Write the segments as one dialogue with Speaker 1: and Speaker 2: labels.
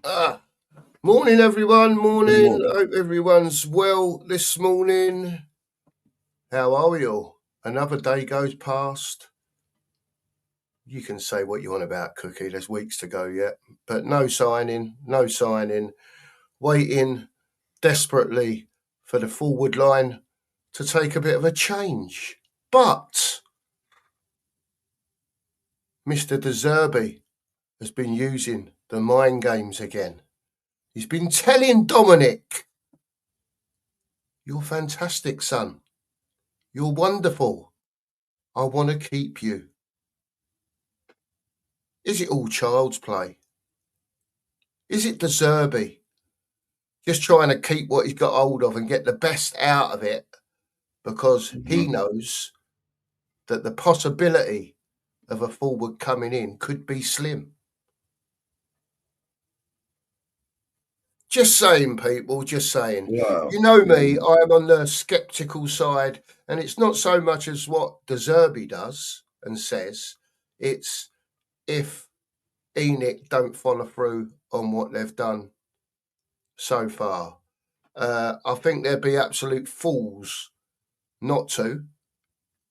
Speaker 1: Ah, morning, everyone.
Speaker 2: Good
Speaker 1: Morning.
Speaker 2: morning.
Speaker 1: Hope everyone's well this morning. How are we all? Another day goes past. You can say what you want about Cookie. There's weeks to go yet, but no signing. Waiting desperately for the forward line to take a bit of a change. But Mr. De Zerbi has been using the mind games again. He's been telling Dominic, "You're fantastic, son. You're wonderful. I want to keep you." Is it all child's play? Is it De Zerbi just trying to keep what he's got hold of and get the best out of it because he knows that the possibility of a forward coming in could be slim? Just saying, people, just saying.
Speaker 2: Well,
Speaker 1: You know me, I am on the sceptical side, and it's not so much as what De Zerbi does and says, it's if Enoch don't follow through on what they've done so far. I think they'd be absolute fools not to,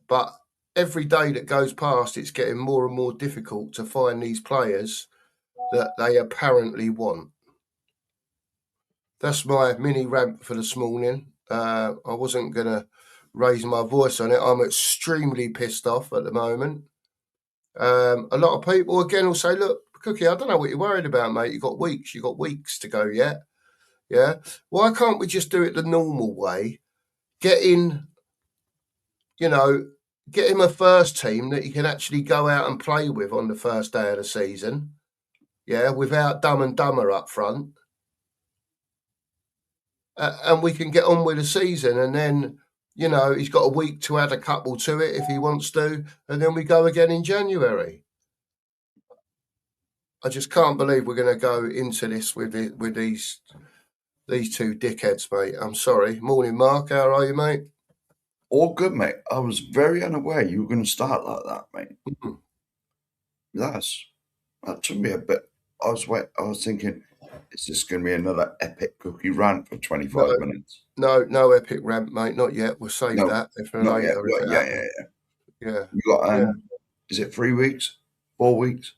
Speaker 1: but every day that goes past, it's getting more and more difficult to find these players that they apparently want. That's my mini rant for this morning. I wasn't going to raise my voice on it. I'm extremely pissed off at the moment. A lot of people, again, will say, "Look, Cookie, I don't know what you're worried about, mate. You've got weeks to go yet. Yeah. Why can't we just do it the normal way? Get in, get him a first team that he can actually go out and play with on the first day of the season. Yeah, without Dumb and Dumber up front. And we can get on with the season. And then, he's got a week to add a couple to it if he wants to. And then we go again in January. I just can't believe we're going to go into this with these two dickheads, mate. I'm sorry. Morning, Mark. How are you, mate?
Speaker 2: all good, mate. I was very unaware you were going to start like that, mate.
Speaker 1: Mhm.
Speaker 2: That took me a bit. I was thinking, is this going to be another epic Cookie rant for 25 minutes?
Speaker 1: No epic rant, mate. Not yet. We'll save
Speaker 2: No,
Speaker 1: that for
Speaker 2: not yet.
Speaker 1: later if it
Speaker 2: Yeah.
Speaker 1: happens. Yeah.
Speaker 2: You got
Speaker 1: Yeah.
Speaker 2: is it 3 weeks? 4 weeks?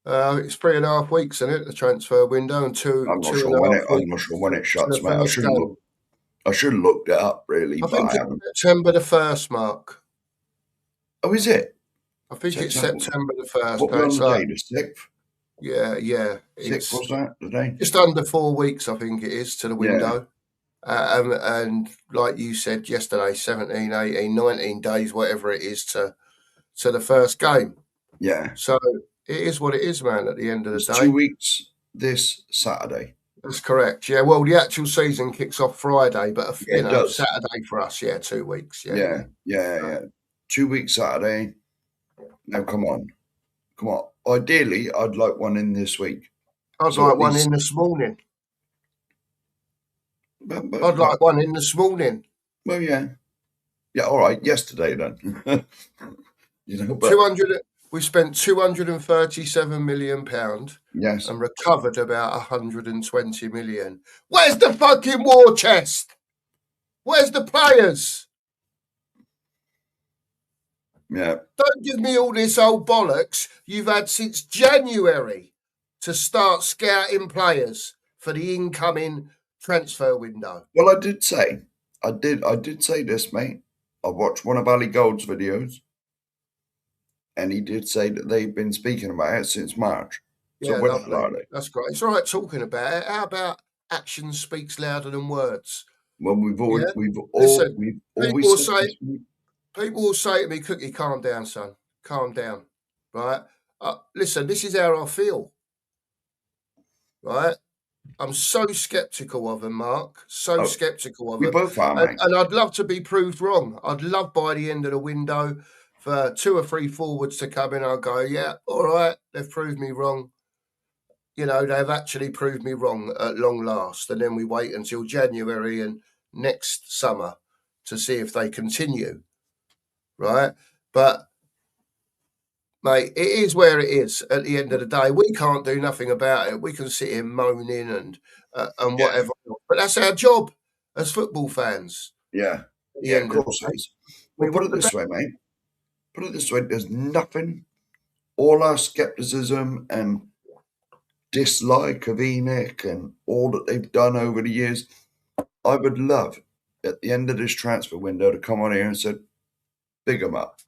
Speaker 1: It's 3.5 weeks, isn't it? The transfer window, and
Speaker 2: I'm not
Speaker 1: two
Speaker 2: sure
Speaker 1: and a
Speaker 2: when
Speaker 1: half
Speaker 2: it. I'm
Speaker 1: weeks
Speaker 2: not sure when it
Speaker 1: to the
Speaker 2: shuts, mate.
Speaker 1: first game.
Speaker 2: I should have looked it up really,
Speaker 1: I
Speaker 2: but
Speaker 1: think
Speaker 2: I
Speaker 1: it's
Speaker 2: haven't.
Speaker 1: September the 1st, Mark.
Speaker 2: Oh, is it?
Speaker 1: I think it's
Speaker 2: September.
Speaker 1: September the 1st.
Speaker 2: What we on
Speaker 1: It's
Speaker 2: the
Speaker 1: like,
Speaker 2: day? The 6th?
Speaker 1: yeah.
Speaker 2: 6th
Speaker 1: It's
Speaker 2: was that the day?
Speaker 1: just under 4 weeks, I think it is, to the
Speaker 2: Yeah.
Speaker 1: window. And like you said yesterday, 17, 18, 19 days, whatever it is, to the first game.
Speaker 2: Yeah.
Speaker 1: So it is what it is, man, at the end of the
Speaker 2: It's 2
Speaker 1: day.
Speaker 2: weeks this Saturday.
Speaker 1: That's correct. Yeah, well, the actual season kicks off Friday, but,
Speaker 2: Yeah, it does.
Speaker 1: Saturday for us, 2 weeks.
Speaker 2: Yeah.
Speaker 1: So,
Speaker 2: 2 weeks Saturday. Now, come on. Ideally, I'd like one in this week.
Speaker 1: I'd
Speaker 2: So
Speaker 1: like
Speaker 2: at
Speaker 1: one
Speaker 2: least,
Speaker 1: in this morning.
Speaker 2: but,
Speaker 1: I'd
Speaker 2: but, but
Speaker 1: like one in this morning.
Speaker 2: well, yeah. All right. Yesterday then. But
Speaker 1: 200. We spent £237 million
Speaker 2: yes.
Speaker 1: and recovered about 120 million. Where's the fucking war chest? Where's the players?
Speaker 2: Yeah.
Speaker 1: Don't give me all this old bollocks you've had since January to start scouting players for the incoming transfer window.
Speaker 2: Well, I did say this, mate. I watched one of Ali Gold's videos, and he did say that they've been speaking about it since March. So
Speaker 1: Yeah,
Speaker 2: when
Speaker 1: lovely.
Speaker 2: are they?
Speaker 1: That's great. It's all right talking about it. How about action speaks louder than words?
Speaker 2: Well,
Speaker 1: Yeah.
Speaker 2: we've
Speaker 1: Listen, people
Speaker 2: always
Speaker 1: will
Speaker 2: said
Speaker 1: say,
Speaker 2: this.
Speaker 1: to me, Cookie, calm down, son. Calm down. Right? Listen, this is how I feel. Right? I'm so sceptical of them, Mark. So
Speaker 2: Oh,
Speaker 1: sceptical of
Speaker 2: we
Speaker 1: them.
Speaker 2: both are, mate.
Speaker 1: And I'd love to be proved wrong. I'd love by the end of the window for 2 or 3 forwards to come in. I'll go, yeah, all right, they've proved me wrong. They've actually proved me wrong at long last. And then we wait until January and next summer to see if they continue. Right? But mate, it is where it is at the end of the day. We can't do nothing about it. We can sit here moaning and
Speaker 2: Yeah,
Speaker 1: whatever. But that's our job as football fans
Speaker 2: yeah,
Speaker 1: at the
Speaker 2: yeah. Of
Speaker 1: end of
Speaker 2: course
Speaker 1: the
Speaker 2: it
Speaker 1: day.
Speaker 2: is.
Speaker 1: We
Speaker 2: Well, put
Speaker 1: want
Speaker 2: it
Speaker 1: the
Speaker 2: this
Speaker 1: best.
Speaker 2: way, mate. Put it this way. There's nothing. All our skepticism and dislike of Enoch and all that they've done over the years. I would love at the end of this transfer window to come on here and say, big 'em up.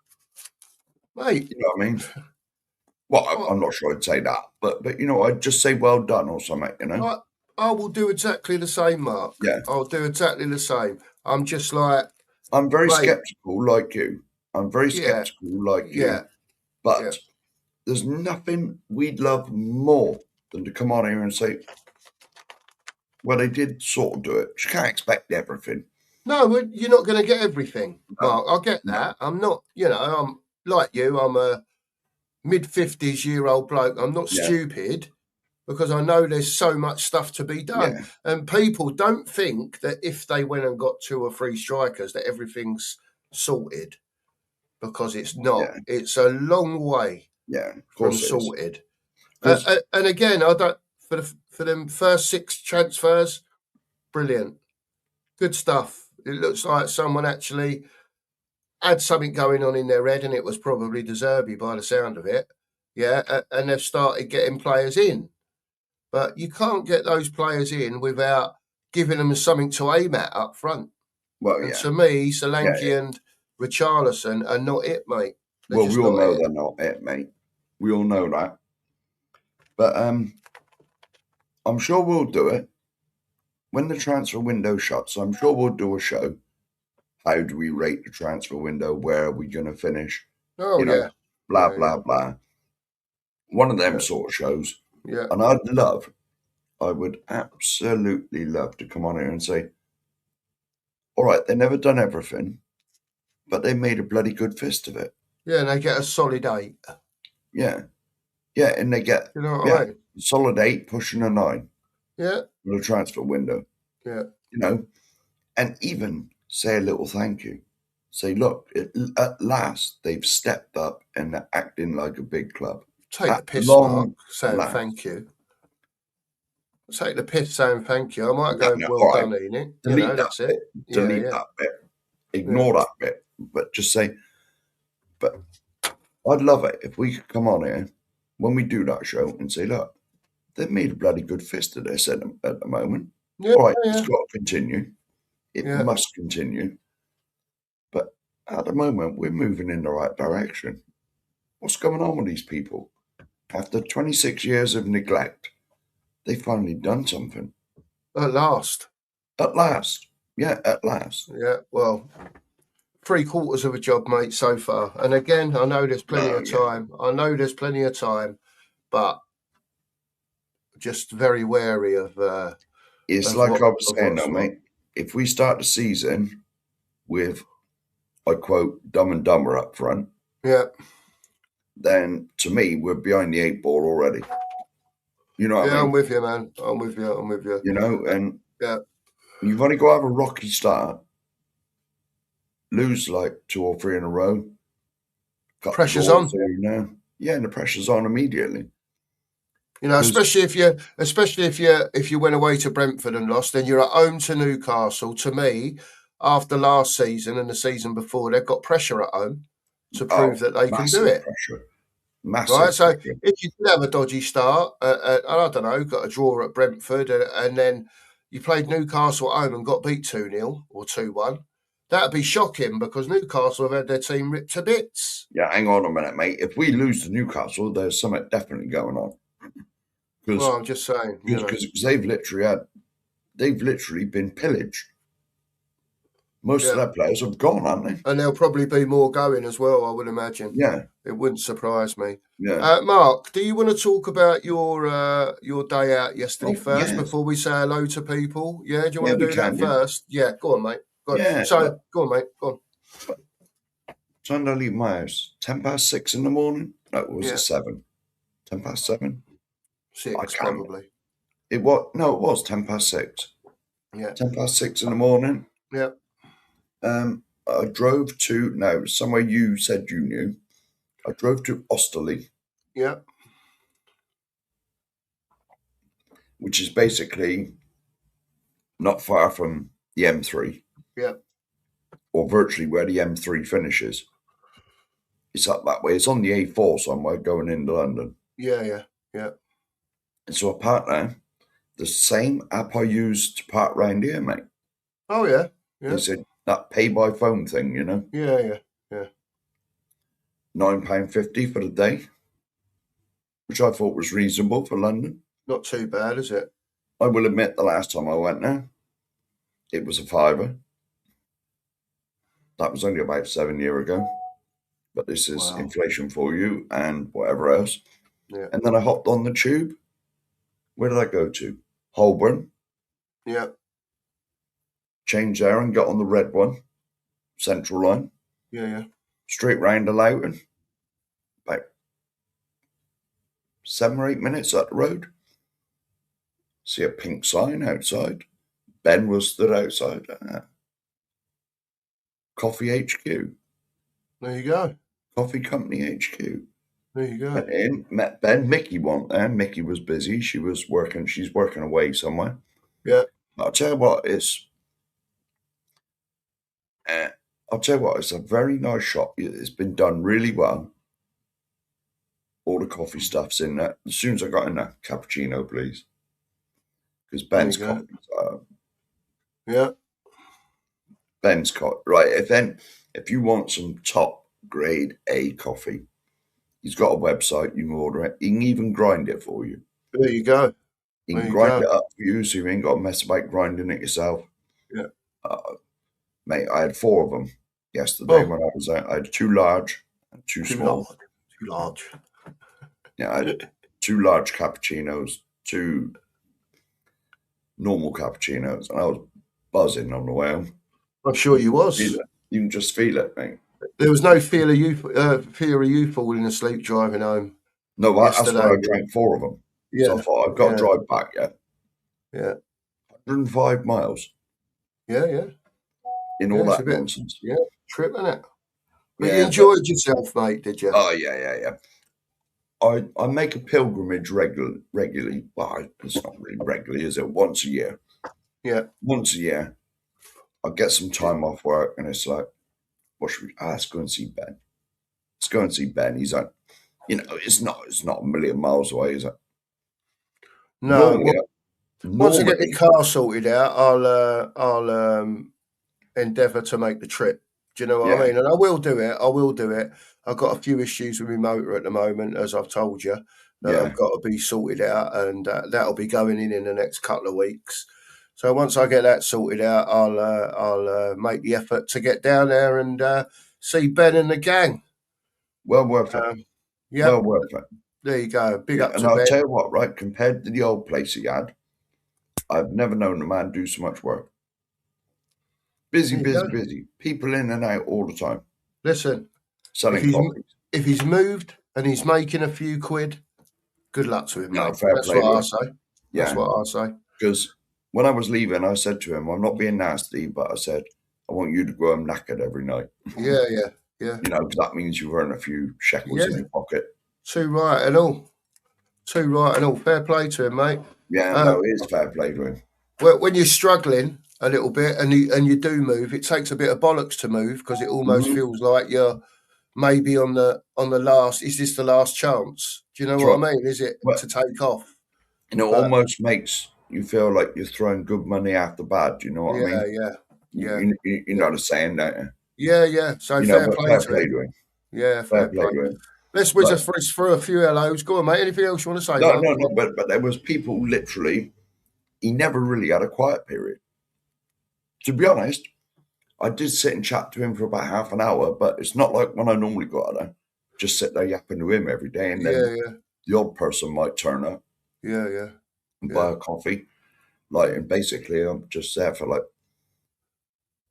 Speaker 1: Mate,
Speaker 2: You know what I mean? Well,
Speaker 1: what
Speaker 2: I'm not sure I'd say that, but you know, I'd just say well done or something. You know?
Speaker 1: I I will do exactly the same, Mark.
Speaker 2: Yeah.
Speaker 1: I'll do exactly the same. I'm just like,
Speaker 2: I'm very
Speaker 1: mate,
Speaker 2: skeptical, like you. I'm very
Speaker 1: yeah,
Speaker 2: skeptical, like
Speaker 1: yeah,
Speaker 2: you.
Speaker 1: yeah.
Speaker 2: But there's nothing we'd love more than to come on here and say, well, they did sort of do it. You can't expect everything.
Speaker 1: No, you're not going to get everything,
Speaker 2: No,
Speaker 1: Mark. I get
Speaker 2: no.
Speaker 1: that. I'm not, I'm like you. I'm a mid 50s-year-old bloke. I'm not
Speaker 2: Yeah,
Speaker 1: stupid because I know there's so much stuff to be done.
Speaker 2: yeah,
Speaker 1: And people don't think that if they went and got 2 or 3 strikers that everything's sorted because it's not.
Speaker 2: yeah,
Speaker 1: It's a long way
Speaker 2: yeah. Of
Speaker 1: from
Speaker 2: course it is.
Speaker 1: sorted.
Speaker 2: Because,
Speaker 1: And again, I don't for them first 6 transfers, brilliant, good stuff. It looks like someone actually had something going on in their head, and it was probably De Zerbi by the sound of it. Yeah, and they've started getting players in, but you can't get those players in without giving them something to aim at up front.
Speaker 2: well,
Speaker 1: And
Speaker 2: yeah,
Speaker 1: to me,
Speaker 2: yeah,
Speaker 1: Solanke
Speaker 2: yeah.
Speaker 1: and Richarlison are not it, mate. They're
Speaker 2: Well, we
Speaker 1: just
Speaker 2: all
Speaker 1: not
Speaker 2: know
Speaker 1: it.
Speaker 2: they're not it, mate. We all know that. But I'm sure we'll do it when the transfer window shuts. I'm sure we'll do a show. How do we rate the transfer window? Where are we going to finish?
Speaker 1: Oh
Speaker 2: You know,
Speaker 1: yeah,
Speaker 2: blah
Speaker 1: yeah,
Speaker 2: blah
Speaker 1: yeah,
Speaker 2: blah. One of them
Speaker 1: yeah,
Speaker 2: sort of shows.
Speaker 1: yeah.
Speaker 2: And I would absolutely love to come on here and say, all right, they never done everything, but they made a bloody good fist of it.
Speaker 1: Yeah, and they get a solid 8.
Speaker 2: Yeah. Yeah. And they get,
Speaker 1: You know what
Speaker 2: yeah,
Speaker 1: I mean?
Speaker 2: solid 8 pushing a 9
Speaker 1: Yeah,
Speaker 2: for the transfer window,
Speaker 1: yeah.
Speaker 2: you know, and even say a little thank you. Say, look, at last they've stepped up and they're acting like a big club.
Speaker 1: Take the
Speaker 2: At
Speaker 1: piss, Mark,
Speaker 2: long
Speaker 1: saying
Speaker 2: last.
Speaker 1: thank you. Take the piss saying thank you. I might
Speaker 2: No,
Speaker 1: go,
Speaker 2: no,
Speaker 1: well
Speaker 2: all right.
Speaker 1: done, Enid.
Speaker 2: Delete that
Speaker 1: That's it.
Speaker 2: bit.
Speaker 1: Yeah,
Speaker 2: Delete
Speaker 1: yeah,
Speaker 2: that bit.
Speaker 1: yeah.
Speaker 2: Ignore that bit. But just say, but I'd love it if we could come on here when we do that show and say, look, they've made a bloody good fist of this at the moment.
Speaker 1: Yeah,
Speaker 2: All right, it's
Speaker 1: yeah,
Speaker 2: got to continue. It
Speaker 1: yeah.
Speaker 2: must continue. But at the moment, we're moving in the right direction. What's going on with these people? After 26 years of neglect, they finally done something.
Speaker 1: At last.
Speaker 2: At last. Yeah, at last.
Speaker 1: Yeah, well, 3/4 of a job, mate, so far. And again, I know there's plenty
Speaker 2: No,
Speaker 1: of
Speaker 2: yeah.
Speaker 1: time. I know there's plenty of time, but just very wary
Speaker 2: It's
Speaker 1: of
Speaker 2: like I was saying
Speaker 1: what's
Speaker 2: though,
Speaker 1: what.
Speaker 2: mate. If we start the season with, I quote, Dumb and Dumber up front,
Speaker 1: Yeah,
Speaker 2: then to me, we're behind the 8 ball already. You know what I
Speaker 1: yeah, I'm
Speaker 2: mean?
Speaker 1: with you, man. I'm with you. I'm with you.
Speaker 2: You know, and
Speaker 1: Yeah,
Speaker 2: you've only got to have a rocky start, lose like 2 or 3 in a row, couple
Speaker 1: pressure's
Speaker 2: draws
Speaker 1: on.
Speaker 2: here and there. Yeah, and the pressure's on immediately.
Speaker 1: You know,
Speaker 2: Because,
Speaker 1: especially if you went away to Brentford and lost, then you're at home to Newcastle. To me, after last season and the season before, they've got pressure at home to prove
Speaker 2: oh,
Speaker 1: that they can do
Speaker 2: massive
Speaker 1: it.
Speaker 2: pressure.
Speaker 1: Right.
Speaker 2: Massive
Speaker 1: So
Speaker 2: pressure.
Speaker 1: if you did have a dodgy start, I don't know, got a draw at Brentford, and then you played Newcastle at home and got beat 2-0 or 2-1, that'd be shocking because Newcastle have had their team ripped to bits.
Speaker 2: Yeah, hang on a minute, mate. If we lose to Newcastle, there's something definitely going on.
Speaker 1: Well,
Speaker 2: Because
Speaker 1: I'm just saying,
Speaker 2: they've literally been pillaged. Most of
Speaker 1: yeah.
Speaker 2: their players have gone, haven't they?
Speaker 1: And there'll probably be more going as well, I would imagine.
Speaker 2: Yeah,
Speaker 1: It wouldn't surprise me.
Speaker 2: yeah.
Speaker 1: Mark, do you want to talk about your day out yesterday
Speaker 2: Oh,
Speaker 1: first
Speaker 2: yes.
Speaker 1: before we say hello to people? Yeah, do you
Speaker 2: Yeah,
Speaker 1: want to
Speaker 2: we
Speaker 1: do that
Speaker 2: can do.
Speaker 1: first? Yeah, go on, mate. Go on.
Speaker 2: Yeah,
Speaker 1: So,
Speaker 2: look,
Speaker 1: go on, mate. Go on.
Speaker 2: time to leave my house. 6:10 in the morning? No, it was
Speaker 1: Yeah,
Speaker 2: it 7? 7:10? I
Speaker 1: 6
Speaker 2: can't.
Speaker 1: probably.
Speaker 2: It was 6:10.
Speaker 1: Yeah,
Speaker 2: 6:10 in the morning.
Speaker 1: yeah.
Speaker 2: I drove to, no, somewhere you said you knew. I drove to Osterley,
Speaker 1: Yeah.
Speaker 2: which is basically not far from the M3,
Speaker 1: Yeah.
Speaker 2: or virtually where the M3 finishes. It's up that way. It's on the A4 somewhere going into London.
Speaker 1: Yeah. Yeah. Yeah.
Speaker 2: And so I parked there. The same app I used to park round here, mate.
Speaker 1: Oh yeah.
Speaker 2: They
Speaker 1: Yeah.
Speaker 2: said that pay by phone thing,
Speaker 1: Yeah. Yeah. Yeah.
Speaker 2: £9.50 for the day, which I thought was reasonable for London.
Speaker 1: Not too bad, is it?
Speaker 2: I will admit the last time I went there, it was a fiver. That was only about 7 years ago. But this is
Speaker 1: Wow.
Speaker 2: inflation for you and whatever else.
Speaker 1: Yeah.
Speaker 2: And then I hopped on the tube. Where did I go to? Holborn.
Speaker 1: Yeah.
Speaker 2: Changed there and got on the red one, Central Line.
Speaker 1: Yeah. Yeah.
Speaker 2: Straight round to Loughton. About 7 or 8 minutes up the road. See a pink sign outside. Ben was stood outside. Coffee HQ.
Speaker 1: There you go.
Speaker 2: Coffee Company HQ.
Speaker 1: There you go.
Speaker 2: Went in, met Ben. Mickey wasn't there. Mickey was busy. She was working. She's working away somewhere.
Speaker 1: Yeah.
Speaker 2: But I'll tell you what, it's a very nice shop. It's been done really well. All the coffee stuff's in there. As soon as I got in there, cappuccino, please. Because Ben's
Speaker 1: There you
Speaker 2: coffee.
Speaker 1: Yeah.
Speaker 2: Ben's coffee. Right, if you want some top grade A coffee, he's got a website. You can order it. He can even grind it for you.
Speaker 1: There you go.
Speaker 2: He
Speaker 1: There
Speaker 2: can
Speaker 1: you
Speaker 2: grind
Speaker 1: go.
Speaker 2: it up for you, so you ain't got to mess about grinding it yourself.
Speaker 1: Yeah.
Speaker 2: Mate, I had 4 of them yesterday
Speaker 1: Oh,
Speaker 2: when I was out. I had 2 large and 2
Speaker 1: too
Speaker 2: small.
Speaker 1: large. Too large.
Speaker 2: Yeah, I had 2 large cappuccinos, 2 normal cappuccinos, and I was buzzing on the way home.
Speaker 1: I'm sure you was.
Speaker 2: Feel it. You can just feel it, mate.
Speaker 1: There was no fear of you falling asleep driving home
Speaker 2: No, that's
Speaker 1: yesterday.
Speaker 2: why I drank 4 of them. So I
Speaker 1: Yeah.
Speaker 2: thought, I've got to
Speaker 1: Yeah.
Speaker 2: drive back yet.
Speaker 1: Yeah.
Speaker 2: 105 miles
Speaker 1: Yeah. Yeah.
Speaker 2: in
Speaker 1: Yeah.
Speaker 2: all
Speaker 1: It's
Speaker 2: that
Speaker 1: a bit.
Speaker 2: nonsense.
Speaker 1: Yeah. Trip, isn't it? But you
Speaker 2: Yeah,
Speaker 1: enjoyed yourself, mate, did you?
Speaker 2: oh, yeah. I make a pilgrimage regularly. Well, it's not really regularly, is it? Once a year.
Speaker 1: Yeah.
Speaker 2: Once a year, I get some time off work, and it's like, what should we? Let's go and see Ben. Let's go and see Ben. He's like, it's not a million miles away, is it?
Speaker 1: No.
Speaker 2: Normally,
Speaker 1: Once I get the
Speaker 2: normally,
Speaker 1: car sorted out, I'll endeavour to make the trip. Do you know what I
Speaker 2: yeah,
Speaker 1: mean? And I will do it. I will do it. I've got a few issues with my motor at the moment, as I've told you, that
Speaker 2: yeah.
Speaker 1: have got to be sorted out, and that'll be going in the next couple of weeks. So once I get that sorted out, I'll make the effort to get down there and see Ben and the gang.
Speaker 2: Well worth it.
Speaker 1: Yep,
Speaker 2: Well worth it.
Speaker 1: there you go. Big
Speaker 2: Yeah,
Speaker 1: up
Speaker 2: and
Speaker 1: to
Speaker 2: I'll
Speaker 1: Ben.
Speaker 2: tell you what, right? Compared to the old place he had, I've never known a man do so much work. Busy,
Speaker 1: There you
Speaker 2: busy,
Speaker 1: go.
Speaker 2: busy. People in and out all the time,
Speaker 1: Listen, if
Speaker 2: selling
Speaker 1: he's
Speaker 2: coffees.
Speaker 1: if he's moved and he's making a few quid, good luck to him,
Speaker 2: No,
Speaker 1: mate.
Speaker 2: fair
Speaker 1: That's
Speaker 2: play
Speaker 1: what
Speaker 2: to
Speaker 1: I
Speaker 2: him.
Speaker 1: say. That's
Speaker 2: Yeah,
Speaker 1: what I say.
Speaker 2: because when I was leaving, I said to him, I'm not being nasty, but I said, I want you to go home knackered every night.
Speaker 1: Yeah, yeah.
Speaker 2: Because that means you earn a few shekels in
Speaker 1: Yeah,
Speaker 2: your pocket.
Speaker 1: too right and all. Too right and all. Fair play to him, mate.
Speaker 2: Yeah,
Speaker 1: Um,
Speaker 2: no, it is fair play to him.
Speaker 1: when you're struggling a little bit and you do move, it takes a bit of bollocks to move because it almost
Speaker 2: Mm-hmm.
Speaker 1: feels like you're maybe on the last. Is this the last chance? Do you know
Speaker 2: That's
Speaker 1: what
Speaker 2: right.
Speaker 1: I mean? Is it
Speaker 2: Well,
Speaker 1: to take off?
Speaker 2: and it
Speaker 1: But
Speaker 2: almost makes you feel like you're throwing good money after bad. Do you know what I
Speaker 1: yeah,
Speaker 2: mean?
Speaker 1: yeah,
Speaker 2: You know the saying, don't you?
Speaker 1: yeah. So fair
Speaker 2: But
Speaker 1: play
Speaker 2: fair
Speaker 1: to
Speaker 2: play
Speaker 1: him.
Speaker 2: to him.
Speaker 1: Yeah,
Speaker 2: Fair
Speaker 1: fair
Speaker 2: play
Speaker 1: play.
Speaker 2: to him.
Speaker 1: Let's whiz
Speaker 2: Like,
Speaker 1: us for a few hellos. Go on, mate. Anything else you want to say,
Speaker 2: no,
Speaker 1: Mark?
Speaker 2: no, no. But there was people literally. He never really had a quiet period. To be honest, I did sit and chat to him for about half an hour, but it's not like when I normally go out there. Just sit there yapping to him every day, and then
Speaker 1: Yeah,
Speaker 2: the odd person might turn up
Speaker 1: yeah.
Speaker 2: and buy a coffee. And basically, I'm just there for like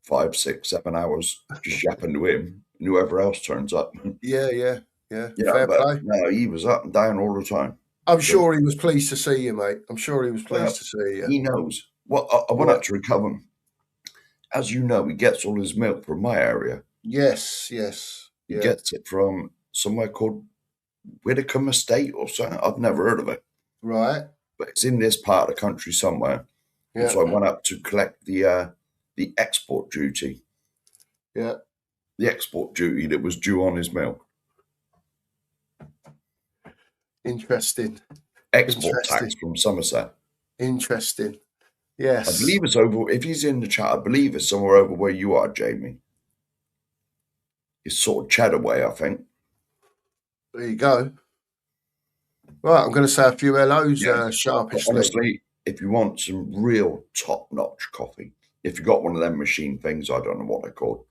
Speaker 2: 5, 6, 7 hours, just yapping to him, and whoever else turns up.
Speaker 1: Yeah. Fair
Speaker 2: But
Speaker 1: play.
Speaker 2: no, he was up and down all the time.
Speaker 1: I'm
Speaker 2: So,
Speaker 1: sure he was pleased to see you, mate. I'm sure he was
Speaker 2: well,
Speaker 1: pleased to see you.
Speaker 2: he knows. Well, I went
Speaker 1: Yeah.
Speaker 2: up to recover him. As you know, he gets all his milk from my area.
Speaker 1: Yes.
Speaker 2: He
Speaker 1: Yeah.
Speaker 2: gets it from somewhere called Widdicombe Estate or something. I've never heard of it,
Speaker 1: Right.
Speaker 2: but it's in this part of the country somewhere. And
Speaker 1: Yeah.
Speaker 2: so I went up to collect the export duty,
Speaker 1: Yeah.
Speaker 2: that was due on his milk.
Speaker 1: Interesting.
Speaker 2: Export tax from Somerset.
Speaker 1: Interesting.
Speaker 2: I
Speaker 1: Yes.
Speaker 2: believe it's over. If he's in the chat, I believe it's somewhere over where you are, Jamie. It's sort of Cheddar way, I think.
Speaker 1: There you go. Right, I'm going to say a few hellos
Speaker 2: Yeah.
Speaker 1: sharpishly.
Speaker 2: Honestly, if you want some real top-notch coffee, if you got one of them machine things, I don't know what they're called.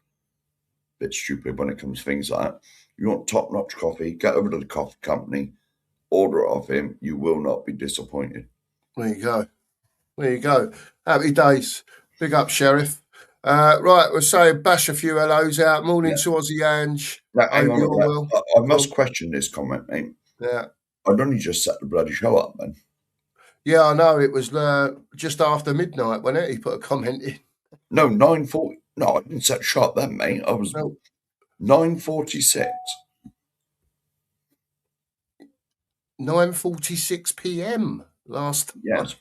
Speaker 2: Bit stupid when it comes to things like that. You want top-notch coffee, get over to the coffee company, order it off him. You will not be disappointed.
Speaker 1: There you go. There you go. Happy days. Big up, Sheriff. Right, we'll say bash a few hellos out. Morning to Aussie Ange.
Speaker 2: Now, hang
Speaker 1: Hope
Speaker 2: on a
Speaker 1: you're
Speaker 2: minute.
Speaker 1: well.
Speaker 2: I must question this comment, mate.
Speaker 1: Yeah.
Speaker 2: I'd only just set the bloody show up then.
Speaker 1: Yeah, I know. It was just after midnight, wasn't it? He put a comment in.
Speaker 2: No, 9:40. No, I didn't set the show up then, mate. I was 9:46.
Speaker 1: 9:46 p.m. last
Speaker 2: Yes.
Speaker 1: month.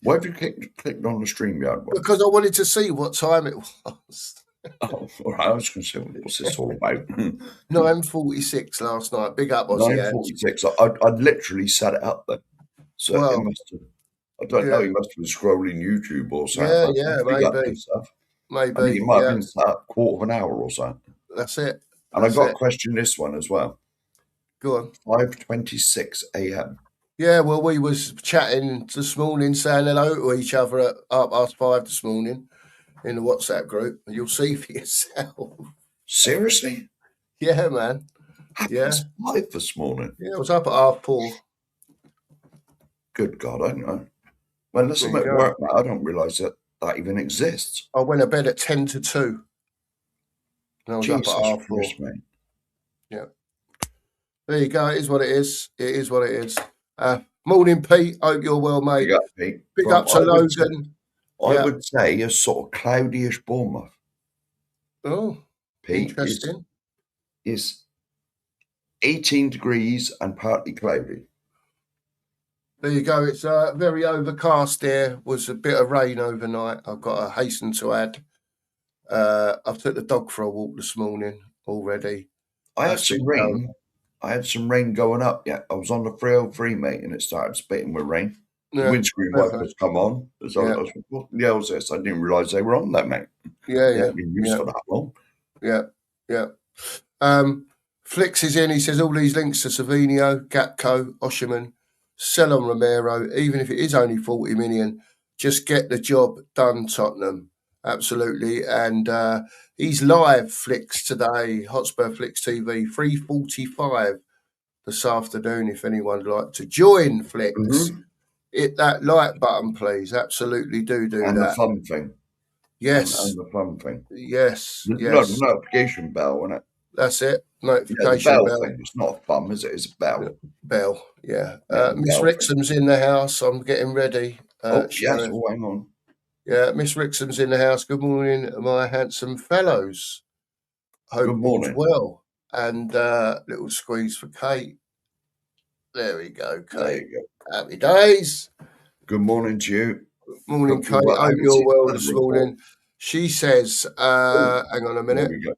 Speaker 2: Why have you clicked on the StreamYard one?
Speaker 1: Because I wanted to see what time it was.
Speaker 2: Oh, all right. I was going to say, what's this all about?
Speaker 1: 9:46 last night. Big up, Aussie Ange.
Speaker 2: 9:46. I'd literally set it up then. So
Speaker 1: Well,
Speaker 2: it must have. I don't know. He must have been scrolling YouTube or something.
Speaker 1: Yeah,
Speaker 2: but
Speaker 1: yeah,
Speaker 2: big up
Speaker 1: maybe.
Speaker 2: and stuff.
Speaker 1: Maybe.
Speaker 2: I mean, it might have been set up quarter of an hour or something.
Speaker 1: That's it.
Speaker 2: And I got to question this one as well.
Speaker 1: Go on.
Speaker 2: 5:26 a.m.
Speaker 1: Yeah, well, we was chatting this morning, saying hello to each other at 5:30 this morning in the WhatsApp group. And you'll see for yourself.
Speaker 2: Seriously?
Speaker 1: Yeah, man. Yeah.
Speaker 2: 5 this morning.
Speaker 1: Yeah, I was up at 4:30.
Speaker 2: Good God, I know. When listen at work, I don't realise that even exists.
Speaker 1: I went to bed at 10 to 2. And I was up at 4:30.
Speaker 2: Mate.
Speaker 1: Yeah. There you go. It is what it is. It is what it is. Morning, Pete. Hope you're well, mate.
Speaker 2: Big up, Pete.
Speaker 1: Big up to Logan.
Speaker 2: I would say a sort of cloudyish Bournemouth.
Speaker 1: Oh,
Speaker 2: Pete,
Speaker 1: interesting.
Speaker 2: Is 18 degrees and partly cloudy.
Speaker 1: There you go. It's very overcast here. Was a bit of rain overnight. I've got to hasten to add. I've took the dog for a walk this morning already.
Speaker 2: I had some rain. I had some rain going up. Yeah, I was on the 303, mate, and it started spitting with rain. The windscreen wipers come on. I was what the hell's this? I didn't realise they were on there, mate.
Speaker 1: Yeah.
Speaker 2: Been used for that long.
Speaker 1: Yeah. Flicks is in. He says all these links to Savinio, Gakpo, Osherman, sell on Romero, even if it is only 40 million. Just get the job done, Tottenham. Absolutely. And he's live, Flicks, today, Hotspur Flicks TV, 3:45 this afternoon, if anyone would like to join Flicks.
Speaker 2: Mm-hmm.
Speaker 1: Hit that like button, please. Absolutely do
Speaker 2: and
Speaker 1: that.
Speaker 2: And the fun thing.
Speaker 1: Yes.
Speaker 2: And the fun thing.
Speaker 1: Yes.
Speaker 2: No, the notification bell, isn't it?
Speaker 1: That's it. Notification
Speaker 2: bell. Thing. It's not a thumb, is it? It's a bell.
Speaker 1: Bell, yeah. Miss Rixham's in the house. I'm getting ready.
Speaker 2: Yes. Oh, hang on.
Speaker 1: Yeah, Miss Rixham's in the house. Good morning, my handsome fellows. Hope all's well. And little squeeze for Kate. There we go, Kate.
Speaker 2: There you go.
Speaker 1: Happy days.
Speaker 2: Good morning to you.
Speaker 1: Morning, Kate. Hope you're well this morning. She says, hang on a minute.
Speaker 2: There we go.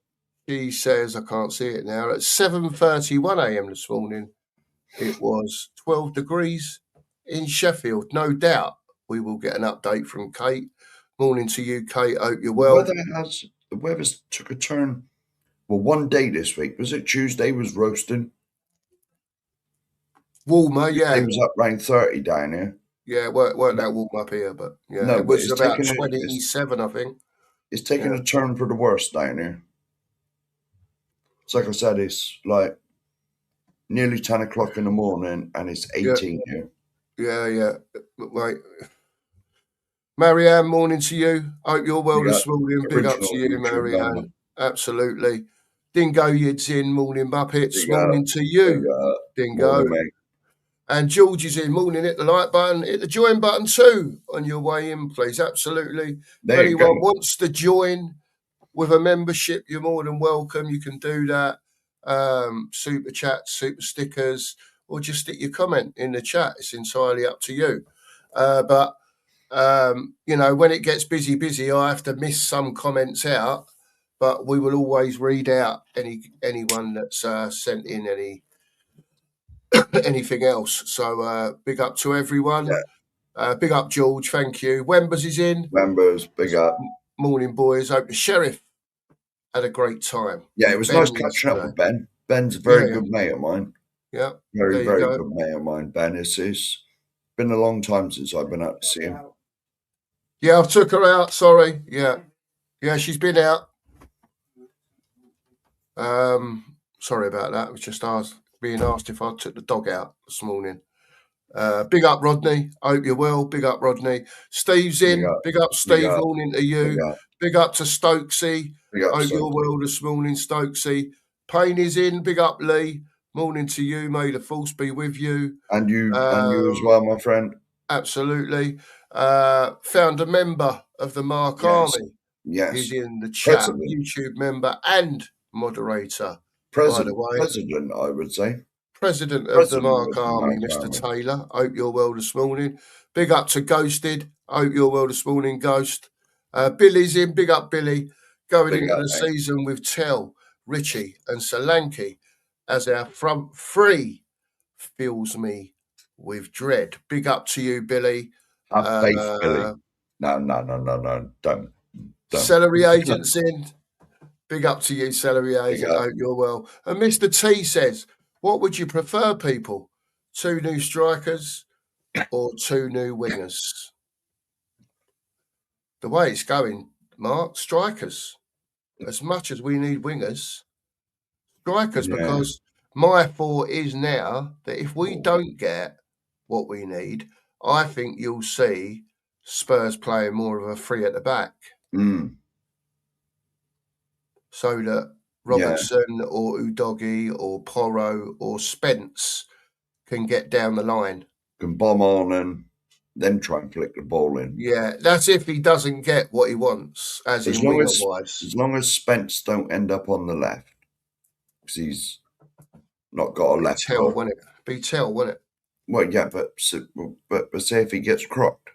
Speaker 1: She says, I can't see it now, at 7:31 a.m. this morning, it was 12 degrees in Sheffield. No doubt we will get an update from Kate. Morning to you, Kate. Hope you're well.
Speaker 2: The weather's took a turn. Well, one day this week, was it Tuesday, was roasting?
Speaker 1: Warmer, yeah.
Speaker 2: It was up around 30 down here.
Speaker 1: Yeah, weren't that warm up here, but yeah, no, it was about 27, I think.
Speaker 2: It's taking a turn for the worse down here. It's like I said, it's like nearly 10 o'clock in the morning and it's 18 here.
Speaker 1: Yeah. Right. Marianne, morning to you. Hope you're well this morning. Big up to you, Marianne. Absolutely. Dingo Yid's in. Morning, Muppets. Morning to you, Dingo.
Speaker 2: Morning,
Speaker 1: and George is in. Morning. Hit the like button. Hit the join button too on your way in, please. Absolutely. If anyone wants to join with a membership, you're more than welcome. You can do that. super chats, super stickers, or just stick your comment in the chat. It's entirely up to you. But when it gets busy, I have to miss some comments out. But we will always read out anyone that's sent in anything else. So big up to everyone. Big up George, thank you. Wembers is in.
Speaker 2: Members, big up.
Speaker 1: Morning, boys. Hope the sheriff had a great time.
Speaker 2: Yeah, it was
Speaker 1: Ben
Speaker 2: nice catching up
Speaker 1: yesterday.
Speaker 2: with Ben. Ben's a
Speaker 1: Yeah,
Speaker 2: very
Speaker 1: yeah.
Speaker 2: good mate of mine.
Speaker 1: Yeah,
Speaker 2: Very,
Speaker 1: there you
Speaker 2: very
Speaker 1: go.
Speaker 2: good mate of mine, Ben. It's been a long time since I've been out to see him.
Speaker 1: Yeah, I took her out. Sorry. Yeah, she's been out. Sorry about that. I was just being asked if I took the dog out this morning. Big up, Rodney. Hope you're well. Big up, Rodney. Steve's in. Big up, Steve. Morning to you. Big up to Stokesy. Hope you're well this morning, Stokesy. Payne is in. Big up, Lee. Morning to you. May the force be with you.
Speaker 2: And you as well, my friend.
Speaker 1: Absolutely. Found a member of the Mark Army.
Speaker 2: Yes.
Speaker 1: He's in the chat. YouTube member and moderator. By the way.
Speaker 2: President, I would say.
Speaker 1: President of the Mark Army, Mr. Taylor. Hope you're well this morning. Big up to Ghosted. Hope you're well this morning, Ghost. Billy's in. Big up, Billy. Going into the season with Tell, Richie and Solanke as our front three fills me with dread. Big up to you, Billy.
Speaker 2: Have faith, Billy. No. Don't.
Speaker 1: Celery Agent's in. Big up to you, Celery Agent. Hope you're well. And Mr. T says, what would you prefer, people? 2 new strikers or 2 new wingers? The way it's going, Mark, strikers. As much as we need wingers, strikers, because my thought is now that if we don't get what we need, I think you'll see Spurs playing more of a 3 at the back. So that Robertson or Udogie or Porro or Spence can get down the line.
Speaker 2: Can bomb on and then try and flick the ball in.
Speaker 1: Yeah, that's if he doesn't get what he wants, as winger-wise.
Speaker 2: As long as Spence don't end up on the left, because he's not got a left foot.
Speaker 1: Be Tell, wouldn't it?
Speaker 2: Well, yeah, but say if he gets crocked.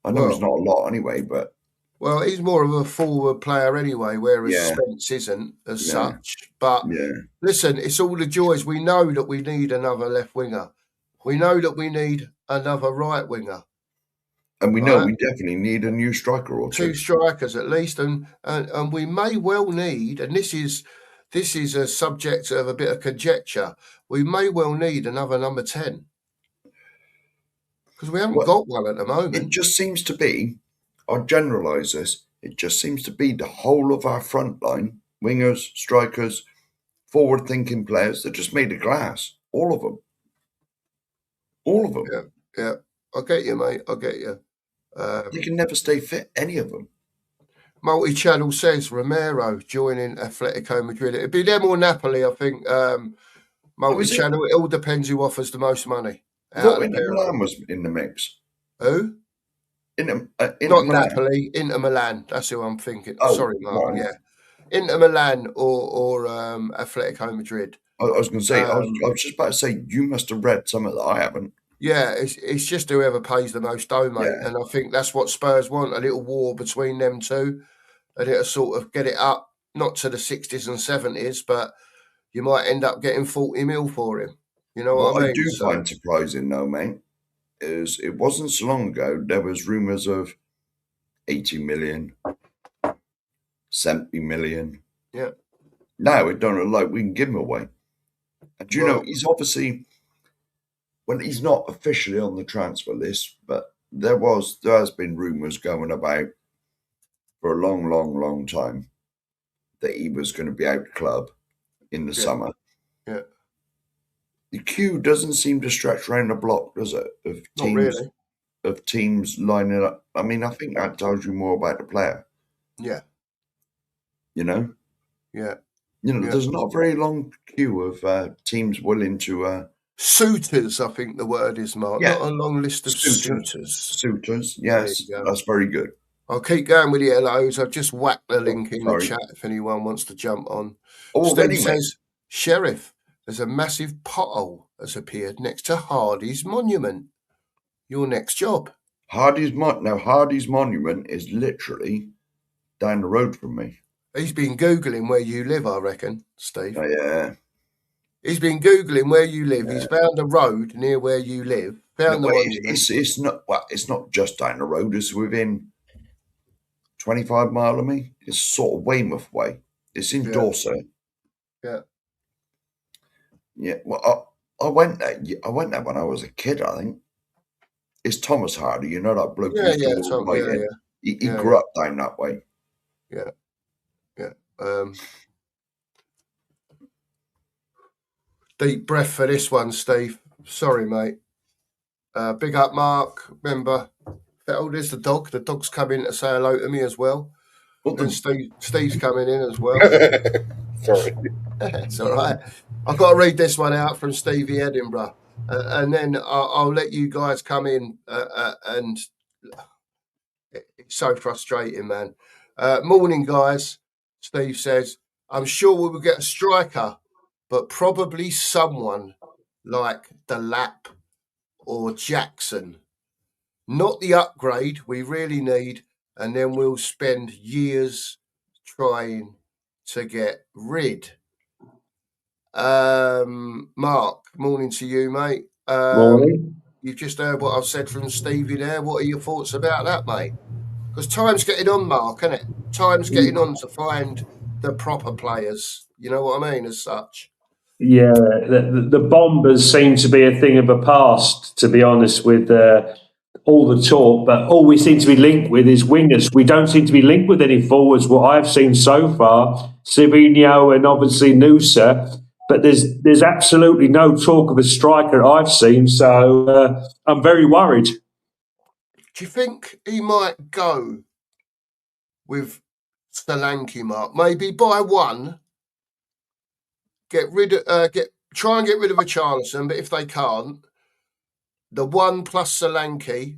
Speaker 2: I know it's not a lot anyway, but...
Speaker 1: Well, he's more of a forward player anyway, whereas Spence isn't as such. But listen, it's all the joys. We know that we need another left winger. We know that we need another right winger.
Speaker 2: And we know we definitely need a new striker or 2.
Speaker 1: 2 strikers at least. And we may well need, and this is a subject of a bit of conjecture, we may well need another number 10. Because we haven't got one at the moment.
Speaker 2: It just seems to be... I'll generalise this. It just seems to be the whole of our front line, wingers, strikers, forward-thinking players, they're just made of glass. All of them. All of them.
Speaker 1: Yeah. I get you, mate. I get you.
Speaker 2: They can never stay fit, any of them.
Speaker 1: Multi-channel says Romero joining Atletico Madrid. It'd be them or Napoli, I think. Multi-channel, it all depends who offers the most money.
Speaker 2: Inter Milan was in the mix.
Speaker 1: Who? Not Napoli, Inter Milan. That's who I'm thinking. Sorry, Mark. Right. Yeah, Inter Milan or Atletico Madrid.
Speaker 2: I was going to say. I was just about to say you must have read something that I haven't.
Speaker 1: Yeah, it's just whoever pays the most dough, mate. Yeah. And I think that's what Spurs want, a little war between them two. And it'll sort of get it up, not to the 60s and 70s, but you might end up getting 40 mil for him. You know what I mean?
Speaker 2: I do find surprising, though, mate, is it wasn't so long ago there was rumours of 80 million, 70 million.
Speaker 1: Yeah.
Speaker 2: Now it don't look like we can give him away. And you know, he's obviously... Well, he's not officially on the transfer list, but there has been rumours going about for a long time that he was going to be out of the club in the summer.
Speaker 1: Yeah.
Speaker 2: The queue doesn't seem to stretch around the block, does it?
Speaker 1: Not really.
Speaker 2: Of teams lining up. I mean, I think that tells you more about the player.
Speaker 1: Yeah.
Speaker 2: You know?
Speaker 1: Yeah.
Speaker 2: You know, there's not a very long queue of teams willing to...
Speaker 1: Suitors, I think the word is, Mark.
Speaker 2: Yeah.
Speaker 1: Not a long list of suitors.
Speaker 2: Suitors, yes. That's very good.
Speaker 1: I'll keep going with the hellos. I've just whacked the link in the chat if anyone wants to jump on. Steve says, Sheriff, there's a massive pothole has appeared next to Hardy's monument. Your next job.
Speaker 2: Hardy's monument is literally down the road from me.
Speaker 1: He's been Googling where you live, I reckon, Steve.
Speaker 2: Oh, yeah.
Speaker 1: He's been Googling where you live. He's found a road near where you live, found the monument.
Speaker 2: It's not just down the road. It's within 25 mile of me. It's sort of Weymouth way. It's in Dorset.
Speaker 1: Yeah.
Speaker 2: Yeah. Well, I went there. I went there when I was a kid, I think. It's Thomas Hardy, you know that bloke who's all white. He grew up down that way.
Speaker 1: Yeah. Yeah. Deep breath for this one, Steve. Sorry, mate. Big up, Mark. Remember, there's the dog. The dog's coming to say hello to me as well. And Steve's coming in as well.
Speaker 2: Sorry.
Speaker 1: It's all right. I've got to read this one out from Stevie Edinburgh. And then I'll let you guys come in. And it's so frustrating, man. Morning, guys. Steve says, I'm sure we will get a striker, but probably someone like Delap or Jackson. Not the upgrade we really need, and then we'll spend years trying to get rid. Mark, morning to you, mate.
Speaker 3: Morning.
Speaker 1: You've just heard what I've said from Stevie there. What are your thoughts about that, mate? Because time's getting on, Mark, isn't it? Time's getting on to find the proper players. You know what I mean, as such.
Speaker 3: Yeah, the Bombers seem to be a thing of the past, to be honest, with all the talk. But all we seem to be linked with is wingers. We don't seem to be linked with any forwards, what I've seen so far. Savino and obviously Noosa. But there's absolutely no talk of a striker I've seen. So I'm very worried.
Speaker 1: Do you think he might go with Solanke, Mark? Maybe buy one, try and get rid of Richarlison, but if they can't, the one plus Solanke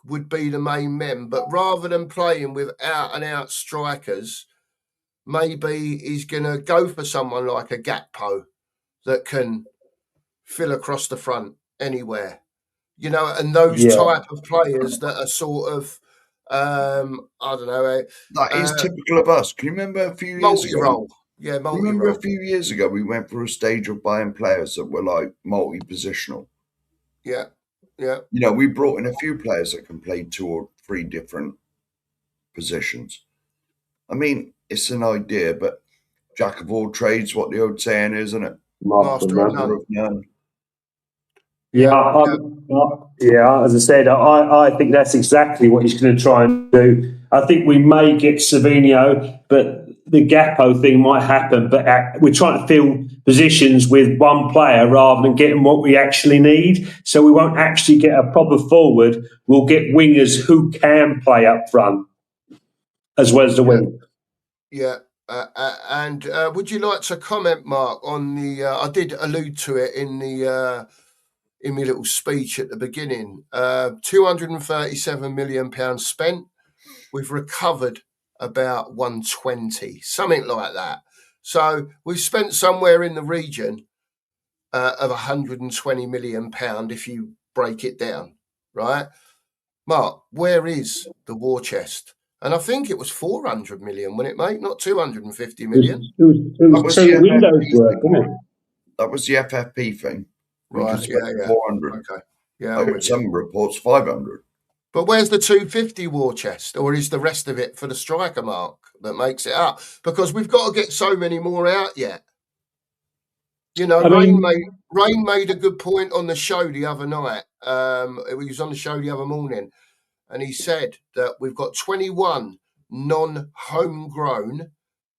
Speaker 1: would be the main men. But rather than playing with out and out strikers, maybe he's going to go for someone like a Gakpo that can fill across the front anywhere. You know, and those type of players that are sort of, I don't know.
Speaker 2: That is typical of us. Can you remember a few years ago?
Speaker 1: Multi-role. Yeah, multi-role.
Speaker 2: Remember a few years ago we went through a stage of buying players that were like multi-positional.
Speaker 1: Yeah, yeah.
Speaker 2: You know, we brought in a few players that can play 2 or 3 different positions. I mean, it's an idea, but jack of all trades, what the old saying is, isn't it?
Speaker 1: Master of
Speaker 2: none.
Speaker 3: Yeah, as I said, I think that's exactly what he's going to try and do. I think we may get Savino, but the Gakpo thing might happen. But we're trying to fill positions with one player rather than getting what we actually need. So we won't actually get a proper forward. We'll get wingers who can play up front as well as the wing.
Speaker 1: Yeah. And would you like to comment, Mark, on the? I did allude to it in my little speech at the beginning. £237 million spent. We've recovered about 120, something like that. So we've spent somewhere in the region of £120 million if you break it down, right? Mark, where is the war chest? And I think it was 400 million, wasn't it, mate? Not 250 million.
Speaker 3: It was 2 windows worth, wasn't it?
Speaker 2: That was the FFP thing.
Speaker 1: Right, yeah.
Speaker 2: 400.
Speaker 1: Okay. Yeah.
Speaker 2: Some reports 500.
Speaker 1: But where's the 250 war chest? Or is the rest of it for the striker, Mark, that makes it up? Because we've got to get so many more out yet. You know, Rain made a good point on the show the other night. He was on the show the other morning, and he said that we've got 21 non-homegrown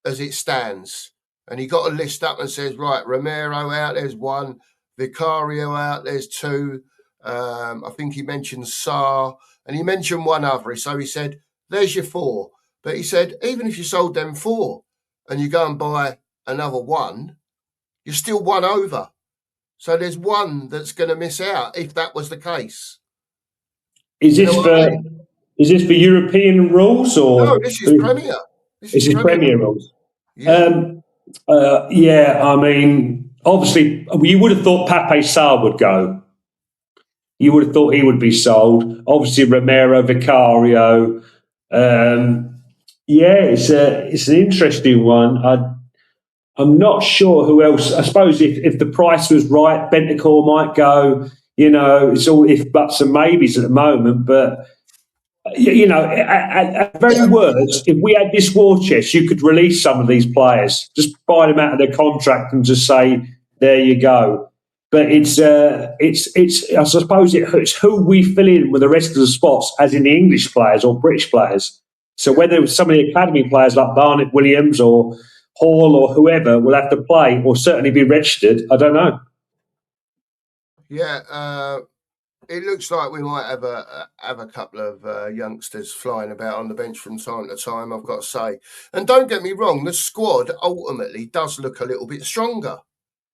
Speaker 1: as it stands. And he got a list up and says, right, Romero out, there's 1. Vicario out, there's 2. I think he mentioned Sarr, and he mentioned 1 other. So he said, there's your 4. But he said, even if you sold them 4 and you go and buy another 1, you're still 1 over. So there's 1 that's going to miss out if that was the case.
Speaker 3: Is this for European rules or?
Speaker 1: No, this is Premier.
Speaker 3: This is Premier rules.
Speaker 1: Yeah.
Speaker 3: Yeah, I mean, obviously, you would have thought Pape Sarr would go. You would have thought he would be sold. Obviously, Romero, Vicario. Yeah, it's an interesting one. I'm not sure who else. I suppose if the price was right, Bentancur might go. It's all if buts and maybes at the moment. But at very worst, if we had this war chest, you could release some of these players, just buy them out of their contract and just say, "There you go." But it's. I suppose it's who we fill in with the rest of the spots, as in the English players or British players. So whether some of the academy players like Barnett Williams or Hall or whoever will have to play or certainly be registered, I don't know.
Speaker 1: Yeah, it looks like we might have a couple of youngsters flying about on the bench from time to time, I've got to say. And don't get me wrong, the squad ultimately does look a little bit stronger.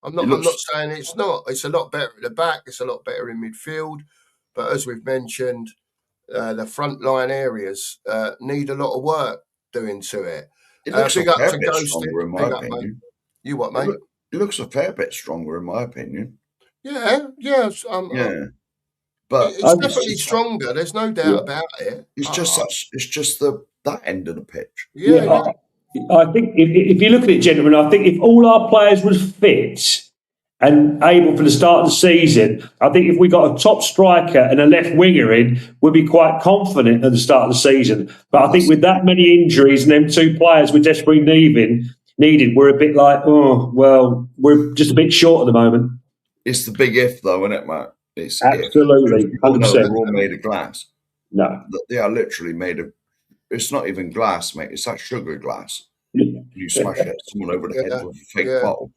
Speaker 1: I'm not saying it's not. It's a lot better at the back. It's a lot better in midfield. But as we've mentioned, the frontline areas need a lot of work doing to it.
Speaker 2: It looks a
Speaker 1: Big up
Speaker 2: fair
Speaker 1: to
Speaker 2: bit
Speaker 1: Ghosty.
Speaker 2: stronger, in my
Speaker 1: Big up, mate.
Speaker 2: opinion.
Speaker 1: You what, mate?
Speaker 2: It looks a fair bit stronger, in my opinion.
Speaker 1: Yeah.
Speaker 2: Yeah, but
Speaker 1: It's definitely stronger. There's no doubt about it.
Speaker 2: it's just that end of the pitch.
Speaker 1: Yeah.
Speaker 3: I think if you look at it, gentlemen, I think if all our players was fit and able for the start of the season, I think if we got a top striker and a left winger in, we'd be quite confident at the start of the season. But I think with that many injuries and them two players we're desperately needed, we're a bit like, oh, well, we're just a bit short at the moment.
Speaker 2: It's the big if, though, isn't it, Matt? It's
Speaker 3: absolutely, 100%.
Speaker 2: No, they're all made of glass.
Speaker 3: No.
Speaker 2: They are literally made of, it's not even glass, mate. It's that sugar glass. You smash it, someone over the head with a fake bottle.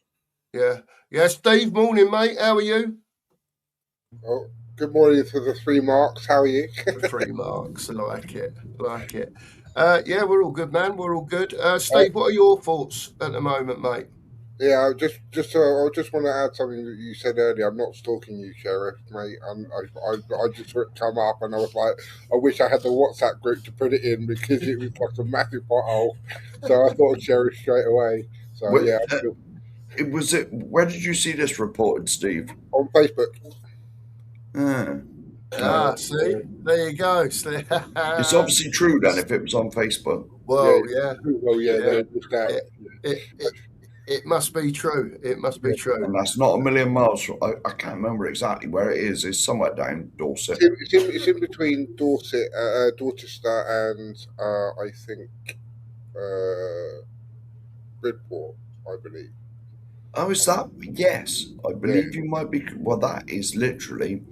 Speaker 1: Yeah, Steve, morning, mate. How are you?
Speaker 4: Oh, good morning to the 3 marks. How are you?
Speaker 1: The 3 marks. I like it. Yeah, we're all good, man. We're all good. Steve, what are your thoughts at the moment, mate?
Speaker 4: Yeah, I just want to add something that you said earlier. I'm not stalking you, Sheriff, mate. I just saw it come up, and I was like, I wish I had the WhatsApp group to put it in because it was like a massive pothole. So I thought of Sheriff straight away. So
Speaker 2: Where did you see this reported, Steve?
Speaker 4: On Facebook.
Speaker 1: See, there you go.
Speaker 2: It's obviously true then if it was on Facebook.
Speaker 1: Well, yeah. It must be true. It must be true.
Speaker 2: And that's not a million miles from, I can't remember exactly where it is. It's somewhere down Dorset.
Speaker 4: It's in between Dorset, Dorchester and I think Bridport, I believe.
Speaker 2: Oh, is that? Yes. I believe you might be. Well, that is literally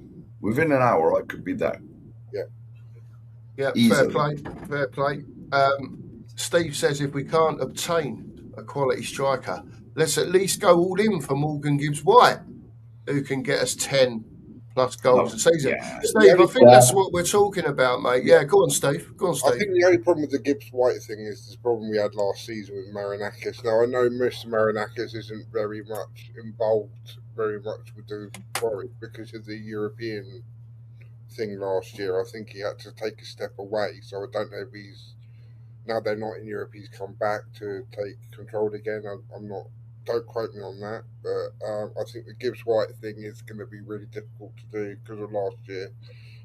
Speaker 2: within an hour I could be there.
Speaker 1: Yeah,
Speaker 2: easily.
Speaker 1: Fair play. Steve says if we can't obtain a quality striker, let's at least go all in for Morgan Gibbs-White, who can get us 10 plus goals a season. Yeah. Steve, I think that's what we're talking about, mate. Yeah, go on, Steve.
Speaker 4: I think the only problem with the Gibbs-White thing is this problem we had last season with Marinakis. Now, I know Mr. Marinakis isn't very much involved with the Warwick because of the European thing last year. I think he had to take a step away, so I don't know if he's, now they're not in Europe, he's come back to take control again. I'm not, don't quote me on that, but I think the Gibbs-White thing is going to be really difficult to do because of last year,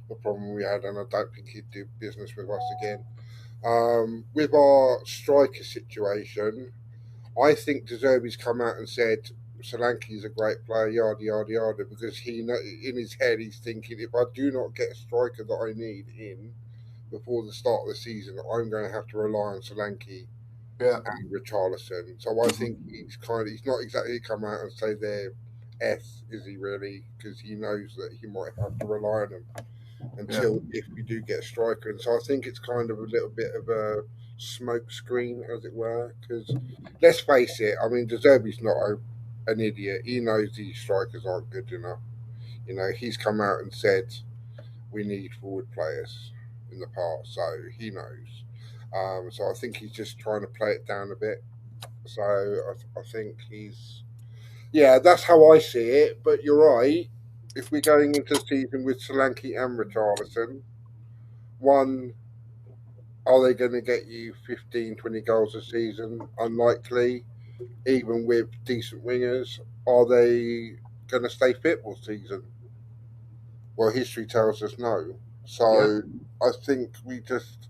Speaker 4: the problem we had, and I don't think he'd do business with us again. With our striker situation, I think De Zerbi's come out and said Solanke's a great player, yada yada yada, because in his head he's thinking, if I do not get a striker that I need in before the start of the season, I'm going to have to rely on Solanke and Richarlison. So I think he's not exactly come out and say they're S, is he really? Because he knows that he might have to rely on them until if we do get a striker. And so I think it's kind of a little bit of a smoke screen, as it were, because let's face it, I mean, De Zerbi's not an idiot. He knows these strikers aren't good enough. You know, he's come out and said we need forward players in the past, so he knows. So I think he's just trying to play it down a bit. So I think that's how I see it. But you're right. If we're going into the season with Solanke and Richarlison, one, are they going to get you 15, 20 goals a season? Unlikely. even with decent wingers, are they going to stay fit all season? Well, history tells us no.
Speaker 1: Yeah.
Speaker 4: So I think we just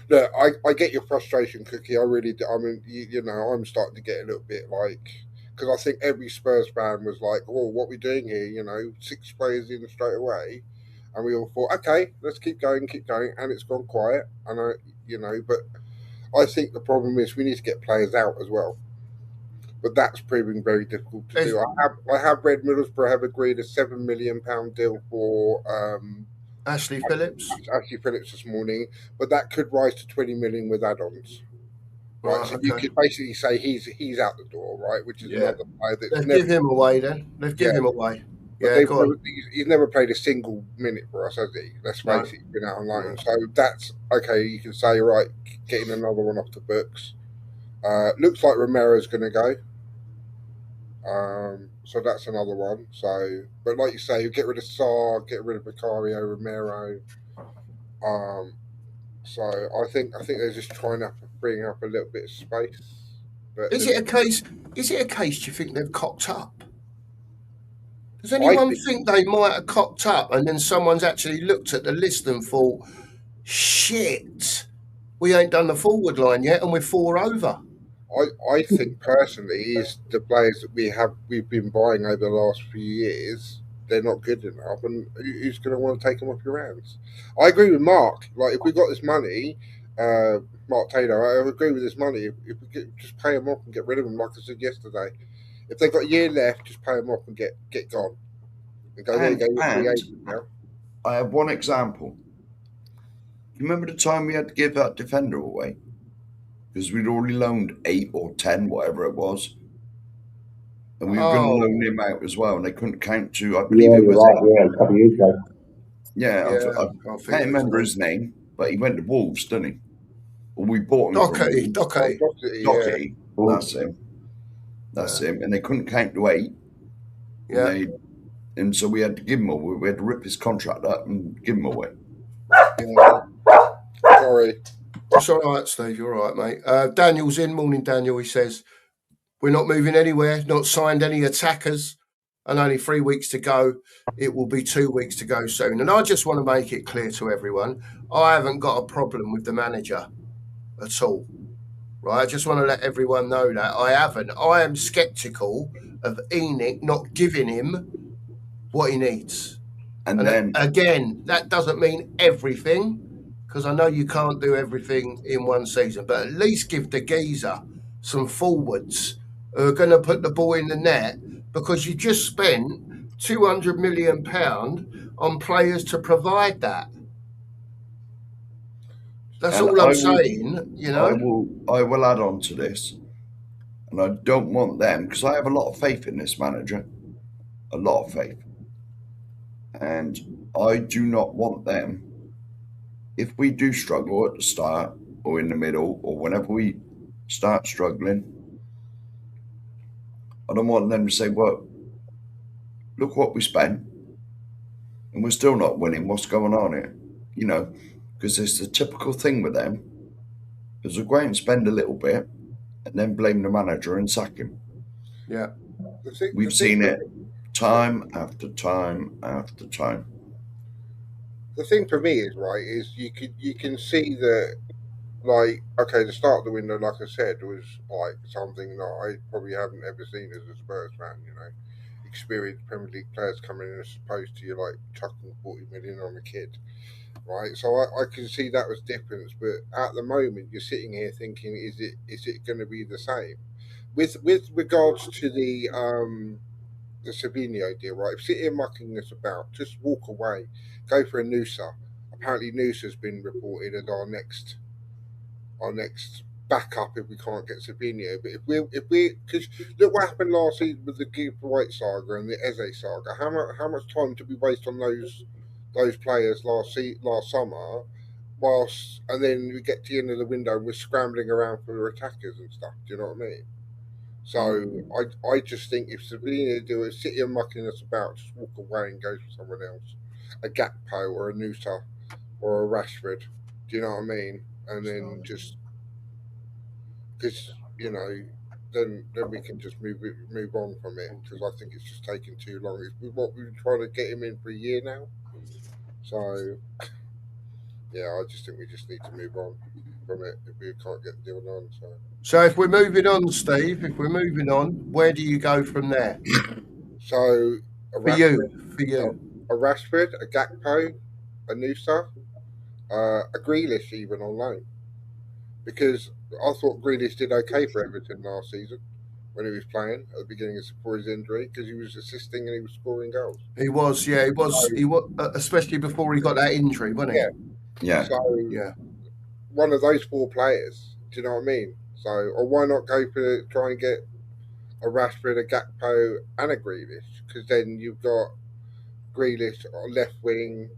Speaker 4: look. I get your frustration, Cookie. I really do. I mean, you know, I'm starting to get a little bit like because I think every Spurs fan was like, "Oh, what we doing here?" You know, 6 players in straight away, and we all thought, "Okay, let's keep going, and it's gone quiet. And you know, but I think the problem is we need to get players out as well. But that's proving very difficult to
Speaker 1: There's
Speaker 4: do. I have read Middlesbrough have agreed a £7 million deal for
Speaker 1: Ashley Phillips.
Speaker 4: Ashley Phillips this morning, but that could rise to 20 million with add-ons. Right,
Speaker 1: Right,
Speaker 4: so you
Speaker 1: okay.
Speaker 4: could basically say he's out the door, right? Which is
Speaker 1: Yeah.
Speaker 4: another player that's
Speaker 1: Let's
Speaker 4: never,
Speaker 1: give him away then. Let's give
Speaker 4: yeah.
Speaker 1: him away.
Speaker 4: But
Speaker 1: Yeah, go on.
Speaker 4: he's never played a single minute for us, has he? Let's
Speaker 1: No.
Speaker 4: face it, he's been out on
Speaker 1: No.
Speaker 4: loan. So that's okay. You can say right, getting another one off the books. Looks like Romero's going to go. So that's another one. So, but like you say, you get rid of Sarr, get rid of Vicario, Romero. So I think they're just trying to bring up a little bit of space. But
Speaker 1: Is it a case? Is it a case? Do you think they've cocked up? Does
Speaker 4: I
Speaker 1: anyone
Speaker 4: think
Speaker 1: think they might have cocked up, and then someone's actually looked at the list and thought, "Shit, we ain't done the forward line yet, and we're 4 over."
Speaker 4: I think personally is the players that we've been buying over the last few years. They're not good enough, and who's going to want to take them off your hands? I agree with Mark. Like if we got this money, Mark Taylor, I agree with this money. If we just pay them off and get rid of them, like I said yesterday. If they've got a year left, just pay them off and get gone. And go there you go. You're free
Speaker 2: And
Speaker 4: agent now.
Speaker 2: I have one example. You remember the time we had to give that defender away? Because we'd already loaned 8 or 10, whatever it was. And we were going to loan him out as well, and they couldn't count to, I believe
Speaker 3: Yeah,
Speaker 2: it
Speaker 3: you're
Speaker 2: was
Speaker 3: right.
Speaker 2: 8.
Speaker 3: Yeah, a couple of years ago.
Speaker 2: Yeah,
Speaker 1: Yeah,
Speaker 2: I
Speaker 1: I
Speaker 2: can't
Speaker 1: think it was
Speaker 2: remember his name, but he went to Wolves, didn't he? Or we bought him from
Speaker 1: Doherty.
Speaker 2: Wolves.
Speaker 1: Doherty.
Speaker 2: Doherty, that's him.
Speaker 1: Yeah.
Speaker 2: And they couldn't count to 8.
Speaker 1: Yeah.
Speaker 2: And so we had to give him away. We had to rip his contract up and give him away.
Speaker 4: Yeah. Sorry.
Speaker 1: It's all right, Steve. You're all right, mate. Daniel's in. Morning, Daniel. He says, "We're not moving anywhere, not signed any attackers, and only 3 weeks to go. It will be 2 weeks to go soon." And I just want to make it clear to everyone, I haven't got a problem with the manager at all. Right? I just want to let everyone know that I haven't. I am sceptical of Enoch not giving him what he needs.
Speaker 2: And
Speaker 1: And
Speaker 2: then,
Speaker 1: again, that doesn't mean everything, because I know you can't do everything in one season, but at least give the geezer some forwards who are going to put the ball in the net, because you just spent £200 million on players to provide that. That's
Speaker 2: and
Speaker 1: all I'm saying, you know.
Speaker 2: I will add on to this. And I don't want them, because I have a lot of faith in this manager. A lot of faith. And I do not want them, if we do struggle at the start or in the middle or whenever we start struggling, I don't want them to say, well, look what we spent and we're still not winning. What's going on here? You know, because it's the typical thing with them. Because they'll go out and spend a little bit and then blame the manager and sack him.
Speaker 1: Yeah.
Speaker 2: We've seen it time after time after time.
Speaker 4: The thing for me is right is you can see that like okay the start of the window like I said was like something that I probably haven't ever seen as a Spurs fan. You know, experienced Premier League players coming in as opposed to you like chucking 40 million on a kid. Right, so I can see that was difference, but at the moment you're sitting here thinking, is it going to be the same? With regards to the Savigno deal, right? If sit here mucking this about, just walk away, go for a Noosa. Apparently, Noosa's been reported as our next backup if we can't get Savigno. But if we because look what happened last season with the Gibbs White saga and the Eze saga. How much time did we waste on those players last summer? Whilst and then we get to the end of the window and we're scrambling around for the attackers and stuff. Do you know what I mean? So I just think if Savigno do it, sit here mucking us about, just walk away and go for someone else, a Gakpo or a Nusa or a Rashford. Do you know what I mean? And then just because then we can just move on from it, because I think it's just taking too long. What we've been trying to get him in for a year now, so yeah, I just think we just need to move on from it if we can't get the deal done.
Speaker 1: So if we're moving on, Steve, where do you go from there?
Speaker 4: So a
Speaker 1: For you,
Speaker 4: Rashford, a Rashford, a Gakpo, a Nusa, a Grealish even on loan, because I thought Grealish did okay for Everton last season when he was playing at the beginning before his injury, because he was assisting and he was scoring goals.
Speaker 1: he was, especially before he got that injury, wasn't he?
Speaker 2: Yeah.
Speaker 4: So
Speaker 1: Yeah.
Speaker 4: one of those four players, do you know what I mean? So, or why not go for try and get a Rashford, a Gakpo, and a Grealish? Because then you've got Grealish on left wing,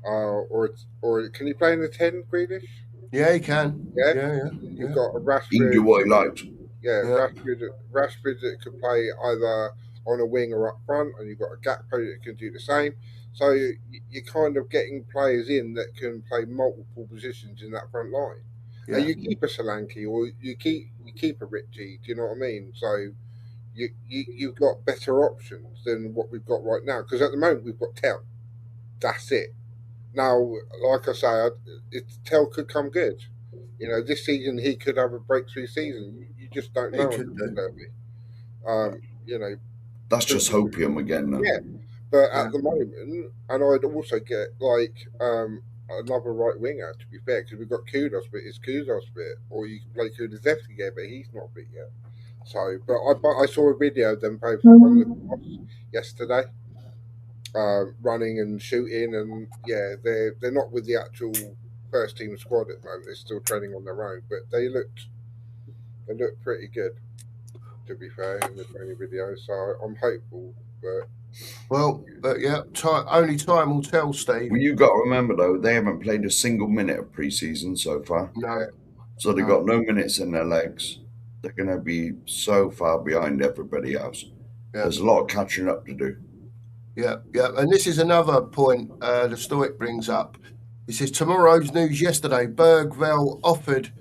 Speaker 4: or can you play in the 10, Grealish?
Speaker 1: Yeah, he can.
Speaker 4: Yeah.
Speaker 1: Yeah.
Speaker 4: You've got a
Speaker 2: He can
Speaker 4: Rashford.
Speaker 2: do what he likes.
Speaker 4: Yeah,
Speaker 1: Yeah.
Speaker 4: Rashford that could play either on a wing or up front, and you've got a Gakpo that can do the same. So you're kind of getting players in that can play multiple positions in that front line.
Speaker 1: Yeah.
Speaker 4: And you keep a Solanke or you keep a Richie. Do you know what I mean? So you've got better options than what we've got right now. Because at the moment we've got Tell. That's it. Now, like I say, Tell could come good. You know, this season he could have a breakthrough season. You just don't
Speaker 1: He
Speaker 4: know
Speaker 1: could
Speaker 4: until
Speaker 1: do.
Speaker 4: Derby. You know,
Speaker 2: That's just hopium again, though.
Speaker 4: yeah. But
Speaker 1: Yeah.
Speaker 4: at the moment, and I'd also get like another right winger, to be fair, because we've got Kudos, but it's Kudos fit, or you can play Kudos left again, but he's not fit yet. So, but I saw a video of them both on the cross yesterday, running and shooting, and yeah, they're not with the actual first team squad at the moment. They're still training on their own, but they looked pretty good, to be fair, in the training video. So I'm hopeful, but
Speaker 1: yeah, only time will tell, Steve.
Speaker 2: Well, you've got to remember, though, they haven't played a single minute of pre-season so far.
Speaker 1: No.
Speaker 2: So they've got no minutes in their legs. They're going to be so far behind everybody else.
Speaker 1: Yeah.
Speaker 2: There's a lot of catching up to do.
Speaker 1: Yeah. And this is another point the Stoic brings up. He says, tomorrow's news yesterday, Bergvall offered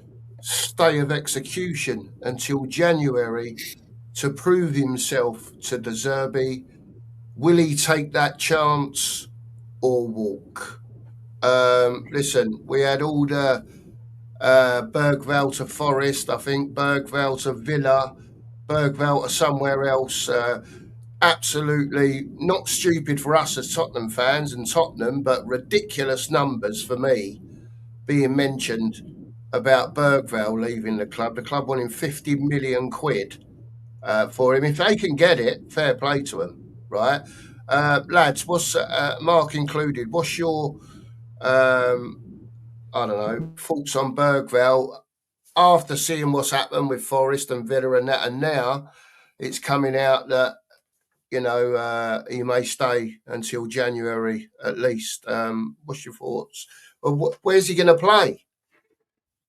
Speaker 1: stay of execution until January to prove himself to De Zerbi. Will he take that chance or walk? Listen, we had all the Bergvall to Forest, I think, Bergvall to Villa, Bergvall to somewhere else. Absolutely not stupid for us as Tottenham fans and Tottenham, but ridiculous numbers for me being mentioned about Bergvall leaving the club. The club wanting 50 million quid for him. If they can get it, fair play to them, right? Lads, what's Mark included? What's your I don't know, thoughts on Bergvall after seeing what's happened with Forest and Villa and that, and now it's coming out that he may stay until January at least. What's your thoughts? Well, where's he going to play?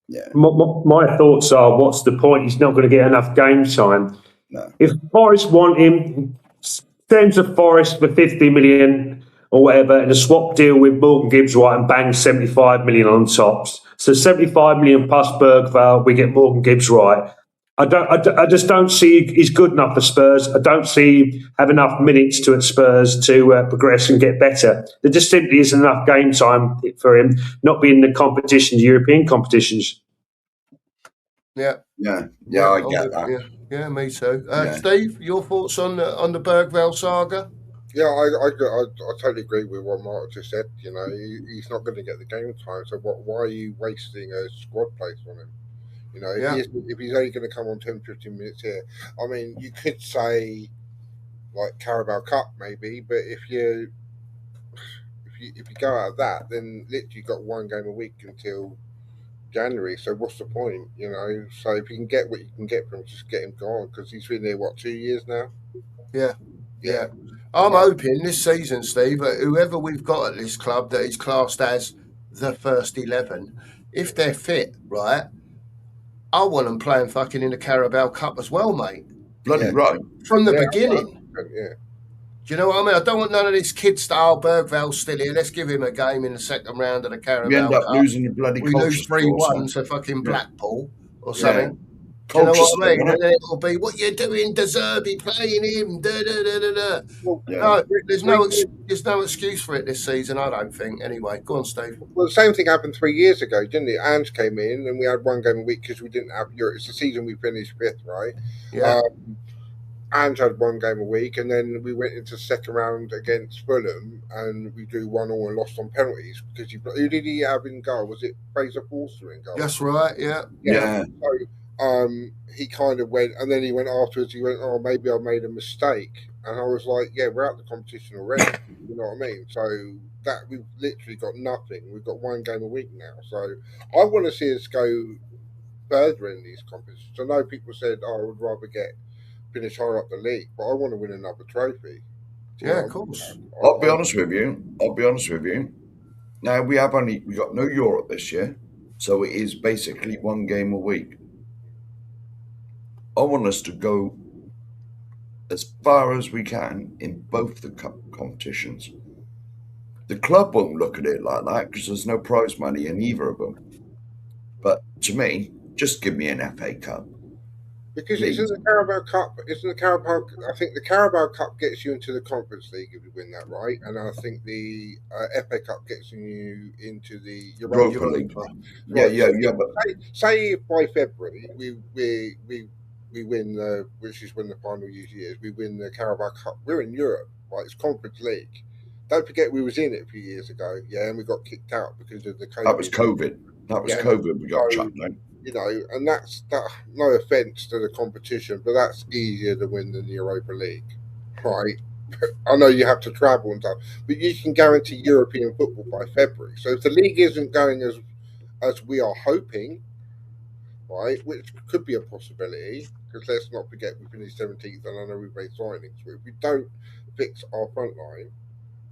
Speaker 2: Yeah.
Speaker 3: My thoughts are, what's the point? He's not going to get enough game time.
Speaker 2: No.
Speaker 3: If Forest want him, send to Forest for 50 million or whatever, and a swap deal with Morgan Gibbs White and bang 75 million on tops. So 75 million plus Bergvall, we get Morgan Gibbs White. I just don't see he's good enough for Spurs. I don't see him have enough minutes to at Spurs to progress and get better. There just simply isn't enough game time for him, not being in the competitions, European competitions.
Speaker 1: Yeah,
Speaker 2: I get that.
Speaker 1: Yeah, me too.
Speaker 2: Yeah.
Speaker 1: Steve, your thoughts on the Bergvall saga?
Speaker 4: Yeah, I totally agree with what Mark just said. You know, he's not going to get the game time. So why are you wasting a squad place on him? You know, if he's only going to come on 10, 15 minutes here, I mean, you could say like Carabao Cup maybe, but if you go out of that, then literally you've got one game a week until January. So what's the point? You know, so if you can get what you can get from him, just get him gone, because he's been there 2 years now.
Speaker 1: Yeah. I'm hoping this season, Steve, whoever we've got at this club that is classed as the first 11, if they're fit, right, I want them playing fucking in the Carabao Cup as well, mate.
Speaker 2: Bloody right.
Speaker 1: From the beginning.
Speaker 4: Yeah.
Speaker 1: Do you know what I mean? I don't want none of this kid-style Bergvall still here. Let's give him a game in the second round of the Carabao
Speaker 2: We end up
Speaker 1: Cup.
Speaker 2: losing the bloody
Speaker 1: We lose 3-1 to fucking Blackpool or something. Do you know what I
Speaker 2: Colchester,
Speaker 1: mean?
Speaker 2: wasn't
Speaker 1: And
Speaker 2: it?
Speaker 1: then it'll be, what you doing, De Zerbi playing him? Da, da, da, da, da.
Speaker 4: Well,
Speaker 2: Yeah.
Speaker 1: No, there's no
Speaker 4: three-
Speaker 1: there's no excuse for it this season, I don't think. Anyway, go on, Steve.
Speaker 4: well, the same thing happened 3 years ago, didn't it? Ange came in and we had one game a week because we didn't have Europe. It's the season we finished fifth, right?
Speaker 1: Yeah,
Speaker 4: Ange had one game a week, and then we went into the second round against Fulham, and we drew 1-1 and lost on penalties because who did he have in goal? Was it Fraser Forster in goal?
Speaker 1: that's right. Yeah,
Speaker 2: Yeah.
Speaker 4: So he kind of went, and then he went afterwards. He went, "Oh, maybe I made a mistake," and I was like, "Yeah, we're out of the competition already." You know what I mean? So that we've literally got nothing. We've got one game a week now. So I want to see us go further in these competitions. I know people said, "Oh, I would rather finish higher up the league," but I want to win another trophy. Do you
Speaker 1: yeah,
Speaker 4: know
Speaker 1: of
Speaker 4: what I mean?
Speaker 1: course.
Speaker 2: I'll be honest with you. Now we got no Europe this year, so it is basically one game a week. I want us to go as far as we can in both the cup competitions. The club won't look at it like that because there's no prize money in either of them. But to me, just give me an FA Cup.
Speaker 4: Because
Speaker 2: Please.
Speaker 4: isn't the Carabao Cup? Isn't the Carabao? I think the Carabao Cup gets you into the Conference League if you win that, right? And I think the FA Cup gets you into the
Speaker 2: Europa League.
Speaker 1: Europa.
Speaker 2: Yeah,
Speaker 4: Right.
Speaker 2: yeah,
Speaker 4: So
Speaker 2: yeah. But
Speaker 4: say if by February we win the, which is when the final usually is, we win the Carabao Cup. We're in Europe, right? It's Conference League. Don't forget we was in it a few years ago, yeah, and we got kicked out because of the COVID.
Speaker 2: that was COVID.
Speaker 4: Yeah.
Speaker 2: COVID. We got
Speaker 4: So,
Speaker 2: chucked down.
Speaker 4: you know, and that's that. No offense to the competition, but that's easier to win than the Europa League, right? I know you have to travel and stuff, but you can guarantee European football by February. So if the league isn't going as we are hoping, right, which could be a possibility, because let's not forget we finished 17th, and I know we've made signings. But if we don't fix our front line,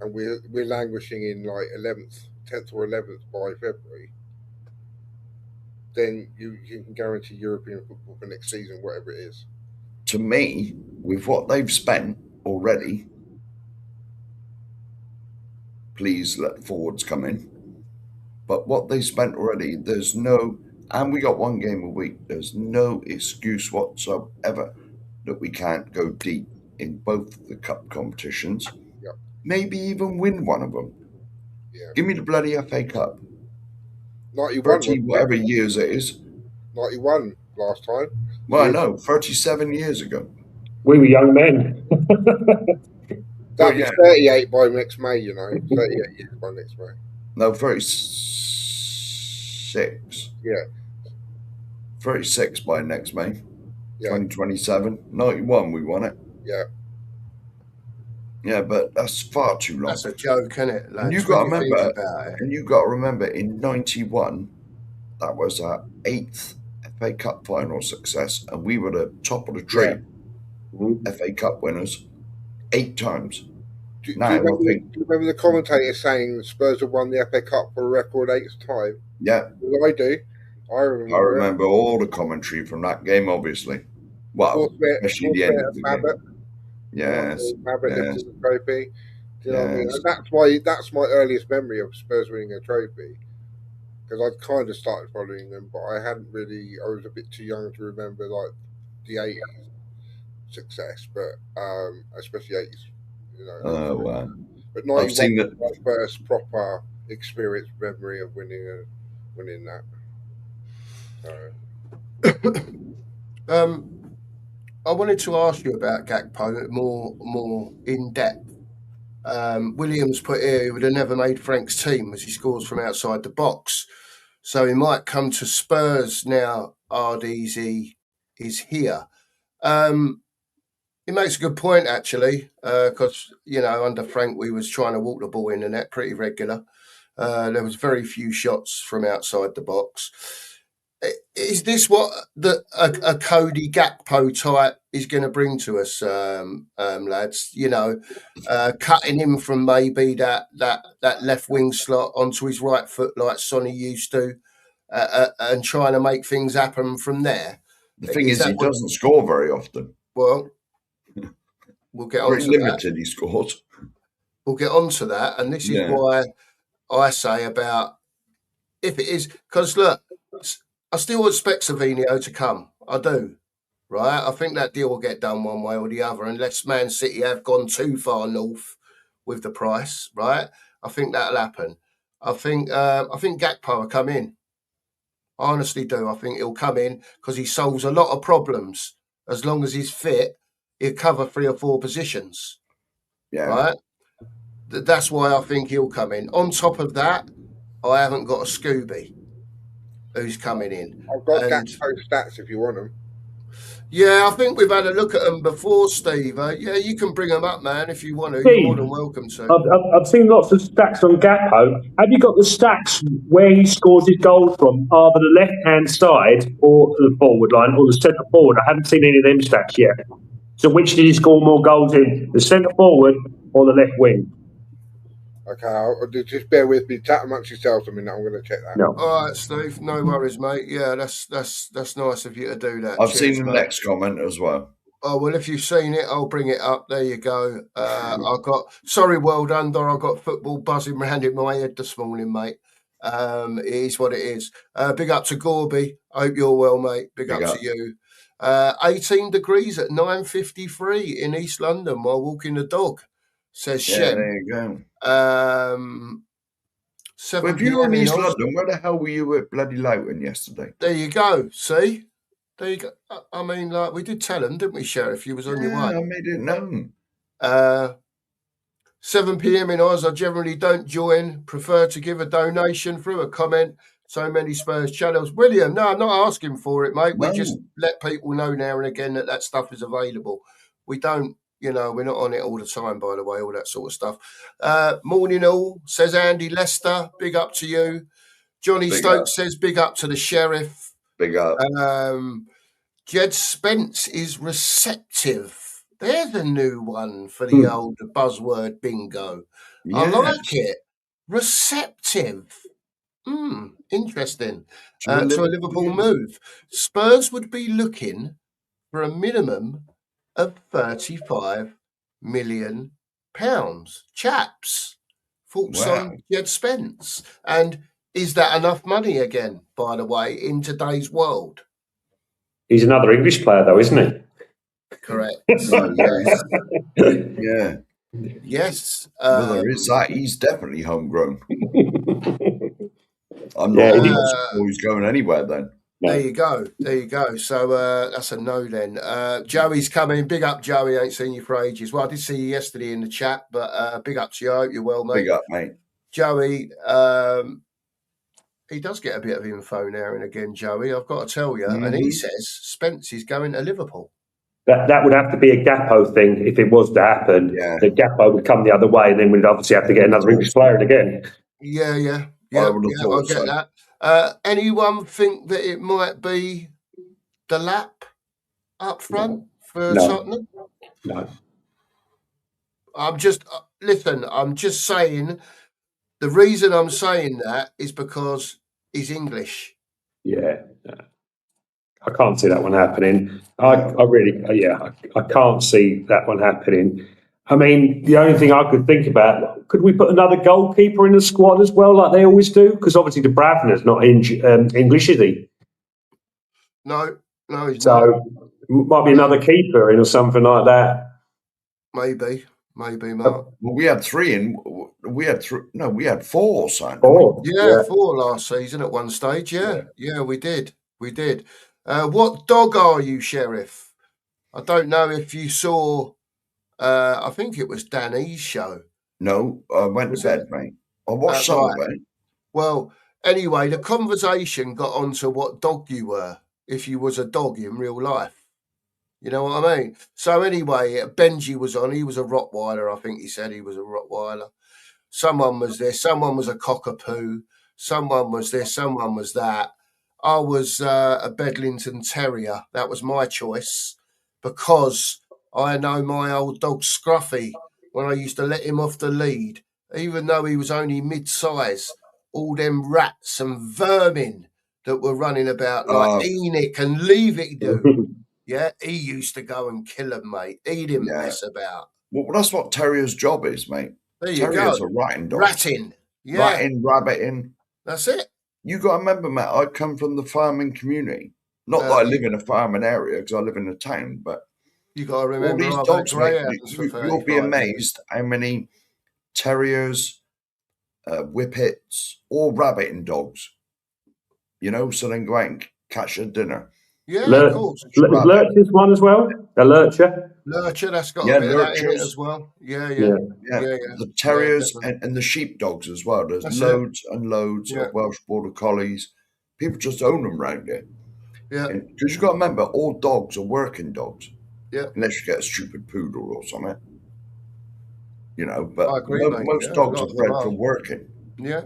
Speaker 4: and we're languishing in like 11th, 10th or 11th by February, then you can guarantee European football for next season, whatever it is.
Speaker 2: To me, with what they've spent already, please let forwards come in. But what they spent already, and we got one game a week. There's no excuse whatsoever that we can't go deep in both the cup competitions.
Speaker 4: Yep.
Speaker 2: Maybe even win one of them.
Speaker 4: Yeah.
Speaker 2: Give me the bloody FA Cup.
Speaker 4: 91,
Speaker 2: 30 whatever years it is.
Speaker 4: 91 last time.
Speaker 2: Well, I know, 37 years ago.
Speaker 3: We were young men.
Speaker 4: That'll
Speaker 2: yeah.
Speaker 4: be 38 by next May, you know. 38 years by next May.
Speaker 2: No, 36.
Speaker 4: Yeah.
Speaker 2: 36 by next May.
Speaker 4: Yeah.
Speaker 2: 2027. 91 we won it.
Speaker 4: Yeah.
Speaker 2: Yeah, but that's far too long.
Speaker 1: That's a joke, isn't it, lads?
Speaker 2: And you got to
Speaker 1: When you
Speaker 2: remember,
Speaker 1: think about it.
Speaker 2: and you got to remember, in '91, that was our 8th FA Cup final success, and we were the top of the tree. FA Cup winners 8 times.
Speaker 4: Do you
Speaker 2: Now,
Speaker 4: remember the commentator saying the Spurs have won the FA Cup for a record 8th time?
Speaker 2: Yeah,
Speaker 4: Well, I do. I remember
Speaker 2: all the commentary from that game, obviously. Well, especially the end of the game. Yes.
Speaker 4: Mabbott lifting the trophy. Do you know what I mean? And that's my earliest memory of Spurs winning a trophy. Because I'd kind of started following them, but I hadn't really. I was a bit too young to remember like the '80s success, but especially '80s. You know.
Speaker 2: Oh wow!
Speaker 4: But
Speaker 2: I've seen
Speaker 4: '91 was my first proper experience memory of winning that.
Speaker 1: I wanted to ask you about Gakpo more in depth. Williams put here he would have never made Frank's team as he scores from outside the box. So he might come to Spurs now. Ardezi is here. He makes a good point actually, because under Frank we was trying to walk the ball in the net pretty regular. There was very few shots from outside the box. Is this what a Cody Gakpo type is going to bring to us, lads? Cutting him from maybe that left wing slot onto his right foot like Sonny used to, and trying to make things happen from there.
Speaker 2: The thing is he doesn't score very often.
Speaker 1: Well, we'll get on to that.
Speaker 2: Limited he scores.
Speaker 1: We'll get on to that, and this is why I say about if it is because look. I still expect Savinio to come. I do. Right? I think that deal will get done one way or the other, unless Man City have gone too far north with the price. Right? I think that'll happen. I think Gakpo will come in. I honestly do. I think he'll come in because he solves a lot of problems. As long as he's fit, he'll cover 3 or 4 positions.
Speaker 2: Yeah.
Speaker 1: Right? That's why I think he'll come in. On top of that, I haven't got a Scooby who's coming in.
Speaker 4: I've got
Speaker 1: And
Speaker 4: Gakpo stats if you want them.
Speaker 1: yeah, I think we've had a look at them before, Steve. Yeah, you can bring them up, man, if you want to. You're more
Speaker 3: Steve,
Speaker 1: than welcome to.
Speaker 3: I've seen lots of stats on Gakpo. Have you got the stats where he scores his goals from, either the left-hand side or the forward line or the centre forward? I haven't seen any of them stats yet. So which did he score more goals in, the centre forward or the left wing?
Speaker 4: Okay, I'll just bear with me. Chat amongst yourselves a minute. I'm going to check that.
Speaker 3: No.
Speaker 1: All right, Steve. No worries, mate. Yeah, that's nice of you to do that.
Speaker 2: I've
Speaker 1: Cheers,
Speaker 2: seen the
Speaker 1: mate.
Speaker 2: next comment as well.
Speaker 1: Oh, well, if you've seen it, I'll bring it up. There you go. Sorry, world under. I got football buzzing round in my head this morning, mate. It is what it is. Big up to Gorby. Hope you're well, mate. Big up to you. 18 degrees at 9:53 in East London while walking the dog, says
Speaker 2: Yeah,
Speaker 1: Shem.
Speaker 2: there you go.
Speaker 1: 7
Speaker 2: Well, if you were in
Speaker 1: p.m.
Speaker 2: East
Speaker 1: Oz.
Speaker 2: London, where the hell were you at bloody Loughton yesterday?
Speaker 1: There you go. See? There you go. I mean, like, we did tell them, didn't we, Sheriff? You was on your way.
Speaker 2: I made it known.
Speaker 1: 7 p.m. in Oz. I generally don't join. Prefer to give a donation through a comment. So many Spurs channels. William, no, I'm not asking for it, mate. We just let people know now and again that stuff is available. We don't, we're not on it all the time, by the way, all that sort of stuff. Morning all, says Andy Lester. Big up to you. Johnny Stokes says big up to the Sheriff.
Speaker 2: Big up.
Speaker 1: Jed Spence is receptive. There's a new one for the old buzzword bingo. Yes. I like it. Receptive. Interesting. To a Liverpool move. Spurs would be looking for a minimum of £35 million. Chaps. Thoughts on Jed Spence? And is that enough money again, by the way, in today's world?
Speaker 3: He's another English player, though, isn't he?
Speaker 1: Correct.
Speaker 2: Yeah.
Speaker 1: Yes.
Speaker 2: Well, there is that. He's definitely homegrown. I'm not sure he's going anywhere then.
Speaker 1: There you go. So that's a no then. Joey's coming. Big up, Joey. Ain't seen you for ages. Well, I did see you yesterday in the chat, but big up to you. I hope you're well, mate.
Speaker 2: Big up, mate.
Speaker 1: Joey, he does get a bit of info now and again, Joey, I've got to tell you. And he says Spence is going to Liverpool.
Speaker 3: That would have to be a Gakpo thing if it was to happen.
Speaker 2: Yeah.
Speaker 3: The Gakpo would come the other way, and then we'd obviously have to get another English player again.
Speaker 1: Yeah.
Speaker 2: I
Speaker 1: get that. Anyone think that it might be the lap up front for Tottenham?
Speaker 3: No.
Speaker 1: I'm just saying. The reason I'm saying that is because he's English.
Speaker 3: Yeah. I can't see that one happening. I can't see that one happening. I mean, the only thing I could think about, could we put another goalkeeper in the squad as well, like they always do? Because obviously the Bravner's not English, is he?
Speaker 1: No, he's not.
Speaker 3: So might be another keeper in or something like that.
Speaker 1: Maybe, Mark.
Speaker 2: Well, we had three in. We had four. Son.
Speaker 3: 4.
Speaker 1: Yeah, 4 last season at one stage. Yeah, we did. What dog are you, Sheriff? I don't know if you saw. I think it was Danny's show.
Speaker 2: No, I went to bed, mate. I watched some of it.
Speaker 1: Well, anyway, the conversation got onto what dog you were, if you was a dog in real life. You know what I mean? So anyway, Benji was on. He was a Rottweiler. I think he said he was a Rottweiler. Someone was this. Someone was a cockapoo. Someone was this. Someone was that. I was a Bedlington Terrier. That was my choice because I know my old dog Scruffy when I used to let him off the lead, even though he was only mid-size, all them rats and vermin that were running about like Enoch and Leave It Do. Yeah, he used to go and kill them, mate. He didn't mess about.
Speaker 2: Well, that's what Terrier's job is, mate.
Speaker 1: There you
Speaker 2: Terrier's
Speaker 1: go.
Speaker 2: a ratting dog.
Speaker 1: Ratting. Yeah.
Speaker 2: Ratting, rabbiting.
Speaker 1: That's it.
Speaker 2: You got to remember, Matt, I come from the farming community. Not that I live in a farming area, because I live in a town, but
Speaker 1: You got to
Speaker 2: all
Speaker 1: remember,
Speaker 2: these
Speaker 1: I've had
Speaker 2: dogs, mate,
Speaker 1: greyhounds for
Speaker 2: you'll be
Speaker 1: 35 years.
Speaker 2: amazed how many terriers, whippets, or rabbiting dogs, so they can go out and catch their dinner.
Speaker 1: Yeah, of course.
Speaker 3: Is Lurcher's one as well? A Lurcher?
Speaker 1: Lurcher, that's got
Speaker 2: Yeah,
Speaker 1: a bit of that in it
Speaker 2: lurchers.
Speaker 1: as well. Yeah.
Speaker 2: Yeah,
Speaker 1: Yeah.
Speaker 2: the terriers
Speaker 1: definitely.
Speaker 2: and the sheepdogs as well. There's
Speaker 1: That's
Speaker 2: loads and loads
Speaker 1: Yeah.
Speaker 2: of Welsh Border Collies. People just own them round here.
Speaker 1: Yeah.
Speaker 2: Because you've got to remember, all dogs are working dogs.
Speaker 1: Yeah.
Speaker 2: Unless you get a stupid poodle or something. But
Speaker 1: I agree, mate.
Speaker 2: most
Speaker 1: Yeah,
Speaker 2: dogs
Speaker 1: a
Speaker 2: are
Speaker 1: lot of them
Speaker 2: bred for
Speaker 1: are.
Speaker 2: working.
Speaker 1: Yeah.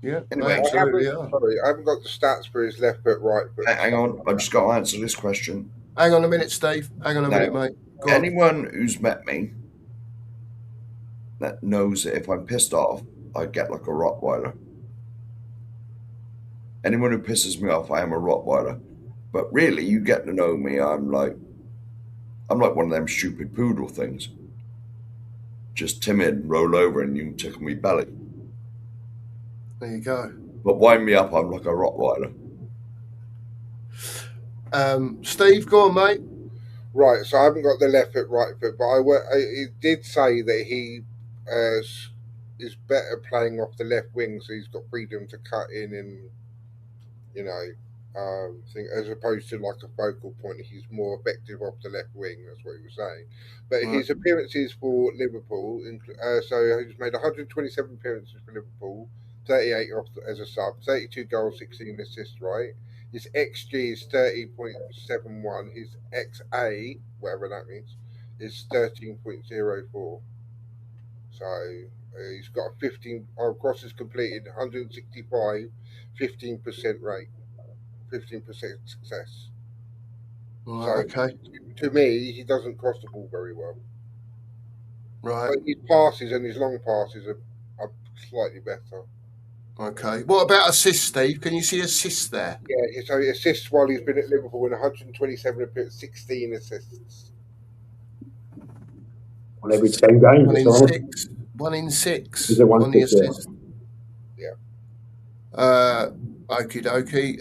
Speaker 2: Anyway,
Speaker 1: they absolutely are.
Speaker 4: Sorry, I haven't got the stats for his left foot, right foot.
Speaker 2: Hang on, I've just got to answer this question.
Speaker 1: Hang on a minute, Steve. Hang on a minute, mate. Go on.
Speaker 2: Anyone who's met me that knows that if I'm pissed off, I get like a Rottweiler. Anyone who pisses me off, I am a Rottweiler. But really, you get to know me, I'm like one of them stupid poodle things. Just timid, roll over, and you can tickle me belly.
Speaker 1: There you go.
Speaker 2: But wind me up, I'm like a Rottweiler.
Speaker 1: Steve, go on, mate.
Speaker 4: Right, so I haven't got the left foot, right foot, but he did say that he is better playing off the left wing, so he's got freedom to cut in and thing, as opposed to like a focal point. He's more effective off the left wing. That's what he was saying. But his appearances for Liverpool, so he's made 127 appearances for Liverpool, 38 as a sub, 32 goals, 16 assists. Right. His XG is 30.71. His XA, whatever that means, is 13.04. So he's got a 15 crosses completed, 165, 15% rate, 15% success.
Speaker 1: Right,
Speaker 4: So
Speaker 1: okay.
Speaker 4: to me, he doesn't cross the ball very well.
Speaker 1: Right.
Speaker 4: But his passes and his long passes are slightly better.
Speaker 1: Okay. What about assists, Steve? Can you see assists there?
Speaker 4: Yeah, so he assists while he's been at Liverpool in 127 appearances, 16 assists.
Speaker 3: On every 10 games.
Speaker 1: 1 in 6. 1 in 6
Speaker 3: Is it
Speaker 1: on the assist.
Speaker 4: Yeah.
Speaker 1: Okie dokie.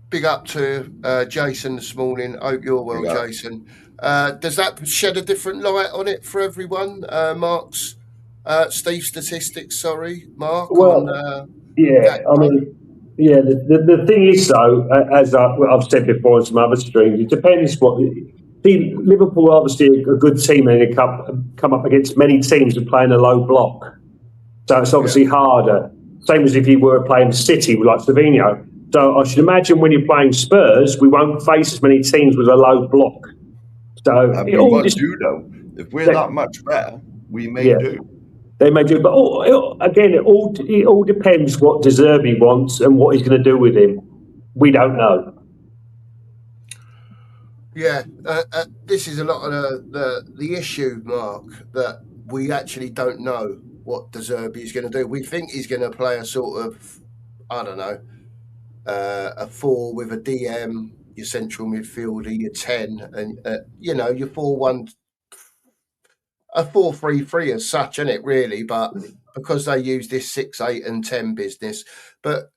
Speaker 1: Big up to Jason this morning. Hope you're well, Jason. Does that shed a different light on it for everyone? Mark's Steve's statistics, sorry, Mark.
Speaker 3: Well, the thing is, though, as I've said before in some other streams, it depends what. See, Liverpool are obviously a good team, and they come up against many teams who play in a low block. So it's obviously harder. Same as if you were playing City like Savinho. So I should imagine when you're playing Spurs, we won't face as many teams with a low block. So
Speaker 2: we might do, though. If we're that much better, we may do.
Speaker 3: They may do, but it all depends what De Zerbi wants and what he's going to do with him. We don't know.
Speaker 1: Yeah, this is a lot of the issue, Mark, that we actually don't know what De Zerbi is going to do. We think he's going to play a sort of, I don't know, a 4 with a DM, your central midfielder, your 10, and your 4-1. A 4-3-3 as such, isn't it, really? But because they use this 6, 8 and 10 business. But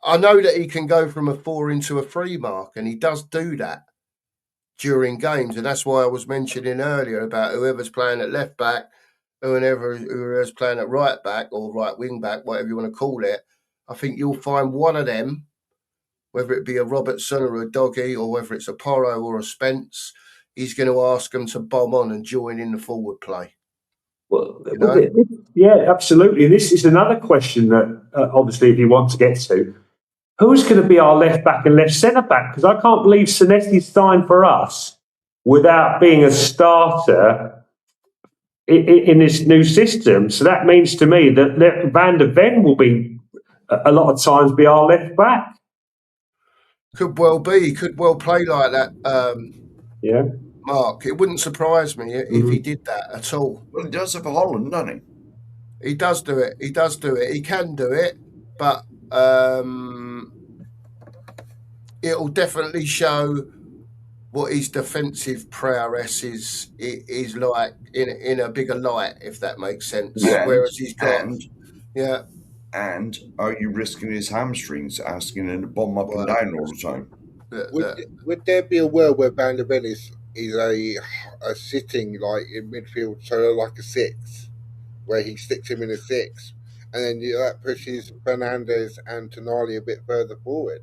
Speaker 1: I know that he can go from a 4 into a 3, Mark, and he does do that during games. And that's why I was mentioning earlier about whoever's playing at left back, whoever's playing at right back or right wing back, whatever you want to call it. I think you'll find one of them, whether it be a Robertson or a Doggy or whether it's a Porro or a Spence, he's going to ask them to bomb on and join in the forward play.
Speaker 3: Well, yeah, absolutely. This is another question that, obviously, if you want to get to, who's going to be our left back and left centre back? Because I can't believe Senesi's signed for us without being a starter in this new system. So that means to me that Van der Ven will be a lot of times be our left back.
Speaker 1: Could well be. He could well play like that. Mark, it wouldn't surprise me if he did that at all.
Speaker 2: Well, he does it for Holland, doesn't he?
Speaker 1: He does do it. He can do it, but it'll definitely show what his defensive prowess is like in a bigger light, if that makes sense. Whereas he's got,
Speaker 2: And are you risking his hamstrings asking him to bomb up and down all the time?
Speaker 4: Would there be a world where Van der Ven is a sitting like in midfield, so like a six, where he sticks him in a six, and then that pushes Fernandez and Tonali a bit further forward.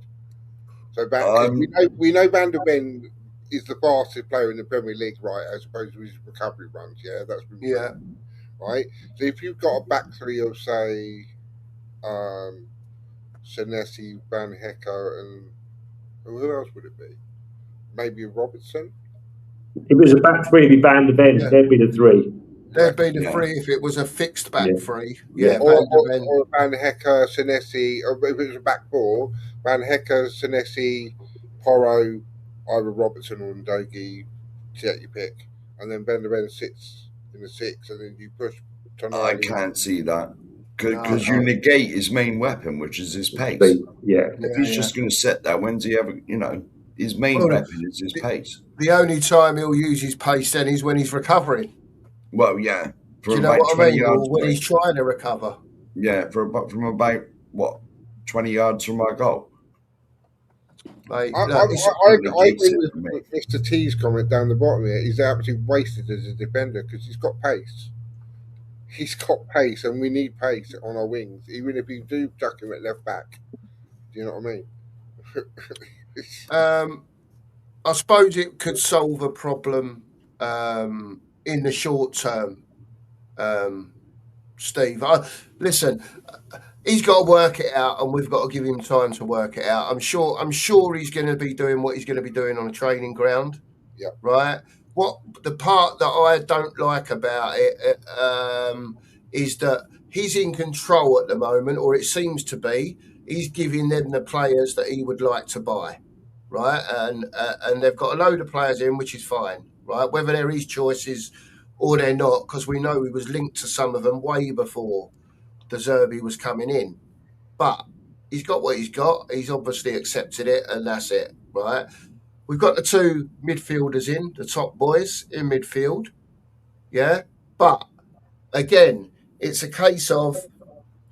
Speaker 4: So because we know Van der Ven is the fastest player in the Premier League, right? As opposed to his recovery runs, yeah, that's been proven, right. So if you've got a back three of say, Senesi, Van Hecke, and who else would it be? Maybe Robertson.
Speaker 3: If it was a back three, it'd be Van der Ven.
Speaker 1: Yeah.
Speaker 3: There'd be the three.
Speaker 1: There'd be the three if it was a fixed back
Speaker 3: Yeah.
Speaker 1: three.
Speaker 3: Yeah.
Speaker 1: Yeah, Van der Ven.
Speaker 4: Or Van Hecke, Senesi, or if it was a back four, Van Hecke, Senesi, Porro, either Robertson or Ndogi, take your pick. And then Van der Ven sits in the six, and then you push Tonali.
Speaker 2: I can't see that. Because
Speaker 1: No.
Speaker 2: you negate his main weapon, which is his pace.
Speaker 3: Yeah.
Speaker 2: If he's just going to sit there, when's he ever, his main weapon is his pace.
Speaker 1: The only time he'll use his pace then is when he's recovering.
Speaker 2: Well, yeah.
Speaker 1: Do you know what I mean? Or when he's trying to recover.
Speaker 2: Yeah, from about, 20 yards from our goal.
Speaker 4: Mate, I agree with Mr. T's comment down the bottom here. He's absolutely wasted as a defender because he's got pace. He's got pace, and we need pace on our wings, even if you do chuck him at left back. Do you know what
Speaker 1: I mean? I suppose it could solve a problem in the short term, Steve. Listen, he's got to work it out, and we've got to give him time to work it out. I'm sure he's going to be doing what he's going to be doing on a training ground.
Speaker 4: Yeah.
Speaker 1: Right. What the part that I don't like about it is that he's in control at the moment, or it seems to be. He's giving them the players that he would like to buy, right? And they've got a load of players in, which is fine, right? Whether they're his choices or they're not, because we know he was linked to some of them way before De Zerbi was coming in. But he's got what he's got. He's obviously accepted it, and that's it, right? We've got the two midfielders in, the top boys in midfield, yeah? But, again, it's a case of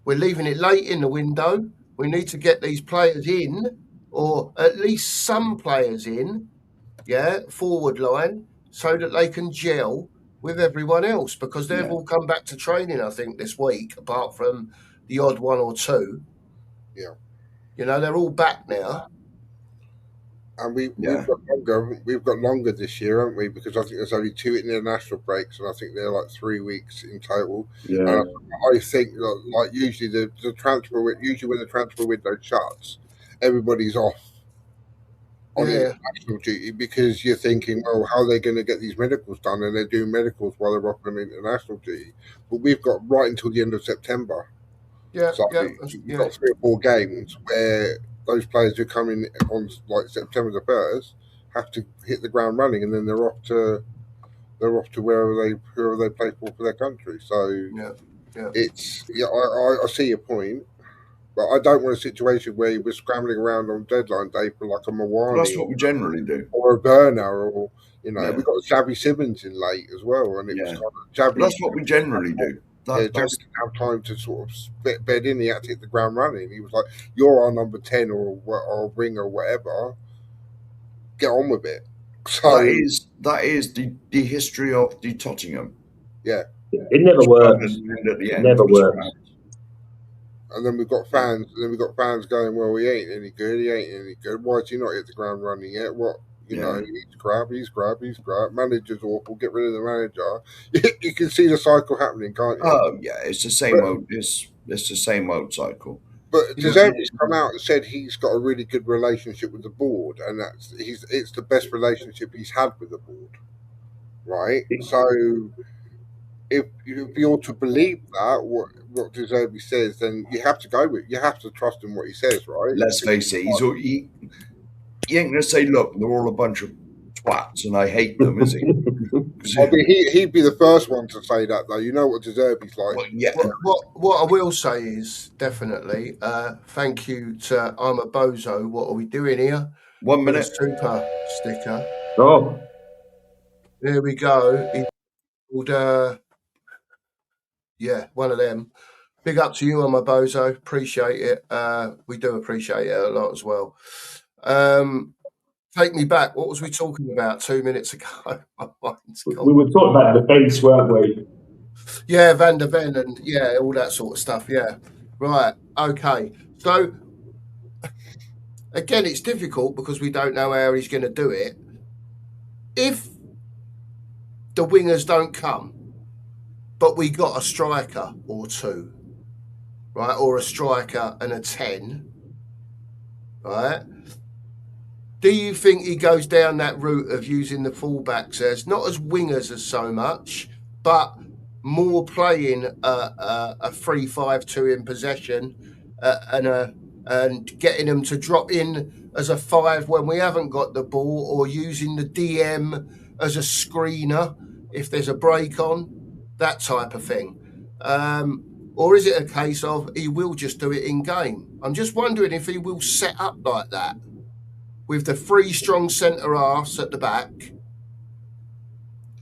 Speaker 1: we're leaving it late in the window. We need to get these players in, or at least some players in, yeah, forward line, so that they can gel with everyone else, because they've all come back to training, I think, this week, apart from the odd one or two.
Speaker 4: Yeah.
Speaker 1: They're all back now.
Speaker 4: And we've got longer this year, haven't we? Because I think there's only 2 international breaks, and I think they're like 3 weeks in total.
Speaker 3: Yeah.
Speaker 4: And I think like usually when the transfer window shuts, everybody's off on international duty, because you're thinking, well, how are they going to get these medicals done? And they're doing medicals while they're off on international duty. But we've got right until the end of September.
Speaker 1: Yeah.
Speaker 4: So we've got 3 or 4 games where those players who come in on like September the 1st have to hit the ground running, and then they're off to whoever they play for their country. So it's I see your point, but I don't want a situation where we're scrambling around on deadline day for like a Mawani.
Speaker 2: That's what we generally do,
Speaker 4: or a Burner, or we got Xavi Simmons in late as well, and it was kind of Xavi.
Speaker 2: That's what we generally do.
Speaker 4: Xavi didn't have time to sort of bed in. He had to hit the ground running. He was like, "You're our number 10 or ring or whatever. Get on with it." So
Speaker 2: that is the history of the Tottenham.
Speaker 4: Yeah.
Speaker 3: It never works. It never works.
Speaker 4: And then we've got fans. Going, "Well, he ain't any good. He ain't any good. Why did he not hit the ground running yet? What?" He's crap. Manager's awful. Get rid of the manager. You can see the cycle happening, can't you?
Speaker 2: Oh yeah, it's the same old. It's the same old cycle.
Speaker 4: But De Zerbi's come out and said he's got a really good relationship with the board, and it's the best relationship he's had with the board, right? So if you're to believe that what De Zerbi says, then you have to trust in what he says, right?
Speaker 2: Let's face it, he ain't going to say, "Look, they're all a bunch of twats and I hate them," is he?
Speaker 4: I mean, he'd be the first one to say that, though. You know what De Zerbi's like.
Speaker 2: Well, yeah.
Speaker 1: What I will say is definitely thank you to I'm a Bozo. What are we doing here?
Speaker 2: 1 minute.
Speaker 1: Super sticker.
Speaker 3: Oh,
Speaker 1: there we go. It's called, one of them. Big up to you, I'm a Bozo. Appreciate it. We do appreciate it a lot as well. Take me back. What was we talking about 2 minutes ago? My mind's
Speaker 3: We
Speaker 1: gone.
Speaker 3: were talking about defence, weren't we?
Speaker 1: Yeah, Van der Ven and yeah, all that sort of stuff. Yeah, right. Okay. So again, it's difficult because we don't know how he's going to do it. If the wingers don't come, but we got a striker or two, right, or a striker and a 10, right? Do you think he goes down that route of using the fullbacks as not as wingers as so much, but more playing a 3-5-2 in possession and getting them to drop in as a 5 when we haven't got the ball, or using the DM as a screener if there's a break on, that type of thing? Or is it a case of he will just do it in game? I'm just wondering if he will set up like that, with the 3 strong centre halves at the back,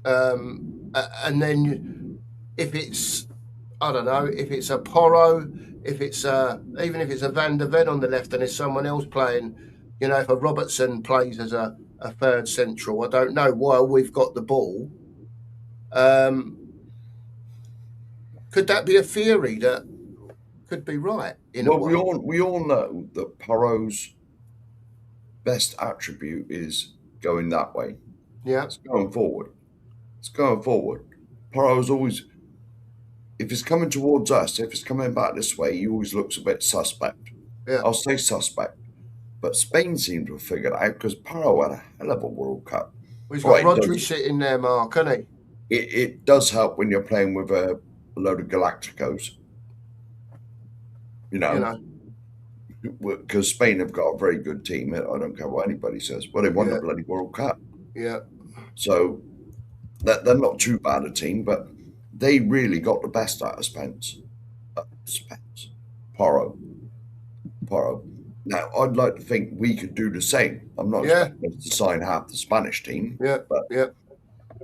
Speaker 1: and then if it's, I don't know, if it's a Porro, if it's even if it's a Van der Ven on the left and there's someone else playing, you know, if a Robertson plays as a third central, I don't know, while we've got the ball. Could that be a theory that could be right in a way?
Speaker 2: we all know that Porro's best attribute is going that way.
Speaker 1: Yeah,
Speaker 2: It's going forward. It's going forward. Porro's always, if it's coming towards us, if it's coming back this way, he always looks a bit suspect.
Speaker 1: yeah.
Speaker 2: I'll say suspect. But Spain seemed to have figured it out because Porro had a hell of a World Cup.
Speaker 1: Well, he's got
Speaker 2: Right,
Speaker 1: Rodri sitting there, Mark, hasn't he?
Speaker 2: It does help when you're playing with a load of Galacticos. You know, because Spain have got a very good team. I don't care what anybody says. Well, they won the bloody World Cup.
Speaker 1: Yeah.
Speaker 2: So they're not too bad a team, but they really got the best out of Spence. Porro. Now, I'd like to think we could do the same. I'm not expecting us to sign half the Spanish team.
Speaker 1: Yeah,
Speaker 2: but,
Speaker 1: yeah.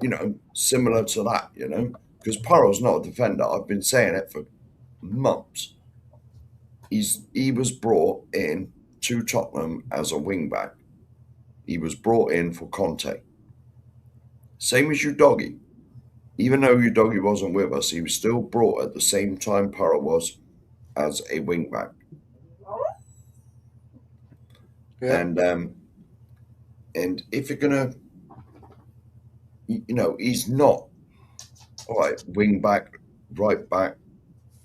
Speaker 2: you know, similar to that, you know, because Porro's not a defender. I've been saying it for months. He was brought in to Tottenham as a wing-back. He was brought in for Conte. Same as Udogie. Even though Udogie wasn't with us, he was still brought at the same time Porro was as a wing-back.
Speaker 1: Yeah.
Speaker 2: And if you're gonna, you know, he's not all right. Wing back, right back.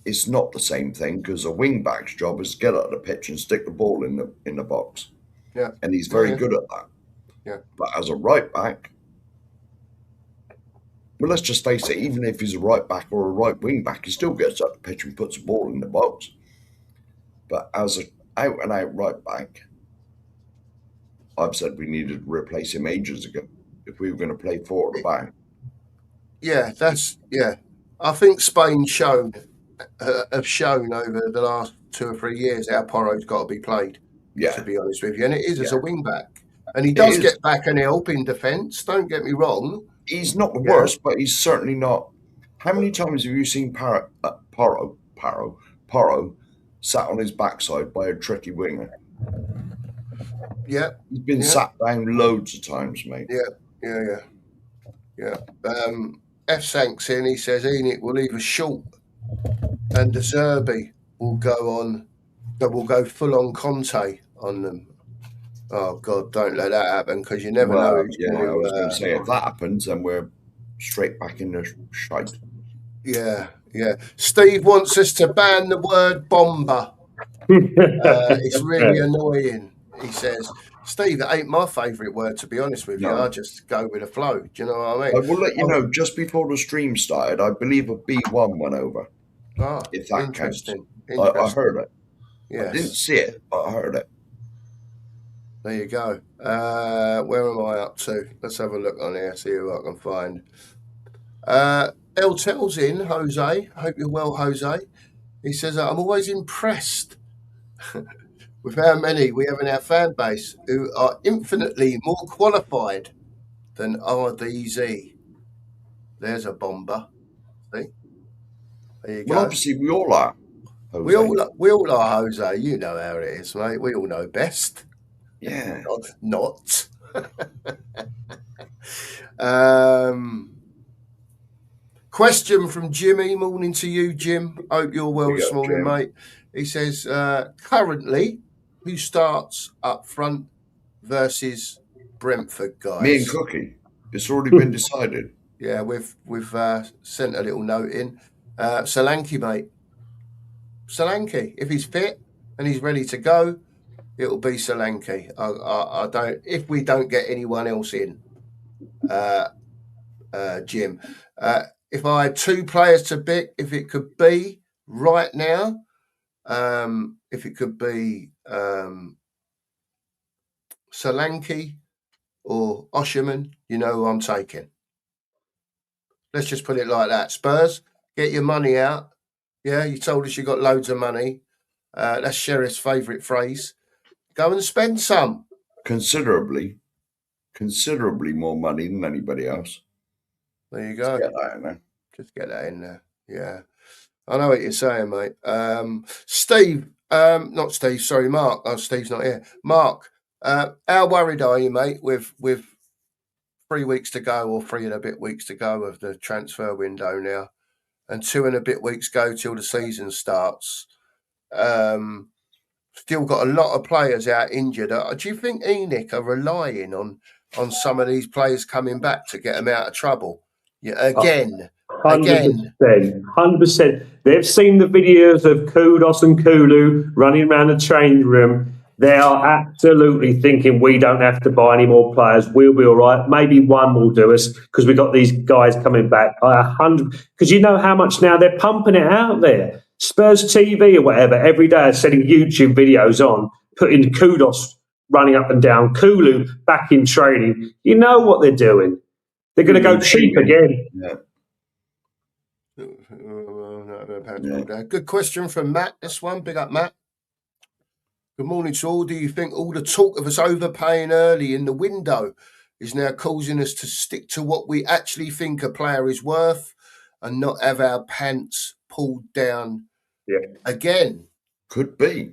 Speaker 2: It's not the same thing because a wing back's job is to get out of the pitch and stick the ball in the box.
Speaker 1: Yeah,
Speaker 2: and he's very good at that.
Speaker 1: Yeah,
Speaker 2: but as a right back, well, let's just face it. Even if he's a right back or a right wing back, he still gets up the pitch and puts the ball in the box. But as an out and out right back, I've said we needed to replace him ages ago if we were going to play 4 at the back.
Speaker 1: Yeah, I think Spain have shown over the last 2 or 3 years how Porro's got to be played.
Speaker 2: Yeah,
Speaker 1: to be honest with you, and it is as a wing back, and he does get back and help in defence. Don't get me wrong.
Speaker 2: He's not the worst, but he's certainly not. How many times have you seen Porro sat on his backside by a tricky winger?
Speaker 1: Yeah,
Speaker 2: he's been sat down loads of times, mate.
Speaker 1: Yeah. F. Sanks in. He says Enoch will leave us short, and De Zerbi will go on. Will go full on Conte on them. Oh God, don't let that happen because you never know.
Speaker 2: I was going to say if that happens, then we're straight back in the shite.
Speaker 1: Yeah. Steve wants us to ban the word bomber. It's really annoying. He says, Steve, it ain't my favourite word, to be honest with you. I just go with the flow. Do you know what I mean?
Speaker 2: I will let you know, just before the stream started, I believe a B1 went over. If that counts. I heard it. Yes. I didn't see it, but I heard it.
Speaker 1: There you go. Where am I up to? Let's have a look on here, see who I can find. Tel's in, Jose. I hope you're well, Jose. He says, I'm always impressed with how many we have in our fan base who are infinitely more qualified than RDZ. There's a bomber. See? There you go.
Speaker 2: Well, obviously, we all are.
Speaker 1: Jose. We all are, Jose. You know how it is, mate. We all know best.
Speaker 2: Yeah.
Speaker 1: Not. Question from Jimmy. Morning to you, Jim. Hope you're well
Speaker 2: Big
Speaker 1: this
Speaker 2: up,
Speaker 1: morning,
Speaker 2: Jim.
Speaker 1: mate. He says, currently, who starts up front versus Brentford, guys?
Speaker 2: Me and Cookie. It's already been decided.
Speaker 1: Yeah, we've sent a little note in. Solanke, mate. Solanke, if he's fit and he's ready to go, it'll be Solanke. I don't. If we don't get anyone else in, Jim. If I had two players to pick, if it could be right now, if it could be Solanke or Osherman, you know who I'm taking. Let's just put it like that. Spurs, get your money out. Yeah, you told us you got loads of money. That's Sheriff's favourite phrase. Go and spend some.
Speaker 2: Considerably more money than anybody else.
Speaker 1: There you go.
Speaker 2: Get that in there.
Speaker 1: Just get that in there. Yeah. I know what you're saying, mate. Steve, not Steve, sorry, Mark. Oh, Steve's not here. Mark, how worried are you, mate, with 3 weeks to go or 3 and a bit weeks to go of the transfer window now and 2 and a bit weeks go till the season starts? Still got a lot of players out injured. Do you think ENIC are relying on some of these players coming back to get them out of trouble? Yeah, again.
Speaker 3: 100%. They've seen the videos of Kudos and Kulu running around the change room. They are absolutely thinking we don't have to buy any more players. We'll be all right. Maybe one will do us because we've got these guys coming back. 100. Because you know how much now they're pumping it out there. Spurs TV or whatever every day are sending YouTube videos on, putting Kudos running up and down, Kulu back in training. You know what they're doing. They're going to go cheap again.
Speaker 2: Yeah.
Speaker 1: Good question from Matt. This one, big up, Matt. Good morning to all. Do you think all the talk of us overpaying early in the window is now causing us to stick to what we actually think a player is worth and not have our pants pulled down again?
Speaker 2: Could be.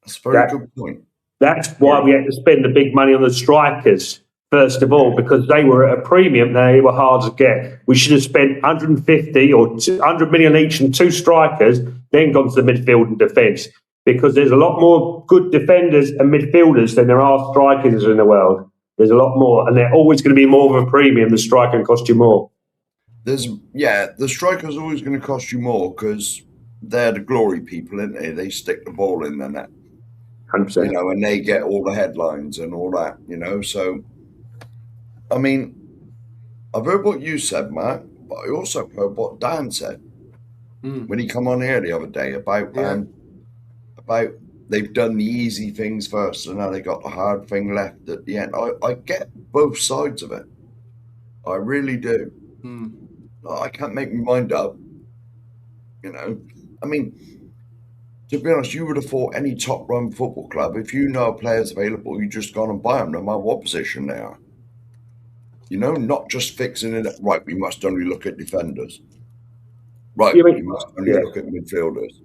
Speaker 2: That's a very good point.
Speaker 3: That's why we had to spend the big money on the strikers, first of all, because they were at a premium. They were hard to get. We should have spent 150 or 100 million each and 2 strikers, then gone to the midfield and defence, because there's a lot more good defenders and midfielders than there are strikers in the world. There's a lot more, and they're always going to be more of a premium. The striker can cost you more.
Speaker 2: The striker's always going to cost you more because they're the glory people, aren't they? They stick the ball in the net.
Speaker 3: 100%.
Speaker 2: You know, and they get all the headlines and all that, you know. So, I mean, I've heard what you said, Matt, but I also heard what Dan said when he come on here the other day about they've done the easy things first and now they got the hard thing left at the end. I get both sides of it. I really do. I can't make my mind up. You know, I mean, to be honest, you would have thought any top-run football club, if you know a player's available, you just go on and buy them, no matter what position they are. You know, not just fixing it. Right, we must only look at defenders. Right, we must only look at midfielders.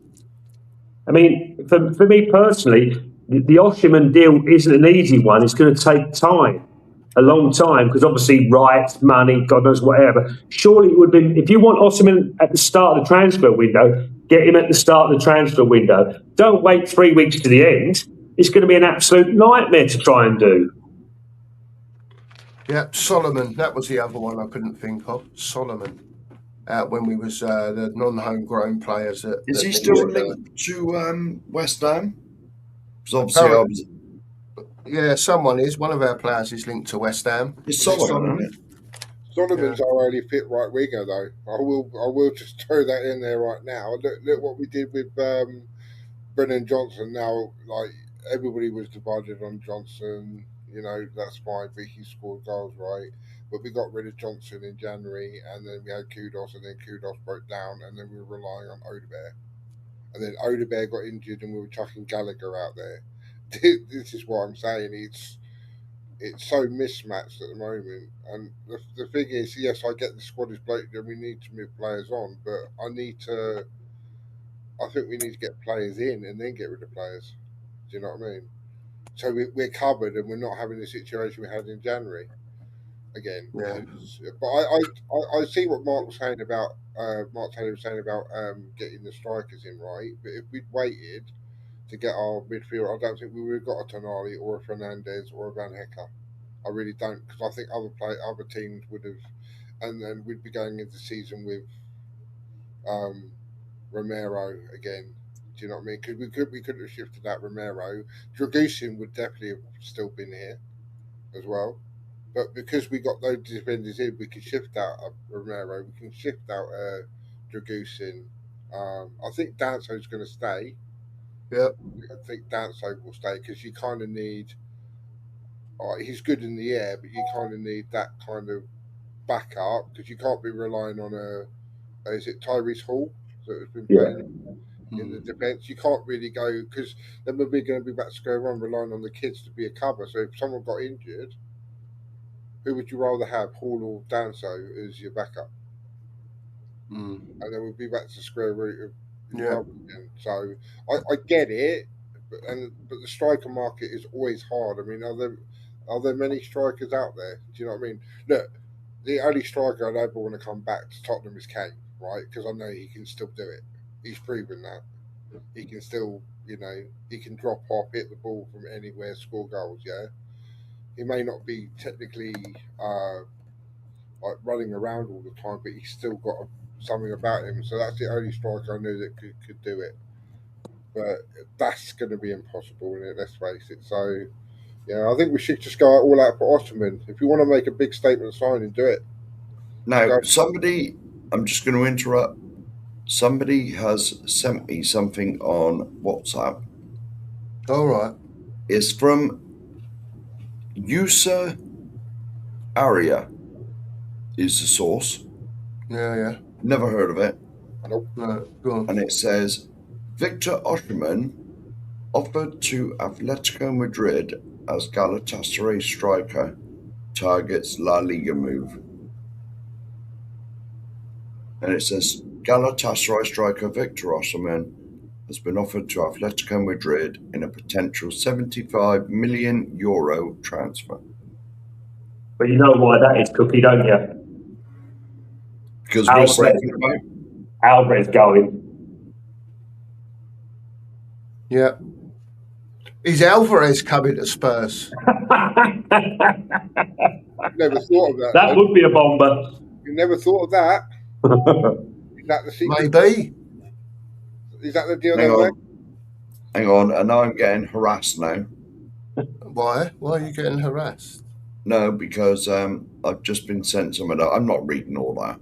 Speaker 3: I mean, for me personally, the Osherman deal isn't an easy one. It's going to take time, a long time, because obviously rights, money, God knows whatever. Surely it would have been, if you want Osherman at the start of the transfer window, get him at the start of the transfer window. Don't wait 3 weeks to the end. It's going to be an absolute nightmare to try and do.
Speaker 1: Yeah, Solomon. That was the other one I couldn't think of. Solomon. When we was the non-homegrown players.
Speaker 2: Is he still linked to West Ham? Because obviously,
Speaker 1: yeah, someone is. One of our players is linked to West Ham.
Speaker 2: It's Solomon, isn't it?
Speaker 4: Solomon's our only fit right winger, though. I will just throw that in there right now. Look what we did with Brennan Johnson. Now, like, everybody was divided on Johnson. You know, that's fine. Vicky scored goals, right? But we got rid of Johnson in January, and then we had Kudos, and then Kudos broke down, and then we were relying on Odebear. And then Odebear got injured, and we were chucking Gallagher out there. This is what I'm saying. It's so mismatched at the moment. And the thing is, yes, I get the squad is bloated, and we need to move players on, but I think we need to get players in and then get rid of players. Do you know what I mean? So we're covered, and we're not having the situation we had in January again.
Speaker 1: Yeah.
Speaker 4: But I see what Mark was saying about Mark Taylor was saying about getting the strikers in right. But if we'd waited to get our midfield, I don't think we would have got a Tonali or a Fernandez or a Van Hecke. I really don't, because I think other teams would have, and then we'd be going into the season with um, Romero again. Do you know what I mean? Because we could have shifted that Romero. Dragusin would definitely have still been here as well. But because we got those defenders in, we can shift out Romero. We can shift out Dragusin. I think Danso's going to stay.
Speaker 1: Yep.
Speaker 4: I think Danso will stay because you kind of need. He's good in the air, but you kind of need that kind of backup because you can't be relying on is it Tyrese Hall that has been
Speaker 3: Yeah.
Speaker 4: playing in the defence? You can't really go because then we're going to be back to square one, relying on the kids to be a cover. So if someone got injured, who would you rather have, Hall or Danso, as your backup?
Speaker 1: Mm.
Speaker 4: And then we'll be back to square root of
Speaker 1: Yeah.
Speaker 4: again. So I get it, but the striker market is always hard. I mean, are there many strikers out there? Do you know what I mean? Look, the only striker I'd ever want to come back to Tottenham is Kane, right? Because I know he can still do it. He's proven that he can still, he can drop off, hit the ball from anywhere, score goals. Yeah, he may not be technically like running around all the time, but he's still got something about him. So that's the only striker I knew that could do it. But that's going to be impossible, isn't it? Let's face it. So yeah, I think we should just go all out for Ottoman. If you want to make a big statement signing, do it.
Speaker 2: Now,
Speaker 4: Go.
Speaker 2: somebody, I'm just going to interrupt. Somebody has sent me something on WhatsApp.
Speaker 1: All right.
Speaker 2: It's from User Aria, is the source.
Speaker 1: Yeah.
Speaker 2: Never heard of it.
Speaker 4: Nope.
Speaker 1: No, go on.
Speaker 2: And it says Victor Osimhen offered to Atletico Madrid as Galatasaray striker targets La Liga move. And it says Galatasaray striker Victor Osimhen has been offered to Atletico Madrid in a potential €75 million transfer.
Speaker 3: But you know why that is, Cookie, don't you?
Speaker 2: Because what's
Speaker 3: Alvarez.
Speaker 2: thinking about?
Speaker 3: Alvarez going.
Speaker 1: Yeah. Is Alvarez coming to Spurs?
Speaker 4: Never thought of that.
Speaker 3: That would be a bomber.
Speaker 4: You never thought of that. Is that the secret?
Speaker 1: Maybe.
Speaker 4: Is that the deal?
Speaker 2: Hang on, and now I'm getting harassed now.
Speaker 1: Why? Why are you getting harassed?
Speaker 2: No, because I've just been sent some of that. I'm not reading all that.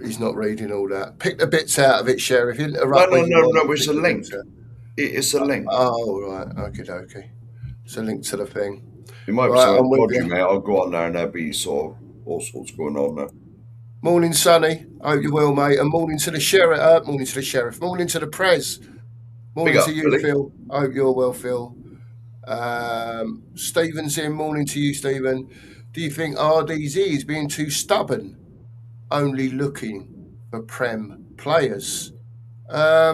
Speaker 1: He's not reading all that. Pick the bits out of it, Sheriff.
Speaker 2: No,
Speaker 1: Interrupt
Speaker 2: it's a link. It's a link.
Speaker 1: Oh, right. Okay. It's a link to the thing.
Speaker 2: It might be
Speaker 1: Right,
Speaker 2: something
Speaker 1: I'm with
Speaker 2: dodgy,
Speaker 1: you.
Speaker 2: mate. I'll go on there and there'll be sort of all sorts going on there.
Speaker 1: Morning, Sonny. Hope you're well, mate. And morning to the sheriff. Morning to the sheriff. Morning to the Prez. Morning
Speaker 2: Big up,
Speaker 1: to you,
Speaker 2: Billy.
Speaker 1: Phil. Hope you're well, Phil. Stephen's in. Morning to you, Stephen. Do you think RDZ is being too stubborn, only looking for Prem players? I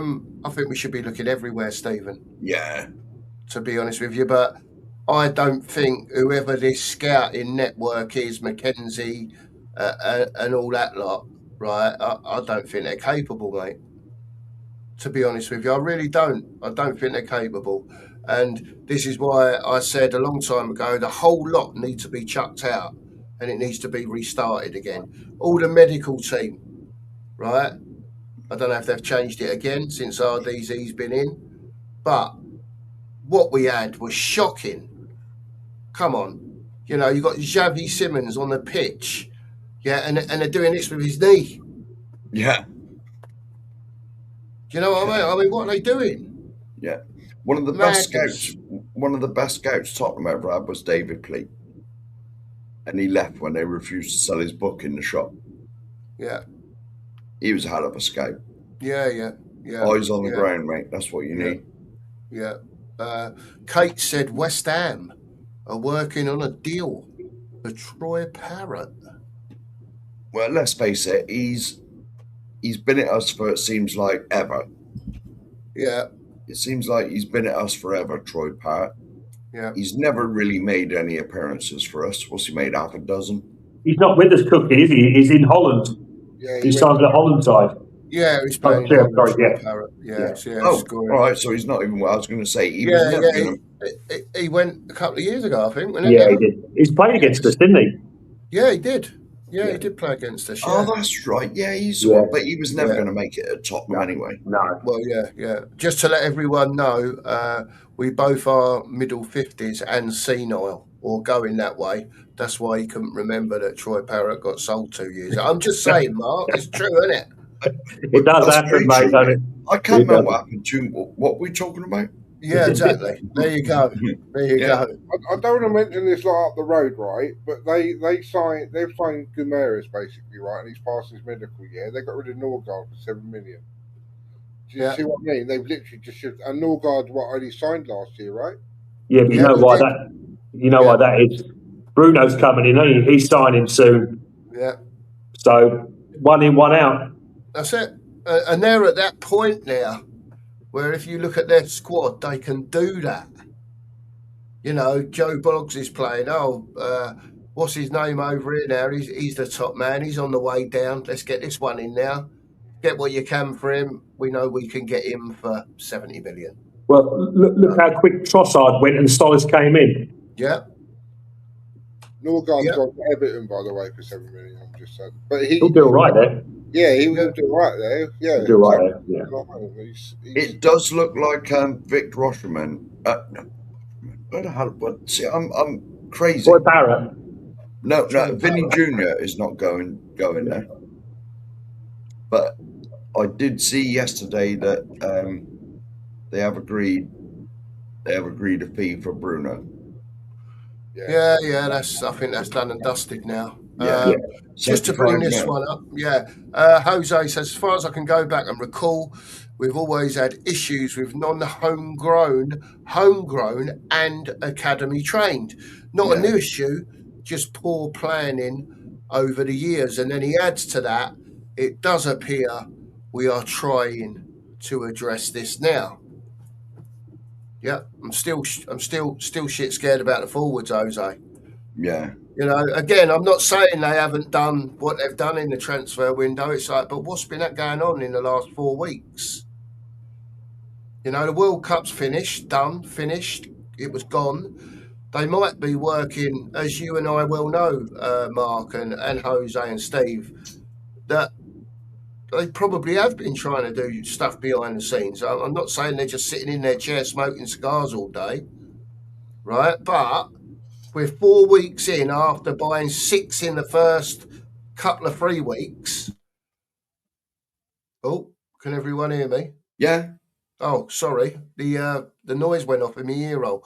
Speaker 1: think we should be looking everywhere, Stephen.
Speaker 2: Yeah.
Speaker 1: To be honest with you, but I don't think whoever this scouting network is, Mackenzie and all that lot, right? I don't think they're capable, mate. To be honest with you, I really don't. I don't think they're capable. And this is why I said a long time ago, the whole lot needs to be chucked out and it needs to be restarted again. All the medical team, right? I don't know if they've changed it again since RDZ's been in, but what we had was shocking. Come on. You know, you've got Xavi Simmons on the pitch, yeah, and they're doing this with his knee.
Speaker 2: Yeah.
Speaker 1: Do you know what I mean? I mean, what are they doing?
Speaker 2: Yeah. One of the best scouts Tottenham ever had was David Pleat. And he left when they refused to sell his book in the shop.
Speaker 1: Yeah.
Speaker 2: He was a hell of a scout.
Speaker 1: Yeah.
Speaker 2: Eyes on the ground, mate. That's what you need.
Speaker 1: Yeah. Kate said West Ham are working on a deal for Troy Parrott.
Speaker 2: Well, let's face it, he's been at us for, it seems like, ever.
Speaker 1: Yeah.
Speaker 2: It seems like he's been at us forever, Troy Parrott.
Speaker 1: Yeah.
Speaker 2: He's never really made any appearances for us. What's he made? Half a dozen?
Speaker 3: He's not with us, Cookie, is he? He's in Holland.
Speaker 4: Yeah,
Speaker 3: He signed the Holland side.
Speaker 1: Yeah, he's
Speaker 3: Oh,
Speaker 1: playing in
Speaker 3: yeah,
Speaker 1: Holland,
Speaker 3: sorry,
Speaker 1: Troy
Speaker 3: yeah.
Speaker 1: Parrott.
Speaker 3: Yeah.
Speaker 1: Yeah,
Speaker 2: Oh,
Speaker 1: scoring.
Speaker 2: all right. So he's not even. I was going to say he was
Speaker 1: Yeah,
Speaker 2: never going to.
Speaker 1: he went a couple of years ago, I think, wasn't it?
Speaker 3: Yeah,
Speaker 1: now?
Speaker 3: he did. He's played against us, didn't he?
Speaker 1: Yeah, he did. Yeah,
Speaker 3: Yeah.
Speaker 1: he did play against us.
Speaker 2: Oh,
Speaker 1: Yeah.
Speaker 2: that's right. Yeah, he's the
Speaker 3: Yeah.
Speaker 2: one. But he was never
Speaker 1: Yeah.
Speaker 2: going to make it at Tottenham anyway.
Speaker 3: No.
Speaker 1: Well, yeah. Just to let everyone know, we both are middle 50s and senile, or going that way. That's why he couldn't remember that Troy Parrott got sold 2 years ago. I'm just saying, Mark, it's true, isn't it?
Speaker 3: It does
Speaker 2: That's
Speaker 3: happen,
Speaker 2: very
Speaker 3: mate,
Speaker 2: true,
Speaker 3: doesn't it?
Speaker 2: I can't
Speaker 3: It
Speaker 2: remember
Speaker 3: does.
Speaker 2: what happened to him. What were we talking about?
Speaker 1: Yeah, exactly. There you go. There you
Speaker 2: Yeah.
Speaker 1: go.
Speaker 4: I don't want to mention this like up the road, right? But they've signed Guimaraes basically, right? And he's passed his medical year. They got rid of Norgard for 7 million. Do you
Speaker 1: Yeah.
Speaker 4: see what I mean? They've literally just shifted. And Norgard, only signed last year, right?
Speaker 3: Yeah, but you
Speaker 1: Yeah,
Speaker 3: know
Speaker 1: he
Speaker 3: why
Speaker 1: did.
Speaker 3: that? You know why that is? Bruno's coming in, ain't he? He's signing soon.
Speaker 1: Yeah,
Speaker 3: So one in, one out.
Speaker 1: that's it. And they're at that point now where if you look at their squad, they can do that. You know, Joe Boggs is playing. What's his name over here now? He's the top man. He's on the way down. Let's get this one in now. Get what you can for him. We know we can get him for 70 million.
Speaker 3: Well, look how quick Trossard went and Stolis came in.
Speaker 1: Yeah.
Speaker 4: Norgard's gone to Everton, by the way, for 7 million. I'm just saying. But
Speaker 3: He'll do all right there.
Speaker 4: Yeah, he'll do all right there. Yeah.
Speaker 3: He'll do all right there. Yeah.
Speaker 2: It does look like Vic Rosherman. No, where the hell? What? See, I'm crazy.
Speaker 3: Troy Parrott.
Speaker 2: No, Vinny Jr. is not going there. But I did see yesterday that they have agreed a fee for Bruno.
Speaker 1: Yeah. I think that's done and dusted now.
Speaker 2: Yeah.
Speaker 1: Just to bring
Speaker 2: 75
Speaker 1: this
Speaker 2: mil.
Speaker 1: one up, Jose says, as far as I can go back and recall, we've always had issues with non-homegrown, homegrown, and academy trained. Not a new issue, just poor planning over the years. And then he adds to that, it does appear we are trying to address this now. Yeah, I'm still shit scared about the forwards, Jose.
Speaker 2: Yeah.
Speaker 1: You know, again, I'm not saying they haven't done what they've done in the transfer window. It's like, but what's been going on in the last 4 weeks? You know, the World Cup's finished. It was gone. They might be working, as you and I well know, Mark and Jose and Steve, that they probably have been trying to do stuff behind the scenes. I'm not saying they're just sitting in their chair smoking cigars all day, right? But we're 4 weeks in after buying 6 in the first couple of 3 weeks. Oh, can everyone hear me?
Speaker 2: Yeah.
Speaker 1: Oh, sorry. The noise went off in my ear roll.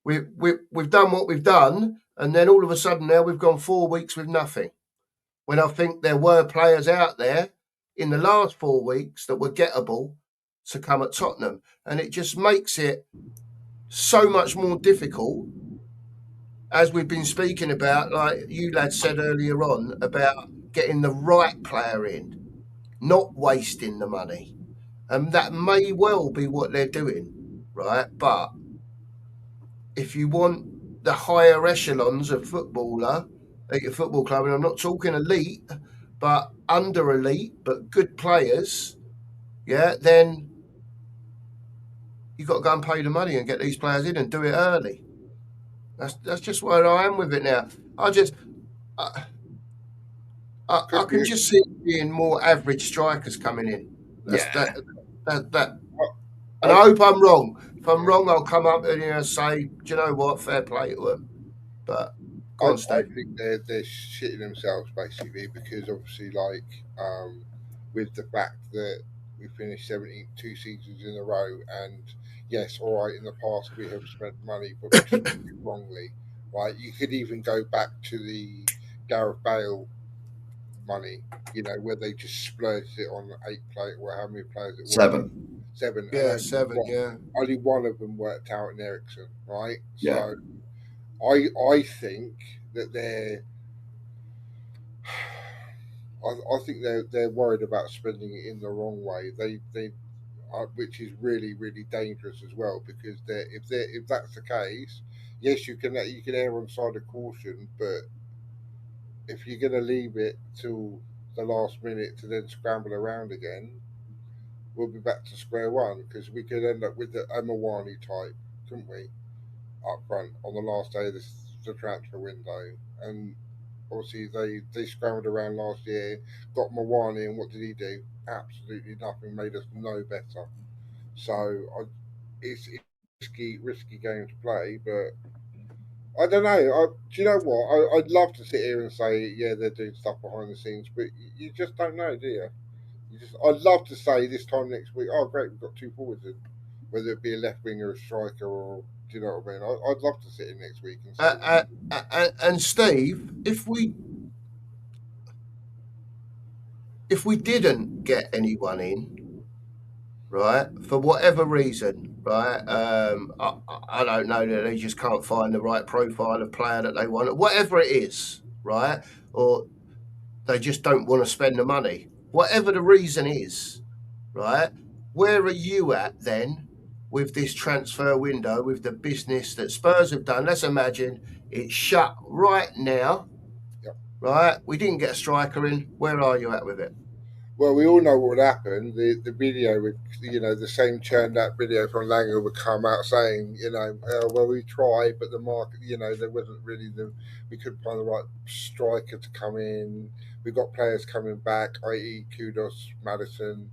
Speaker 1: We've done what we've done, and then all of a sudden now we've gone 4 weeks with nothing. When I think there were players out there in the last 4 weeks that were gettable to come at Tottenham, and it just makes it so much more difficult, as we've been speaking about, like you lads said earlier on, about getting the right player in, not wasting the money. And that may well be what they're doing, right? But if you want the higher echelons of footballer at your football club, and I'm not talking elite, but under elite, but good players, then you've got to go and pay the money and get these players in and do it early. That's just where I am with it now. I can just see it being more average strikers coming in. That. And I hope I'm wrong. If I'm wrong, I'll come up and say, do you know what? Fair play to them. But
Speaker 4: I think they're shitting themselves basically, because obviously, with the fact that we finished 72 seasons in a row, and yes, all right, in the past we have spent money, but we spent it wrongly. Right? You could even go back to the Gareth Bale money, where they just splurged it on 8 players, or how many players it was? 7.
Speaker 1: Yeah, 7. Yeah.
Speaker 4: Only one of them worked out in Ericsson, right?
Speaker 2: Yeah.
Speaker 4: So, I think that I think they're worried about spending it in the wrong way. which is really really dangerous as well. Because if that's the case, yes, you can err on the side of caution, but if you're going to leave it till the last minute to then scramble around again, we'll be back to square one because we could end up with the Amawani type, couldn't we, up front on the last day of the transfer window. And obviously they scrambled around last year, got Mawani, and what did he do? Absolutely nothing. Made us no better. So it's a risky game to play, but I don't know. Do you know what? I'd love to sit here and say, yeah, they're doing stuff behind the scenes, but you just don't know, do you? I'd love to say this time next week, oh great, we've got two forwards in, whether it be a left winger, a striker, or do you know what I mean? I'd love to sit in next week and say,
Speaker 1: And Steve, if we didn't get anyone in, right, for whatever reason, right, I don't know, that they just can't find the right profile of player that they want, whatever it is, right, or they just don't want to spend the money, whatever the reason is, right, where are you at then with this transfer window, with the business that Spurs have done? Let's imagine it's shut right now,
Speaker 4: Yep.
Speaker 1: right, we didn't get a striker in, where are you at with it?
Speaker 4: well, we all know what would happen. The video would, the same churned out video from Langer would come out saying, well, we tried, but the market, there wasn't really we couldn't find the right striker to come in. We got players coming back, i.e., Kudos, Madison.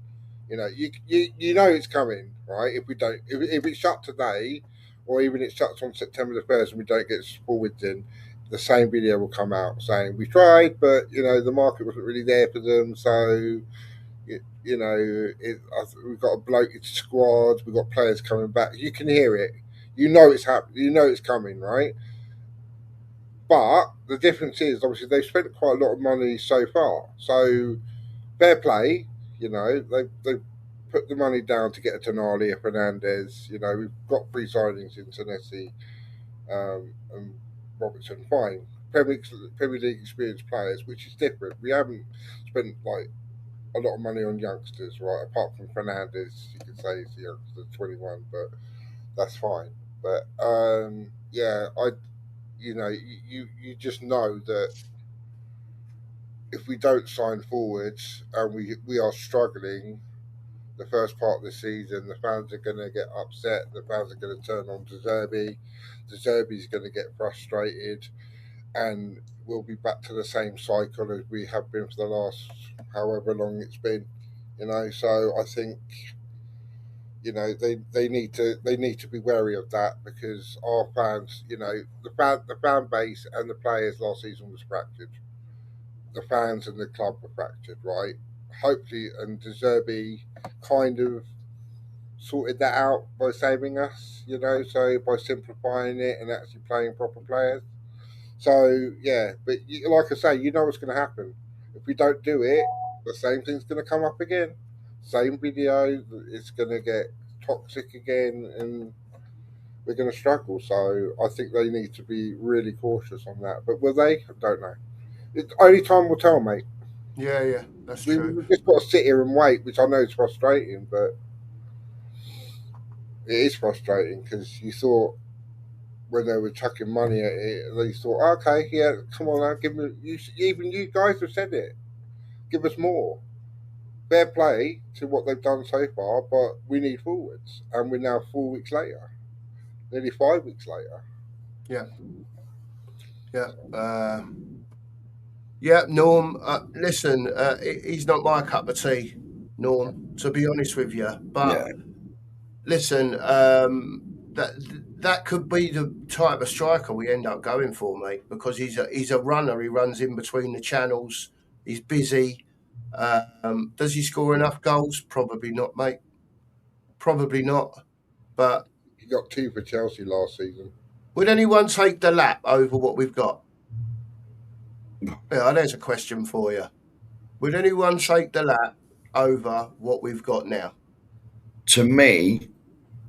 Speaker 4: You know it's coming, right? If we don't, if it's shut today, or even it shuts on September the 1st, and we don't get forwards in, the same video will come out saying we tried, but the market wasn't really there for them. So we've got a bloated squad. We've got players coming back. You can hear it. You know it's happening. You know it's coming, right? But the difference is obviously they've spent quite a lot of money so far. So fair play. They've put the money down to get a Tonali, a Fernandez. We've got free signings in Senesi and Robertson. Fine. Premier League experienced players, which is different. We haven't spent like a lot of money on youngsters, right? Apart from Fernandez, you could say he's a youngster, 21, but that's fine. But you just know that if we don't sign forwards and we are struggling the first part of the season, the fans are going to get upset. The fans are going to turn on De Zerbi. De Zerbi's going to get frustrated, and we'll be back to the same cycle as we have been for the last however long it's been. So I think they need to be wary of that, because our fans, the fan base and the players last season was fractured. The fans and the club were fractured, right? Hopefully, and De Zerbi kind of sorted that out by saving us, so by simplifying it and actually playing proper players. So yeah, but like I say, you know what's going to happen if we don't do it. The same thing's going to come up again. Same video. It's going to get toxic again, and we're going to struggle. So I think they need to be really cautious on that. But will they? I don't know. Only time will tell, mate.
Speaker 1: Yeah, that's true.
Speaker 4: We've just got to sit here and wait, which I know is frustrating, but it is frustrating because you thought when they were chucking money at it, they thought, okay, yeah, come on now, give me. Even you guys have said it. Give us more. Fair play to what they've done so far, but we need forwards, and we're now 4 weeks later, nearly 5 weeks later.
Speaker 1: Yeah. Norm. Listen, he's not my cup of tea, Norm. To be honest with you, but listen, that could be the type of striker we end up going for, mate, because he's a runner. He runs in between the channels. He's busy. Does he score enough goals? Probably not, mate. Probably not. But
Speaker 4: he got 2 for Chelsea last season.
Speaker 1: Would anyone take the lap over what we've got? Yeah, there's a question for you. Would anyone take the lap over what we've got now?
Speaker 2: To me,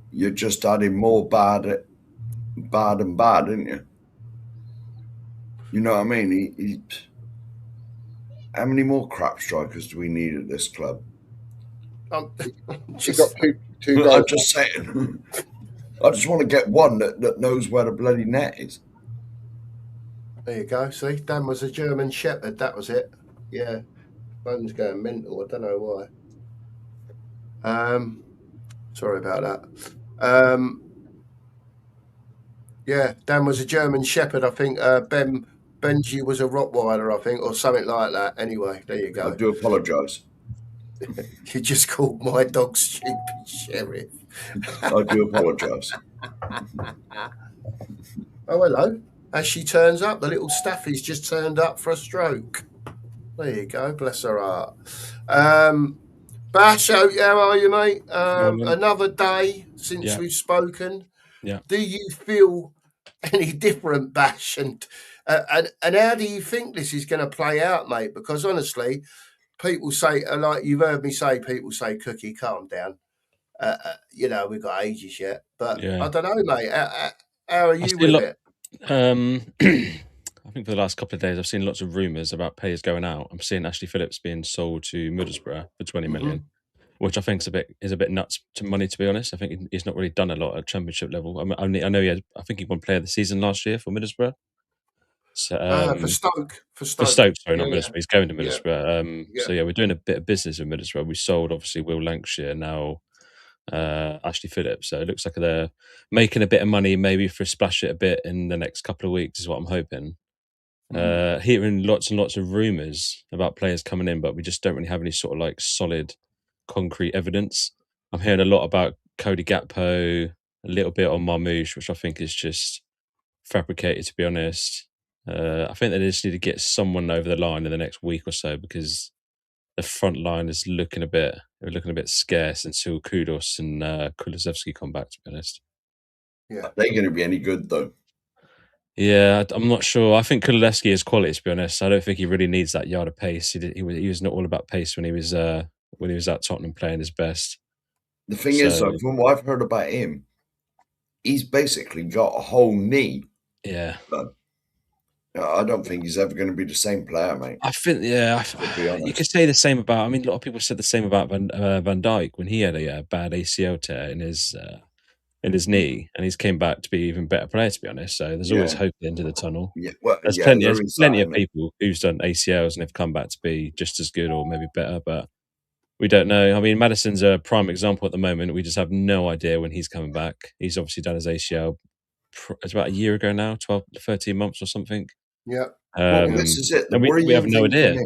Speaker 2: you're just adding more bad and bad, aren't you? You know what I mean? How many more crap strikers do we need at this club?
Speaker 4: He got two
Speaker 2: I'm
Speaker 4: goals.
Speaker 2: just saying. I just want to get one that knows where the bloody net is.
Speaker 1: There you go. See, Dan was a German Shepherd. That was it. Yeah, phone's going mental. I don't know why. Sorry about that. Yeah, Dan was a German Shepherd. I think Benji was a Rottweiler, I think, or something like that. Anyway, there you
Speaker 2: I
Speaker 1: go.
Speaker 2: do apologise.
Speaker 1: You just called my dog stupid sheriff.
Speaker 2: I do apologise.
Speaker 1: Oh, hello. As she turns up, the little Staffy's just turned up for a stroke. There you go. Bless her heart. Bash, how are you, mate?
Speaker 5: Morning.
Speaker 1: Another day since
Speaker 5: Yeah.
Speaker 1: we've spoken.
Speaker 5: Yeah.
Speaker 1: Do you feel any different, Bash? And how do you think this is going to play out, mate? Because honestly, people say, like you've heard me say, people say, Cookie, calm down. You know, we've got ages yet. But
Speaker 5: Yeah.
Speaker 1: I don't know, mate. How are
Speaker 5: I
Speaker 1: you
Speaker 5: see a
Speaker 1: with
Speaker 5: lot-
Speaker 1: it?
Speaker 5: I think for the last couple of days, I've seen lots of rumours about players going out. I'm seeing Ashley Phillips being sold to Middlesbrough for 20 million, which I think is a bit nuts to money. To be honest, I think he's not really done a lot at Championship level. I know he had. I think he won Player of the Season last year for Middlesbrough. So,
Speaker 1: For Stoke.
Speaker 5: for Stoke, sorry, not
Speaker 1: Yeah,
Speaker 5: Middlesbrough. He's going to
Speaker 1: Yeah.
Speaker 5: Middlesbrough.
Speaker 1: Yeah.
Speaker 5: So yeah, we're doing a bit of business with Middlesbrough. We sold obviously Will Lancashire, now Ashley Phillips. So it looks like they're making a bit of money, maybe for splash it a bit in the next couple of weeks, is what I'm hoping. Hearing lots and lots of rumours about players coming in, but we just don't really have any sort of like solid, concrete evidence. I'm hearing a lot about Cody Gakpo, a little bit on Marmoush, which I think is just fabricated, to be honest. I think they just need to get someone over the line in the next week or so, because the front line is looking a bit scarce until Kudos and Kulusevski come back, to be honest.
Speaker 2: Are they going to be any good though?
Speaker 5: Yeah, I'm not sure. I think Kulusevski is quality, to be honest. I don't think he really needs that yard of pace. He was not all about pace when he was at Tottenham playing his best.
Speaker 2: The thing is, though, from what I've heard about him, he's basically got a whole knee.
Speaker 5: Yeah.
Speaker 2: But I don't think he's ever going to be the same player, mate.
Speaker 5: I think, you could say the same about. I mean, a lot of people said the same about Van Dijk when he had a bad ACL tear in his knee, and he's came back to be an even better player, to be honest. So there's always hope at the end of the tunnel.
Speaker 2: Yeah, well,
Speaker 5: there's plenty of people who's done ACLs and have come back to be just as good or maybe better, but we don't know. I mean, Maddison's a prime example at the moment. We just have no idea when he's coming back. He's obviously done his ACL. It's about a year ago now, 12, 13 months or something.
Speaker 1: Yeah.
Speaker 2: Well, this is it.
Speaker 5: We have no idea.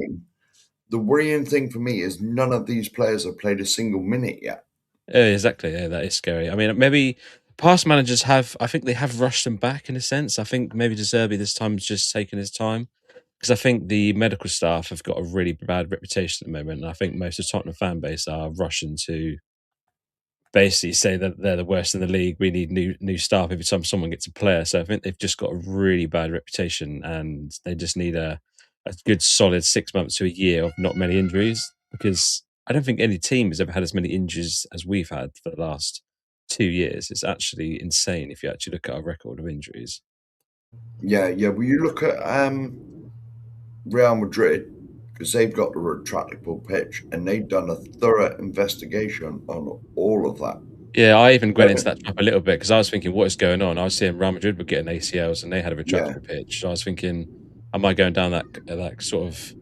Speaker 2: The worrying thing for me is none of these players have played a single minute yet.
Speaker 5: Exactly. Yeah, that is scary. I mean, maybe past managers have. I think they have rushed them back in a sense. I think maybe De Zerbi this time has just taken his time, because I think the medical staff have got a really bad reputation at the moment, and I think most of the Tottenham fan base are rushing to basically say that they're the worst in the league. We need new staff every time someone gets a player. So I think they've just got a really bad reputation, and they just need a good solid 6 months to a year of not many injuries, because I don't think any team has ever had as many injuries as we've had for the last 2 years. It's actually insane if you actually look at our record of injuries.
Speaker 2: Yeah. Well, you look at Real Madrid, because they've got the retractable pitch, and they've done a thorough investigation on all of that.
Speaker 5: Yeah, I even went into that trap a little bit, because I was thinking, what is going on? I was seeing Real Madrid were getting ACLs and they had a retractable pitch. So I was thinking, am I going down that sort of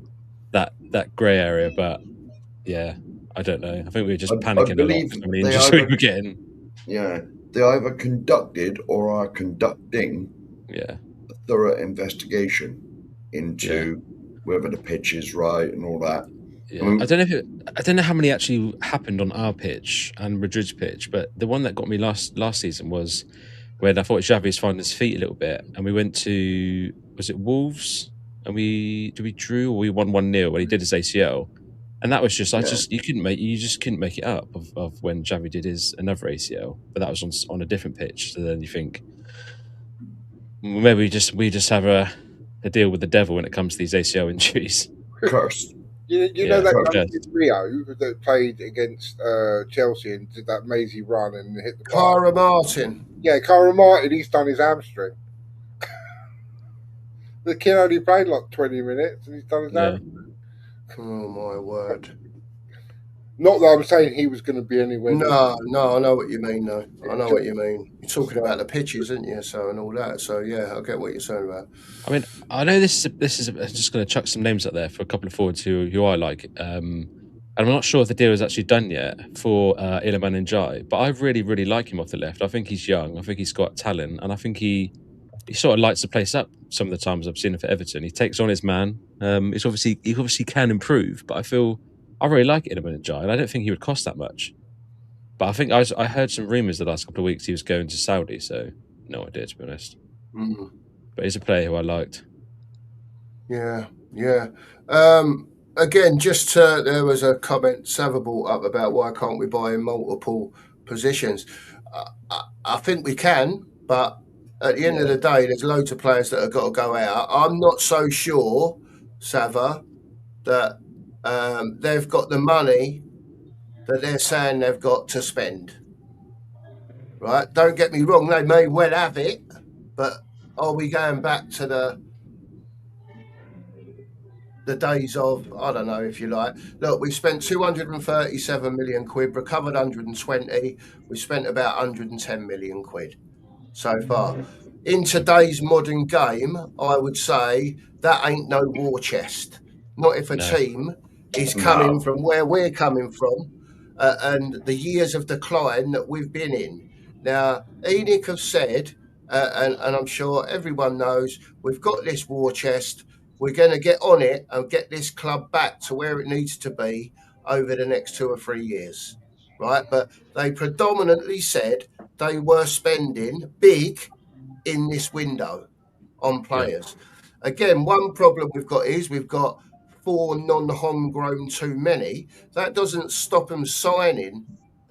Speaker 5: that grey area? But yeah, I don't know. I think we were just panicking a lot for some of the injuries we were getting.
Speaker 2: Yeah, they either conducted or are conducting a thorough investigation into whether the pitch is right and all that.
Speaker 5: Yeah, I don't know how many actually happened on our pitch and Madrid's pitch, but the one that got me last season was when I thought Xavi was finding his feet a little bit, and we went to, was it Wolves, and we drew, or we won 1-0 when he did his ACL, and that was just you just couldn't make it up of when Xavi did his another ACL, but that was on a different pitch. So then you think maybe we just have a deal with the devil when it comes to these ACL injuries.
Speaker 2: Cursed.
Speaker 4: You know that guy in Rio that played against Chelsea and did that mazy run and hit the bar?
Speaker 1: Cara Martin.
Speaker 4: Yeah, Cara Martin, he's done his hamstring. The kid only played like 20 minutes and he's done his hamstring.
Speaker 1: Oh, my word.
Speaker 4: Not that I'm saying he was going to be anywhere near.
Speaker 1: No, I know what you mean. No, I know what you mean. You're talking about the pitches, aren't you? So and all that. So yeah, I get what you're saying about.
Speaker 5: I mean, I know this is I'm just going to chuck some names out there for a couple of forwards who I like. And I'm not sure if the deal is actually done yet for Iliman Ndiaye, but I really like him off the left. I think he's young. I think he's got talent, and I think he sort of lights the place up. Some of the times I've seen him for Everton, he takes on his man. He obviously can improve, but I really like Iliman Ndiaye, and I don't think he would cost that much. But I think I heard some rumours the last couple of weeks he was going to Saudi, so no idea, to be honest.
Speaker 1: Mm.
Speaker 5: But he's a player who I liked.
Speaker 1: Yeah. Again, there was a comment Sava brought up about why can't we buy in multiple positions. I think we can, but at the end of the day, there's loads of players that have got to go out. I'm not so sure, Sava, that they've got the money that they're saying they've got to spend. Right? Don't get me wrong, they may well have it, but are we going back to the days of, I don't know, if you like. Look, we spent 237 million quid, recovered 120. We spent about 110 million quid so far. In today's modern game, I would say that ain't no war chest. Not if a team is coming from where we're coming from and the years of decline that we've been in. Now, ENIC have said, and I'm sure everyone knows, we've got this war chest. We're going to get on it and get this club back to where it needs to be over the next 2 or 3 years, right? But they predominantly said they were spending big in this window on players. Yeah. Again, one problem we've got is we've got 4 non-homegrown too many. That doesn't stop them signing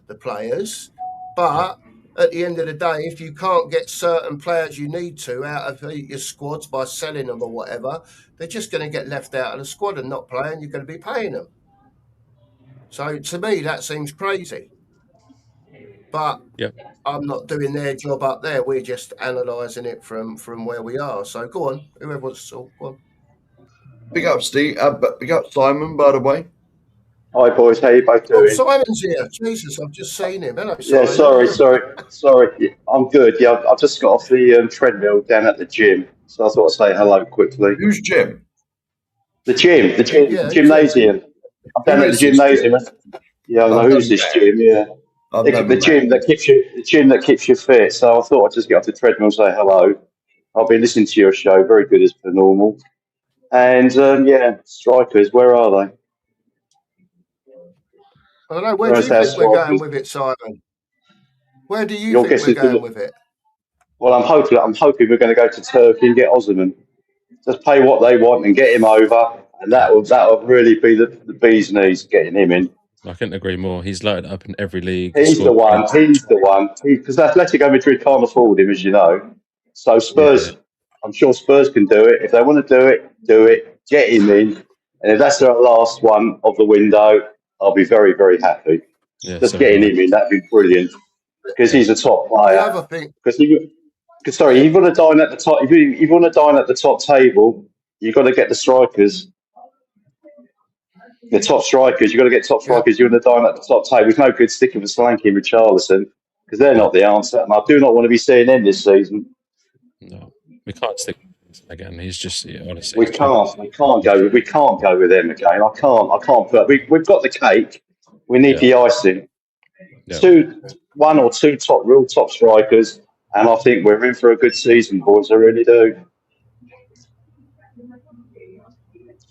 Speaker 1: the players, but at the end of the day, if you can't get certain players you need to out of your squads by selling them or whatever, they're just going to get left out of the squad and not play, and you're going to be paying them. So to me, that seems crazy. But I'm not doing their job up there. We're just analysing it from where we are. So go on, whoever wants to talk, go on.
Speaker 2: Big up, Steve. Big up, Simon, by the way.
Speaker 6: Hi, boys. How you both doing?
Speaker 1: Oh, Simon's here. Jesus, I've just seen him. Hello,
Speaker 6: yeah,
Speaker 1: Simon.
Speaker 6: sorry. I'm good. Yeah, I've just got off the treadmill down at the gym, so I thought I'd say hello quickly.
Speaker 2: Whose gym?
Speaker 6: The gymnasium. I'm down at the gymnasium. Yeah, I know who's this gym. Yeah, the gym that keeps you fit. So I thought I'd just get off the treadmill and say hello. I've been listening to your show, very good as per normal. And strikers, where are they?
Speaker 1: I don't know. Where do you think we're going with it, Simon? Where do you think we're going with it?
Speaker 6: Well, I'm hoping we're going to go to Turkey and get Osman. Just pay what they want and get him over, and that will really be the bee's knees getting him in.
Speaker 5: I couldn't agree more. He's lighted up in every league.
Speaker 6: He's the one. Because Atletico Madrid can't afford him, as you know. So Spurs, I'm sure Spurs can do it. If they want to do it. Get him in, and if that's their last one of the window, I'll be very, very happy. Yeah, just getting him in, that'd be brilliant. Because he's a top player. Because if you want to dine at the top, if you want to dine at the top table, you've got to get the strikers. The top strikers, you've got to get top strikers. You want to dine at the top table. There's no good sticking with Solanke and Richarlison because they're not the answer, and I do not want to be seeing them this season.
Speaker 5: No, we can't stick again. He's just honestly.
Speaker 6: We can't go with them again. I can't. But we've got the cake. We need the icing. Yeah. One or two real top strikers, and I think we're in for a good season, boys. I really do.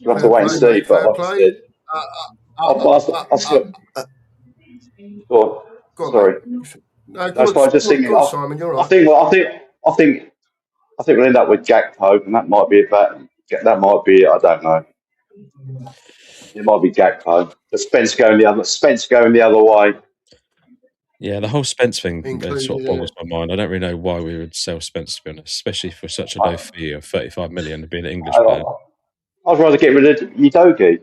Speaker 6: We'll have to wait and see. But like I said, go on. Sorry. That's why I'm just thinking.
Speaker 1: Simon, you're right.
Speaker 6: I think we'll end up with Gakpo, and that might be it. I don't know. It might be Gakpo. But Spence going the other way.
Speaker 5: Yeah, the whole Spence thing sort of boggles my mind. I don't really know why we would sell Spence, to be honest, especially for such a low fee of 35 million to be an English player.
Speaker 6: I'd rather get rid of Udogie.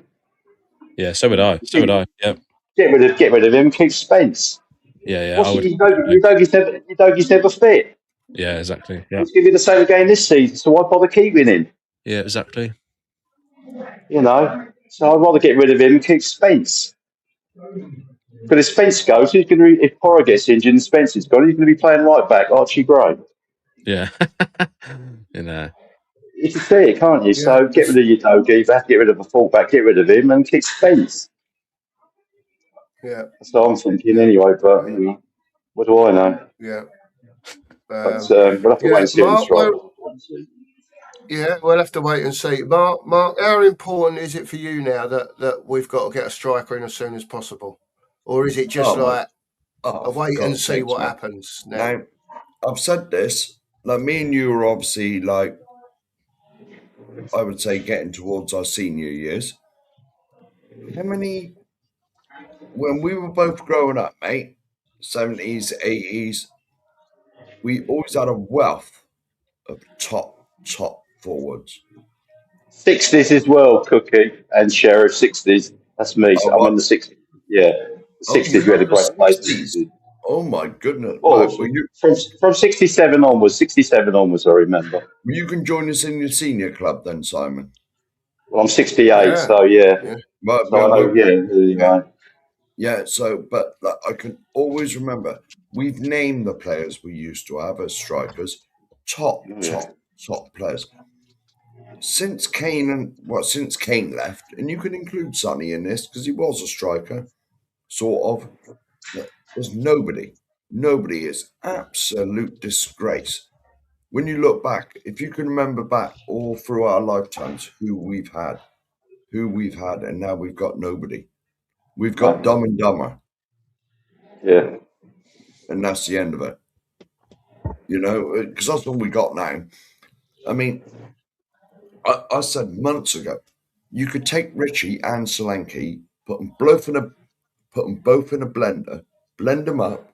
Speaker 5: Yeah, so would I. Yeah.
Speaker 6: Get rid of him. Keep Spence.
Speaker 5: Yeah.
Speaker 6: Udogie's never fit.
Speaker 5: Yeah, exactly. Yeah.
Speaker 6: He's going to be the same again this season, so why bother keeping him?
Speaker 5: Yeah, exactly.
Speaker 6: So I'd rather get rid of him and keep Spence. But if Spence goes, he's going to. If Porro gets injured and Spence is gone, he's going to be playing right back, Archie Gray.
Speaker 5: Yeah. You know.
Speaker 6: You can see it, can't you?
Speaker 1: Yeah.
Speaker 6: So get rid of your Dogie back, get rid of a fullback, get rid of him, and kick Spence.
Speaker 1: Yeah.
Speaker 6: That's what I'm thinking
Speaker 1: Yeah.
Speaker 6: anyway. But anyway, what do I know?
Speaker 1: Yeah.
Speaker 6: But we'll have to wait and see on the
Speaker 1: Mark,
Speaker 6: strike.
Speaker 1: we'll have to wait and see. Mark, how important is it for you now that we've got to get a striker in as soon as possible? Or is it just a wait and see what happens now?
Speaker 2: Now, I've said this, like me and you are obviously like, I would say getting towards our senior years. When we were both growing up, mate, 70s, 80s, we always had a wealth of top forwards.
Speaker 6: 60s as well, Cookie and Sheriff. 60s. That's me. So I'm on the 60s. Yeah, the 60s we had a great place.
Speaker 2: Oh my goodness!
Speaker 6: Oh, from 67 onwards. 67 onwards, I remember.
Speaker 2: Well, you can join us in your senior club then, Simon.
Speaker 6: Well, I'm 68, so yeah.
Speaker 2: Yeah, so, but like, I can always remember, we've named the players we used to have as strikers, top players. Since Kane left, and you can include Sonny in this because he was a striker, sort of. There's nobody. Nobody is absolute disgrace. When you look back, if you can remember back all through our lifetimes, who we've had, and now we've got nobody. We've got Dumb and Dumber.
Speaker 6: Yeah.
Speaker 2: And that's the end of it. You know, because that's what we got now. I mean, I said months ago, you could take Richie and Solanke, put them both in a blender, blend them up,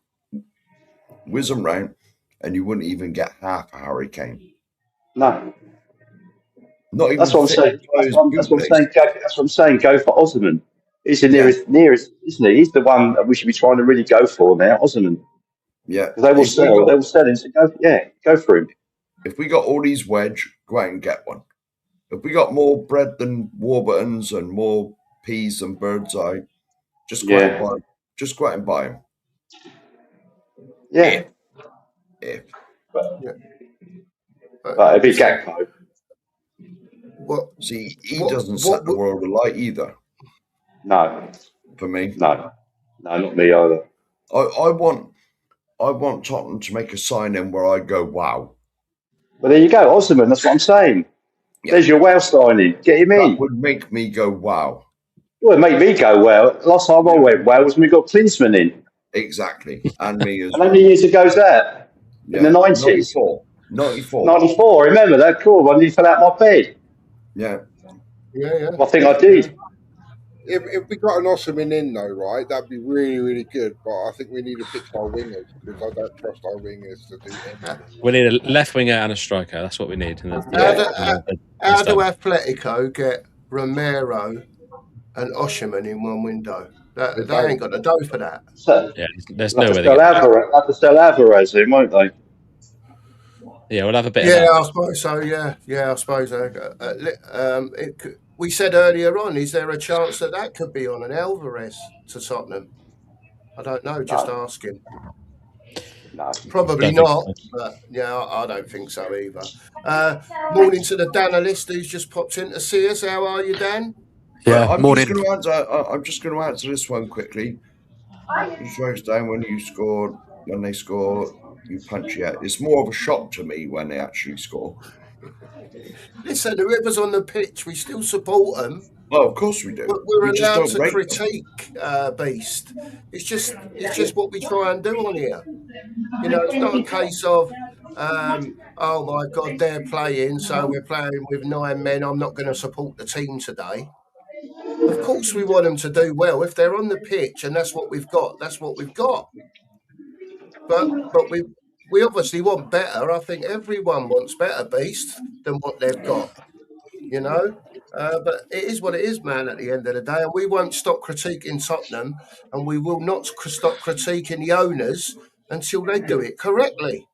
Speaker 2: whiz them round, and you wouldn't even get half a Harry Kane.
Speaker 6: No.
Speaker 2: Not even.
Speaker 6: That's what I'm saying. That's what I'm saying. Go for Osman. He's the nearest, isn't he? He's the one that we should be trying to really go for now, Osman.
Speaker 2: Yeah.
Speaker 6: They will sell. They will sell him. So go for him.
Speaker 2: If we got all these wedge, go out and get one. If we got more bread than Warburtons and more peas than Birdseye, just go out and buy them.
Speaker 6: Yeah.
Speaker 2: If.
Speaker 6: But it'd be Gakpo.
Speaker 2: See, he doesn't set the world alight either.
Speaker 6: No.
Speaker 2: For me.
Speaker 6: No, not me either.
Speaker 2: I want Tottenham to make a sign-in where I go, wow.
Speaker 6: Well, there you go, Osman. That's what I'm saying. Yeah. There's your wow signing. Get him in.
Speaker 2: That would make me go, wow.
Speaker 6: Well, it made me go, wow. Last time I went wow was when we got Klinsmann in.
Speaker 2: Exactly. And me as
Speaker 6: well. How many years ago was that? Yeah. In the 90s? 94. Remember that? Cool. I nearly fell out my bed.
Speaker 2: Yeah.
Speaker 6: I think I did.
Speaker 4: If we got an Osman in though, right, that'd be really, really good. But I think we need to fix our wingers because I don't trust our wingers to do anything.
Speaker 5: We need a left winger and a striker. That's what we need.
Speaker 1: How do Atletico get Romero and Osman in one window? They ain't got the dough for that.
Speaker 5: Yeah, there's no way.
Speaker 6: They'll have to sell Alvarez in, won't they?
Speaker 5: Yeah, we'll have a bit.
Speaker 1: Yeah, I suppose so. Yeah, I suppose. We said earlier on, is there a chance that could be on an Alvarez to Tottenham? I don't know. Just asking.
Speaker 6: No,
Speaker 1: probably not. But yeah, I don't think so either. Morning to the Danalist who's just popped in to see us. How are you, Dan?
Speaker 7: Yeah, morning.
Speaker 2: I'm just going to answer this one quickly. Just wrote down when they score, you punch it. It's more of a shock to me when they actually score.
Speaker 1: Listen, whoever's on the pitch, we still support them.
Speaker 2: Oh, of course we do.
Speaker 1: We're allowed to critique Beast. It's just what we try and do on here. You know, it's not a case of, oh my God, they're playing, so we're playing with 9 men. I'm not going to support the team today. Of course, we want them to do well. If they're on the pitch and that's what we've got, that's what we've got. But we obviously want better. I think everyone wants better, Beast, than what they've got. You know, but it is what it is, man, at the end of the day. And we won't stop critiquing Tottenham, and we will not stop critiquing the owners until they do it correctly.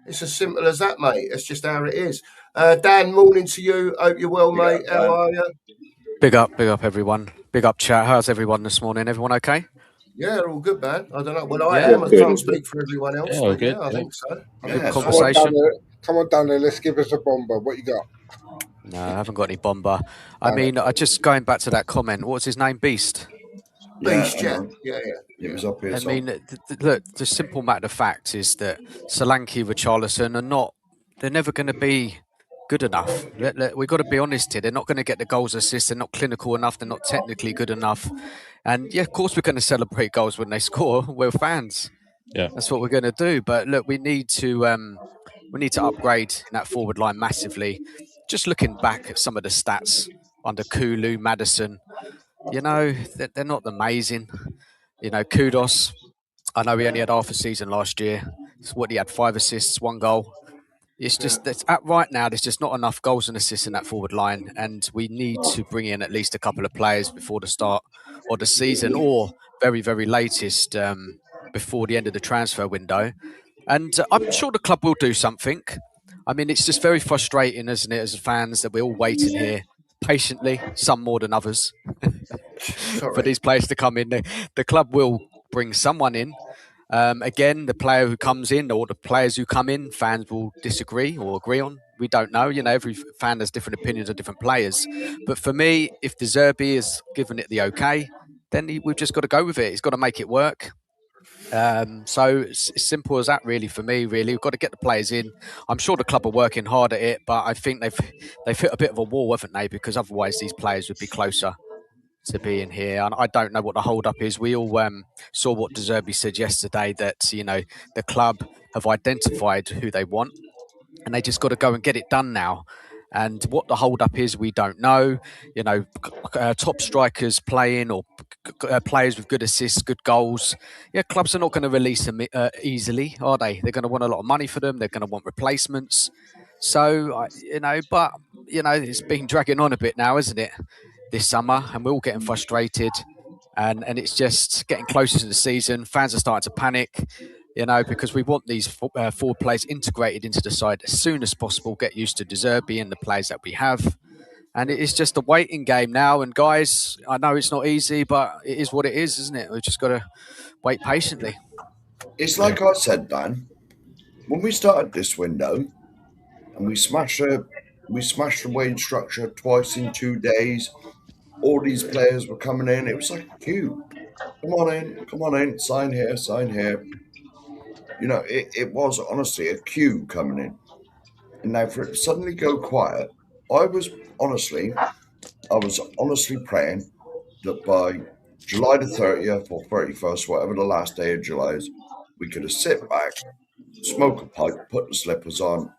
Speaker 1: It's as simple as that, mate. It's just how it is. Dan, morning to you. Hope you're well, mate. How are you?
Speaker 7: Big up everyone. Big up chat. How's everyone this morning? Everyone okay?
Speaker 1: Yeah, all good, man. I don't know. Well, I
Speaker 7: Yeah.
Speaker 1: am. I
Speaker 6: Good.
Speaker 1: can't speak for everyone else,
Speaker 5: Yeah, all
Speaker 1: but
Speaker 5: good,
Speaker 1: yeah, I
Speaker 5: yeah.
Speaker 1: think so.
Speaker 7: Good
Speaker 2: Yeah,
Speaker 4: Come on,
Speaker 7: conversation.
Speaker 4: down there. Let's give us a bomber. What you got?
Speaker 7: No, I haven't got any bomber. I mean, I just going back to that comment. What's his name? Beast.
Speaker 1: Beast,
Speaker 2: I
Speaker 1: yeah.
Speaker 2: know.
Speaker 1: Yeah.
Speaker 2: It was up here.
Speaker 7: I mean, look. The simple matter of fact is that Solanke, Richarlison are not. They're never going to be good enough. We've got to be honest here. They're not going to get the goals, assists. They're not clinical enough. They're not technically good enough. And yeah, of course, we're going to celebrate goals when they score. We're fans.
Speaker 5: Yeah.
Speaker 7: That's what we're going to do. But look, we need to upgrade in that forward line massively. Just looking back at some of the stats under Kulu, Madison, you know, they're not amazing. You know, kudos. I know he only had half a season last year. It's what he had 5 assists, 1 goal. It's just that's at right now. There's just not enough goals and assists in that forward line, and we need to bring in at least a couple of players before the start of the season, or very, very latest before the end of the transfer window. And I'm sure the club will do something. I mean, it's just very frustrating, isn't it, as fans, that we're all waiting here patiently, some more than others, for these players to come in. The club will bring someone in. Again, the player who comes in or the players who come in, fans will disagree or agree on. We don't know. You know, every fan has different opinions of different players. But for me, if De Zerbi has given it the okay, then we've just got to go with it. He's got to make it work. So it's as simple as that, really. For me, really, we've got to get the players in. I'm sure the club are working hard at it, but I think they've hit a bit of a wall, haven't they? Because otherwise, these players would be closer to being here. And I don't know what the hold up is. We all saw what De Zerbi said yesterday, that the club have identified who they want, and they just got to go and get it done now. And what the hold up is, we don't know. You know, top strikers playing, or players with good assists, good goals. Yeah, clubs are not going to release them easily, are they? They're going to want a lot of money for them. They're going to want replacements. So, but it's been dragging on a bit now, isn't it? This summer, and we're all getting frustrated, and it's just getting closer to the season. Fans are starting to panic. Because we want these forward players integrated into the side as soon as possible, get used to De Zerbi and the players that we have. And it is just a waiting game now. And guys, I know it's not easy, but it is what it is, isn't it? We've just got to wait patiently.
Speaker 2: It's like I said, Dan, when we started this window and we smashed the wage structure twice in 2 days, all these players were coming in. It was like a queue. Come on in, sign here, sign here. It was honestly a queue coming in. And now for it to suddenly go quiet, I was honestly praying that by July the 30th or 31st, whatever the last day of July is, we could have sit back, smoke a pipe, put the slippers on,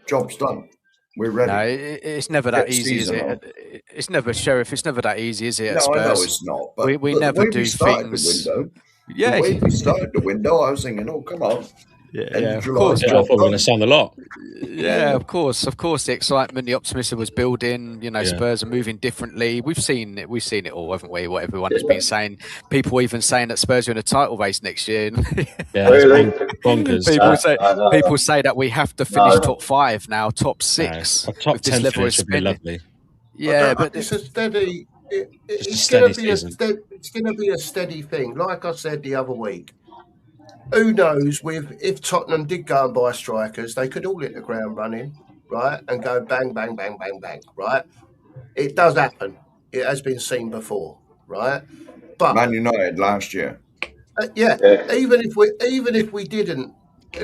Speaker 2: job's done. We're ready.
Speaker 7: No, it's never that easy, is it? It's never, Sheriff. It's never that easy, is it?
Speaker 2: No,
Speaker 7: Spurs?
Speaker 2: I know it's not. But
Speaker 7: we
Speaker 2: the
Speaker 7: never
Speaker 2: way
Speaker 7: do
Speaker 2: we started
Speaker 7: things.
Speaker 2: the window,
Speaker 7: Yeah,
Speaker 2: the way we started the window, I was thinking, oh, come on.
Speaker 7: Yeah,
Speaker 2: Of
Speaker 7: course.
Speaker 5: Yeah, I thought we were going to sign the lot.
Speaker 7: Yeah, of course. The excitement, the optimism was building. Spurs are moving differently. We've seen it all, haven't we? What everyone has been saying. People even saying that Spurs are in a title race next year.
Speaker 5: Yeah,
Speaker 6: Really?
Speaker 5: Bonkers.
Speaker 7: People say that we have to finish top 5 now, top 6.
Speaker 5: A top
Speaker 7: with this
Speaker 5: 10
Speaker 7: level of
Speaker 5: finish would be
Speaker 7: spending.
Speaker 5: lovely.
Speaker 7: Yeah, but
Speaker 1: it's a steady. It's
Speaker 5: steady
Speaker 1: going to be
Speaker 5: season.
Speaker 1: it's going to be a steady thing. Like I said the other week, who knows? If Tottenham did go and buy strikers, they could all hit the ground running, right, and go bang, bang, bang, bang, bang, right. It does happen. It has been seen before, right? But
Speaker 2: Man United last year.
Speaker 1: yeah, even if we didn't,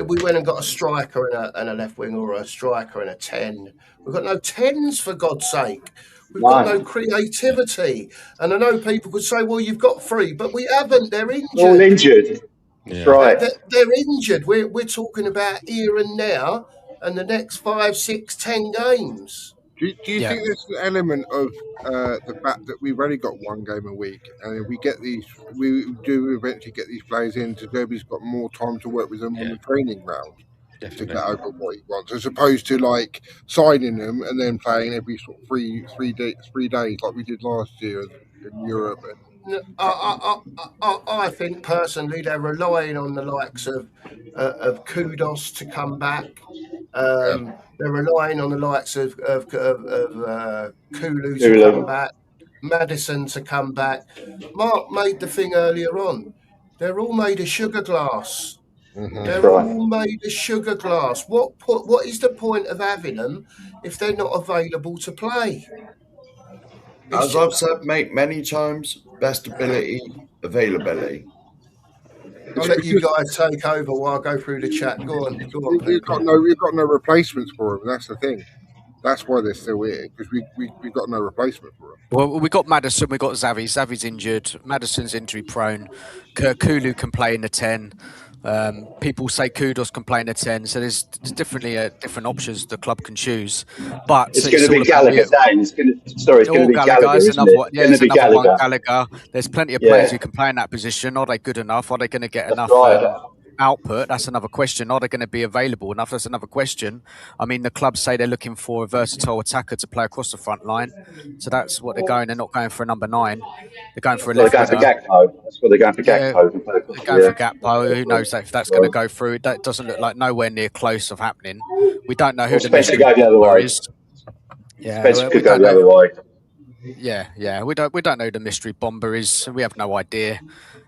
Speaker 1: we went and got a striker and a left wing, or a striker and a 10. We've got no 10s, for God's sake. We've got no creativity. And I know people could say, well, you've got 3, but we haven't. They're injured.
Speaker 6: All injured. That's right.
Speaker 1: They're injured. We're talking about here and now and the next 5, 6, 10 games.
Speaker 4: Do you think there's an element of the fact that we've only got 1 game a week, and if we do eventually get these players in, De Zerbi's got more time to work with them on the training ground to get over what he wants, as opposed to like signing them and then playing every sort of three days like we did last year in Europe.
Speaker 1: I think personally they're relying on the likes of Kudos to come back. They're relying on the likes of Kulu to come back. Madison to come back. Mark made the thing earlier on. They're all made of sugar glass.
Speaker 6: That's
Speaker 1: They're
Speaker 6: right.
Speaker 1: all made of sugar glass. What is the point of having them if they're not available to play?
Speaker 2: As I've said, mate, many times, best ability, availability.
Speaker 1: I'll let you guys take over while I go through the chat. Go on,
Speaker 4: We've
Speaker 1: people.
Speaker 4: got no replacements for them. That's the thing. That's why they're still here, because we got no replacement for them.
Speaker 7: Well, we got Madison, we got Xavi. Xavi's injured. Madison's injury prone. Kulu can play in the 10. People say Kudos can play in the 10. So there's definitely different options the club can choose. But
Speaker 6: It's going to be Gallagher, Dan. It's going to be Gallagher,
Speaker 7: is
Speaker 6: isn't
Speaker 7: another
Speaker 6: it?
Speaker 7: one.
Speaker 6: It's
Speaker 7: Yeah,
Speaker 6: going to
Speaker 7: there's
Speaker 6: be
Speaker 7: another one.
Speaker 6: Gallagher.
Speaker 7: Gallagher. There's plenty of
Speaker 6: Yeah.
Speaker 7: players who can play in that position. Are they good enough? Are they going to get
Speaker 6: That's
Speaker 7: enough
Speaker 6: right.
Speaker 7: output? That's another question. Are they going to be available enough? That's another question. I mean, the club say they're looking for a versatile attacker to play across the front line. So that's what they're going. They're not going for a number 9. They're going for a left
Speaker 6: They're going
Speaker 7: winger.
Speaker 6: for Gakpo. That's what they're going for.
Speaker 7: Yeah,
Speaker 6: Gakpo.
Speaker 7: they're going for Gakpo. Who knows if that's going to go through? That doesn't look like nowhere near close of happening. We don't know who the
Speaker 6: Spencer
Speaker 7: mystery
Speaker 6: go the other
Speaker 7: bomber
Speaker 6: way.
Speaker 7: is. Yeah,
Speaker 6: Spencer
Speaker 7: we
Speaker 6: could go
Speaker 7: don't
Speaker 6: the
Speaker 7: know.
Speaker 6: other way.
Speaker 7: Yeah. We don't know who the mystery bomber is. We have no idea.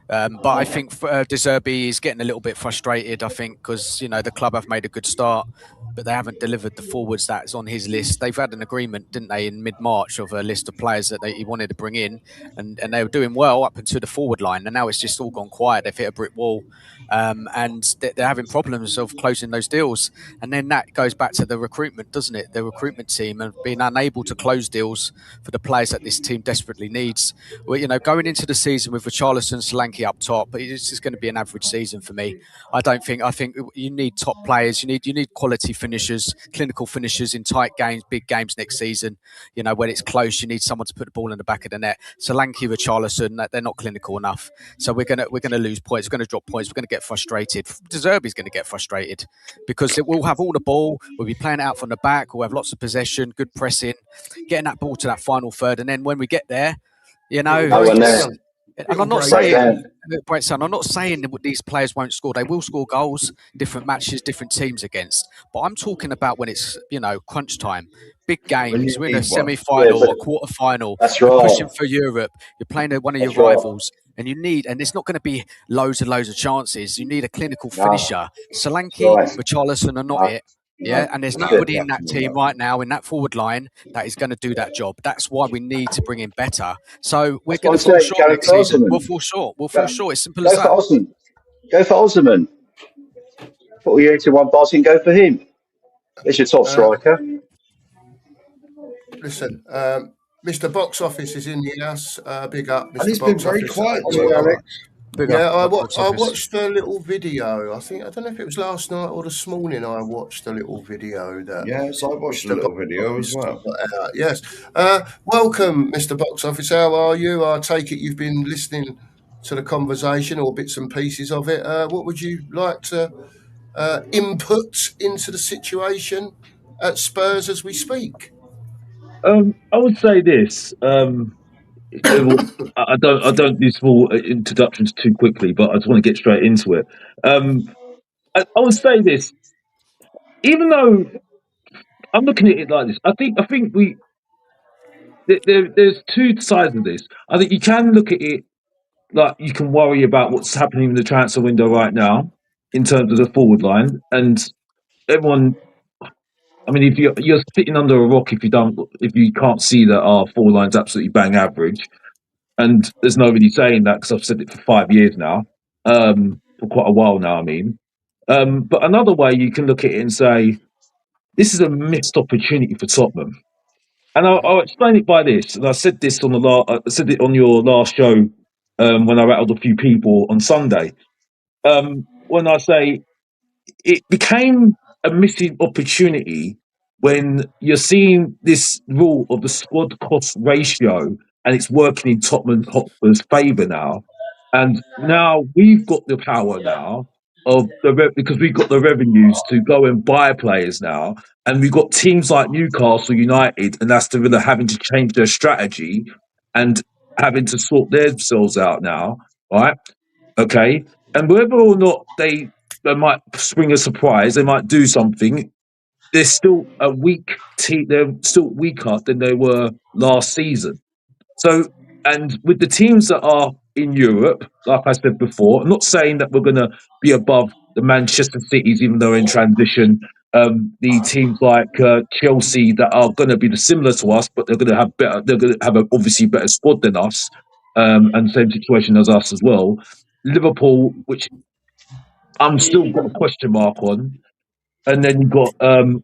Speaker 7: But I think De Zerbi is getting a little bit frustrated. I think because the club have made a good start, but they haven't delivered the forwards that's on his list. They've had an agreement, didn't they, in mid-March of a list of players that he wanted to bring in, and they were doing well up into the forward line, and now it's just all gone quiet. They've hit a brick wall, and they're having problems of closing those deals. And then that goes back to the recruitment, doesn't it? The recruitment team and being unable to close deals for the players that this team desperately needs. Well, going into the season with Richarlison, Solanke up top, it's just going to be an average season for me. I think you need top players. You need quality finishers, clinical finishers in tight games, big games next season. When it's close, you need someone to put the ball in the back of the net. Solanke, Richarlison, they're not clinical enough. So we're gonna lose points. We're gonna drop points. We're gonna get frustrated. De Zerbi's going to get frustrated because we'll have all the ball. We'll be playing it out from the back. We'll have lots of possession, good pressing, getting that ball to that final third, and then when we get there,
Speaker 6: No one there.
Speaker 7: and I'm not saying, Brett, son, I'm not saying that these players won't score. They will score goals, different matches, different teams against. But I'm talking about when it's, crunch time, big games. We're in a semi-final or a quarter-final.
Speaker 6: That's
Speaker 7: You're
Speaker 6: right.
Speaker 7: pushing for Europe. You're playing one of your rivals. And it's not going to be loads and loads of chances. You need a clinical finisher. Solanke, Richarlison are not it. Yeah, and there's nobody in that team right now, in that forward line, that is going to do that job. That's why we need to bring in better. So we're going to fall short next season. We'll fall short. It's simple as that.
Speaker 6: Go for Osman. Put your 8-1 boss and go for him. It's your top striker.
Speaker 1: Listen, Mr. Box Office is in the house. Big up, Mr.
Speaker 2: And he's
Speaker 1: Box
Speaker 2: been very
Speaker 1: Office.
Speaker 2: quiet.
Speaker 1: I watched a little video. I don't know if it was last night or this morning. I watched a little video that.
Speaker 2: Yes, I watched a little video as well.
Speaker 1: Yes. Welcome, Mr. Box Office. How are you? I take it you've been listening to the conversation or bits and pieces of it. What would you like to input into the situation at Spurs as we speak?
Speaker 8: I would say this. I don't do small introductions too quickly, but I just want to get straight into it. I would say this. Even though I'm looking at it like this, I think there's two sides of this. I think you can look at it like you can worry about what's happening in the transfer window right now in terms of the forward line, and everyone. I mean, if you're sitting under a rock if you can't see that our forward line's absolutely bang average. And there's nobody saying that because I've said it for 5 years now, for quite a while now, I mean. But another way you can look at it and say, this is a missed opportunity for Tottenham. And I'll explain it by this. And I said this I said it on your last show when I rattled a few people on Sunday. When I say it became a missing opportunity when you're seeing this rule of the squad cost ratio and it's working in Tottenham Hotspur's favour now. And now we've got the power now because we've got the revenues to go and buy players now. And we've got teams like Newcastle United and Aston Villa having to change their strategy and having to sort themselves out now, right? Okay. And whether or not they might spring a surprise, they might do something. They're still a weak team. They're still weaker than they were last season. So, and with the teams that are in Europe, like I said before, I'm not saying that we're going to be above the Manchester Cities, even though in transition. The teams like Chelsea that are going to be similar to us, but they're going to have better. They're going to have a obviously better squad than us, and same situation as us as well. Liverpool, which I'm still got a question mark on, and then you've got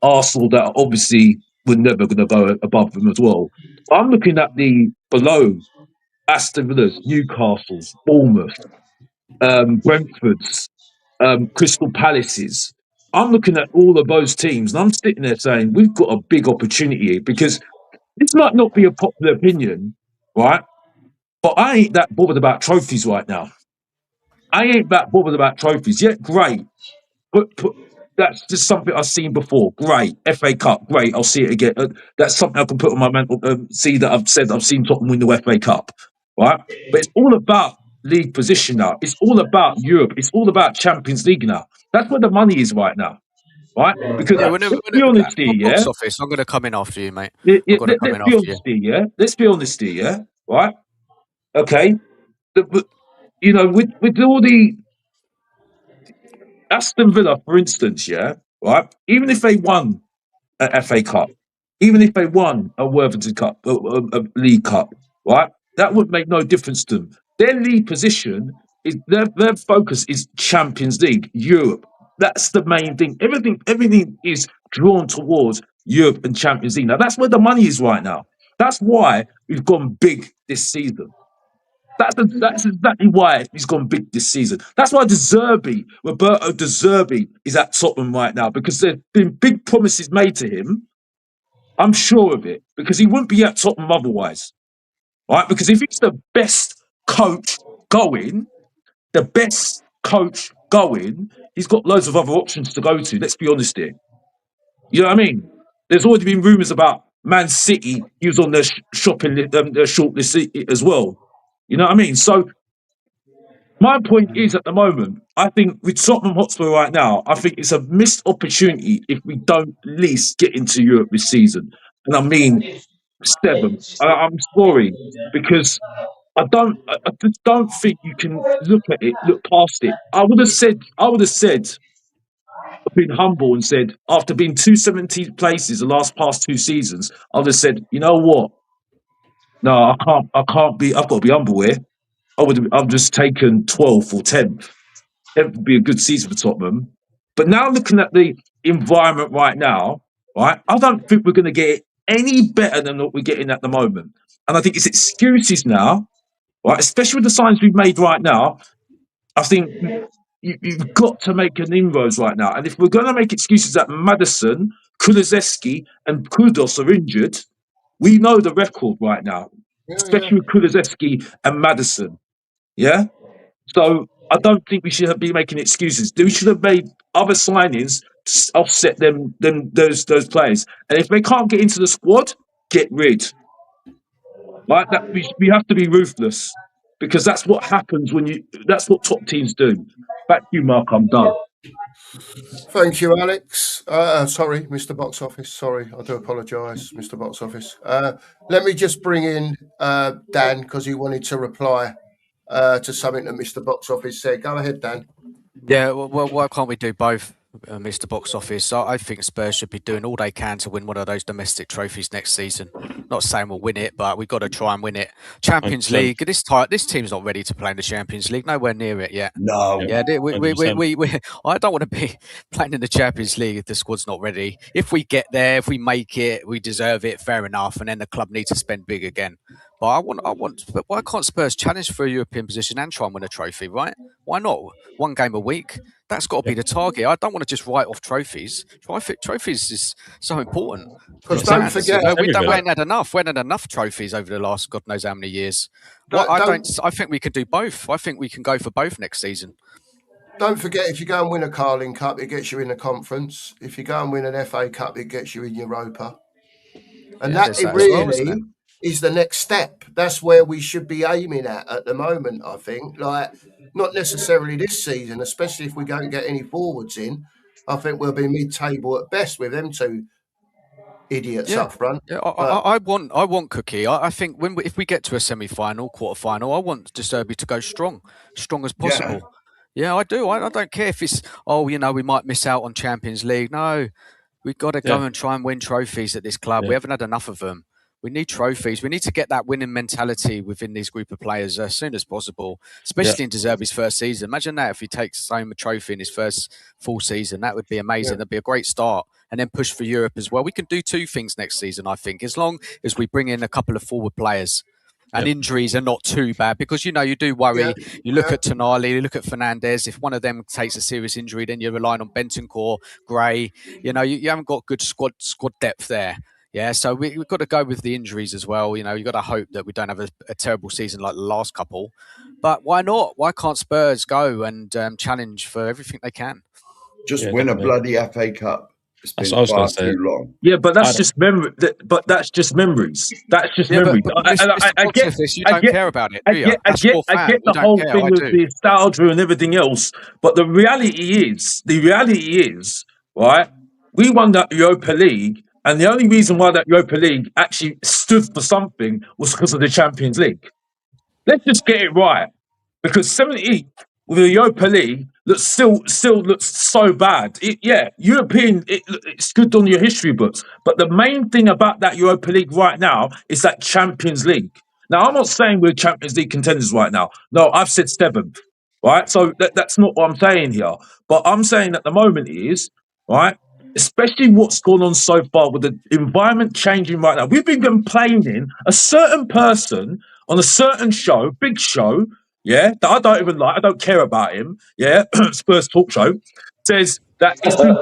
Speaker 8: Arsenal that obviously we're never going to go above them as well. I'm looking at the below Aston Villa's, Newcastle's, Bournemouth, Brentford's, Crystal Palace's. I'm looking at all of those teams and I'm sitting there saying we've got a big opportunity here because this might not be a popular opinion, right? But I ain't that bothered about trophies right now. I ain't that bothered about trophies. Yeah, great. But that's just something I've seen before. Great. FA Cup, great. I'll see it again. That's something I can put on my mental, see that I've said I've seen Tottenham win the FA Cup, right? But it's all about league position now. It's all about Europe. It's all about Champions League now. That's where the money is right now, right? Because
Speaker 7: Yeah,
Speaker 8: let's be honest here, yeah?
Speaker 7: box office. I'm going to come in after you, mate. I'm going to come
Speaker 8: Let's
Speaker 7: in
Speaker 8: be
Speaker 7: after you.
Speaker 8: honest here, yeah? Let's be honest here, yeah? Right? Okay. You know, with all the Aston Villa, for instance, yeah, right? Even if they won an FA Cup, even if they won a Worthington Cup, a League Cup, right? That would make no difference to them. Their league position is their focus is Champions League, Europe. That's the main thing. Everything is drawn towards Europe and Champions League. Now that's where the money is right now. That's why we've gone big this season. That's exactly why he's gone big this season. That's why Roberto De Zerbi, is at Tottenham right now because there's been big promises made to him. I'm sure of it because he wouldn't be at Tottenham otherwise, right? Because if he's the best coach going, he's got loads of other options to go to. Let's be honest here. You know what I mean? There's already been rumours about Man City. He was on their their shortlist as well. You know what I mean? So my point is, at the moment, I think with Tottenham Hotspur right now, I think it's a missed opportunity if we don't at least get into Europe this season. And I mean 7. I'm sorry because I just don't think you can look past it. I would have said, been humble and said, after being 217 places the past 2 seasons, I would have said, you know what? No, I can't be. I've got to be humble here. I've just taken 12th or 10th. It would be a good season for Tottenham. But now looking at the environment right now, right, I don't think we're going to get any better than what we're getting at the moment. And I think it's excuses now, right, especially with the signs we've made right now. I think you've got to make an inroads right now. And if we're going to make excuses that Maddison, Kulusevski, and Kudos are injured, we know the record right now, especially with Kulusevski and Maddison. Yeah? So I don't think we should be making excuses. We should have made other signings to offset those players. And if they can't get into the squad, get rid. Like that, we have to be ruthless because that's what happens that's what top teams do. Back to you, Mark. I'm done.
Speaker 1: Thank you, Alex. Sorry, Mr. Box Office. Sorry, I do apologise, Mr. Box Office. Let me just bring in Dan because he wanted to reply to something that Mr. Box Office said. Go ahead, Dan.
Speaker 7: Yeah, well, why can't we do both, Mr. Box Office? I think Spurs should be doing all they can to win one of those domestic trophies next season. Not saying we'll win it, but we've got to try and win it. Champions
Speaker 5: 100%.
Speaker 7: League. This team's not ready to play in the Champions League. Nowhere near it yet.
Speaker 2: No.
Speaker 7: Yeah,
Speaker 5: Yeah,
Speaker 7: I don't want to be playing in the Champions League if the squad's not ready. If we get there, if we make it, we deserve it. Fair enough, and then the club needs to spend big again. But but why can't Spurs challenge for a European position and try and win a trophy? Right? Why not? One game a week. That's got to be the target. I don't want to just write off trophies. Trophies is so important.
Speaker 1: Because
Speaker 7: for
Speaker 1: don't
Speaker 7: fans,
Speaker 1: forget,
Speaker 7: we ain't had enough. We haven't had enough trophies over the last God knows how many years. I think we can do both. I think we can go for both next season.
Speaker 1: Don't forget, if you go and win a Carling Cup, it gets you in the conference. If you go and win an FA Cup, it gets you in Europa. And that really is the next step. That's where we should be aiming at the moment, I think. Like, not necessarily this season, especially if we don't get any forwards in. I think we'll be mid-table at best with them two idiots up front.
Speaker 7: Yeah,
Speaker 1: But
Speaker 7: I want Cookie. I think if we get to a semi-final, quarter-final, I want De Zerbi to go strong as possible. Yeah, I do. I don't care if it's we might miss out on Champions League. No, we've got to go and try and win trophies at this club. We haven't had enough of them. We need trophies. We need to get that winning mentality within this group of players as soon as possible, especially in De Zerbi's first season. Imagine that if he takes the same trophy in his first full season. That would be amazing. That'd be a great start. And then push for Europe as well. We can do two things next season, I think, as long as we bring in a couple of forward players. And injuries are not too bad because, you do worry. You look at Tonali, you look at Fernandez. If one of them takes a serious injury, then you're relying on Bentancur, Gray. You haven't got good squad depth there. Yeah, so we've got to go with the injuries as well. You've got to hope that we don't have a terrible season like the last couple. But why not? Why can't Spurs go and challenge for everything they can?
Speaker 2: Just win a bloody FA Cup. It's been far too long.
Speaker 8: Yeah, but that's just memory. But that's just memories. That's just memories.
Speaker 7: I get. You don't care about it, do you?
Speaker 8: I get the whole thing with the nostalgia and everything else. But the reality is, right? We won that Europa League, and the only reason why that Europa League actually stood for something was because of the Champions League. Let's just get it right, because 17th with the Europa League still looks so bad. European, it's good on your history books, but the main thing about that Europa League right now is that Champions League. Now, I'm not saying we're Champions League contenders right now. No, I've said 7th, right? So that's not what I'm saying here. But I'm saying at the moment is, right, especially what's gone on so far with the environment changing right now. We've been complaining a certain person on a certain show, big show, that I don't even like, I don't care about him, Spurs talk show, says that it's been